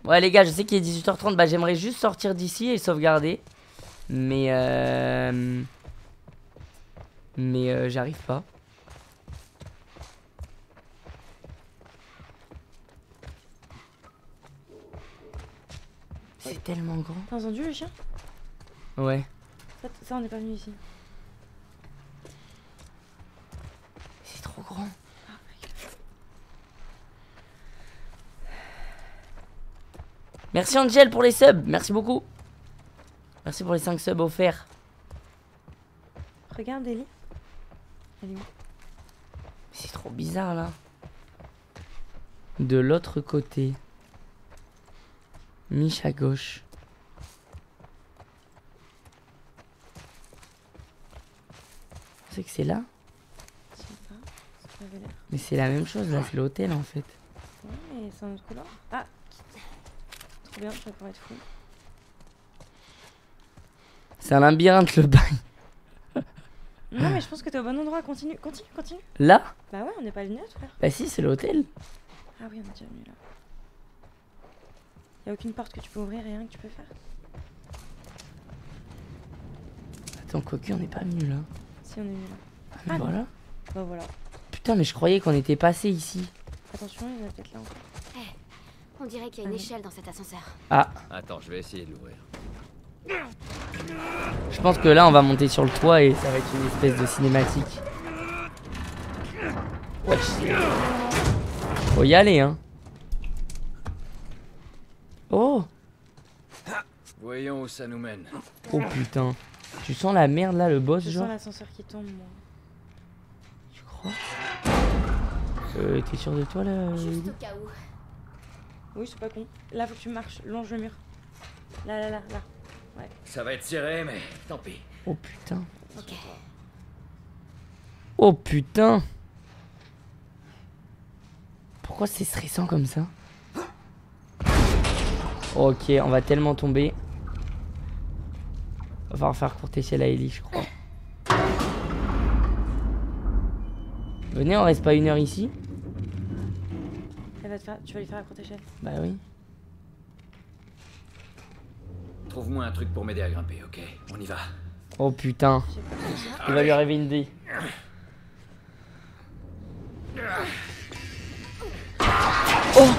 Ouais les gars, je sais qu'il est 18h30. Bah j'aimerais juste sortir d'ici et sauvegarder. Mais j'arrive pas. C'est tellement grand. T'as entendu le chien? Ouais. Ça, on n'est pas venu ici. C'est trop grand. Merci Angel pour les subs. Merci beaucoup. Merci pour les 5 subs offerts. Regarde Ellie. Elle est où? C'est trop bizarre là. De l'autre côté. Mich à gauche. C'est que c'est là? Je sais pas. Ça avait l'air. Mais c'est la même chose là, c'est l'hôtel en fait. Ouais, mais c'est un autre couloir. Ah! Trop bien, je vais pouvoir être fou. C'est un labyrinthe le bail. Non, mais je pense que t'es au bon endroit. Continue, continue, continue. Là? Bah ouais, on n'est pas venu là, frère. Bah si, c'est l'hôtel. Ah oui, on est déjà venu là. Y'a aucune porte que tu peux ouvrir et rien que tu peux faire. Attends, quoique on n'est pas venu là. Si, on est venu là. Ah, mais voilà. Non. Bah voilà. Putain, mais je croyais qu'on était passé ici. Attention, il y en a peut-être là encore. On dirait qu'il y a une échelle dans cet ascenseur. Ah, Attends, je vais essayer de l'ouvrir. je pense que là on va monter sur le toit et ça va être une espèce de cinématique. Ouais. Faut y aller hein. Oh. Voyons où ça nous mène. Oh putain. Tu sens la merde là, le boss, Je genre? sens l'ascenseur qui tombe, moi. Tu crois? T'es sûr de toi là? Juste au cas où. Oui, c'est pas con. Là, faut que tu marches, longe le mur. Là. Ouais. Ça va être serré, mais tant pis. Oh putain. Ok. Oh putain. Pourquoi c'est stressant comme ça? Ok, on va tellement tomber. Va falloir faire courte échelle à Ellie, je crois. Venez, on reste pas 1 heure ici? Elle va te faire... Tu vas lui faire la courte échelle. Bah oui. Trouve-moi un truc pour m'aider à grimper, ok? On y va. Oh putain. Il va lui arriver une dé. Oh!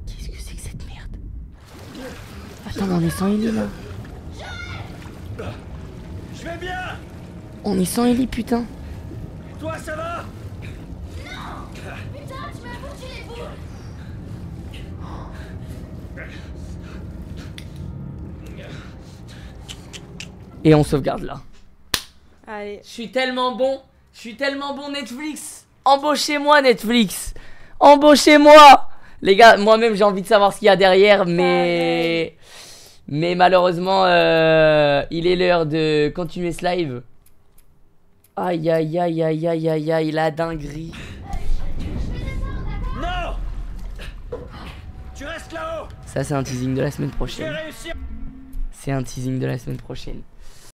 Qu'est-ce que c'est que cette merde? Attends, mais on est sans Ellie là. Je vais bien. On est sans Ellie, putain. Toi, ça va? Putain, tu m'as foutu les boules. Et on sauvegarde là. Allez. Je suis tellement bon Netflix. Embauchez-moi Netflix. Embauchez-moi. Les gars, moi-même j'ai envie de savoir ce qu'il y a derrière, mais malheureusement il est l'heure de continuer ce live. Aïe aïe aïe aïe aïe aïe aïe, la dinguerie. Non. Tu restes là-haut. Ça c'est un teasing de la semaine prochaine. J'ai réussi. C'est un teasing de la semaine prochaine.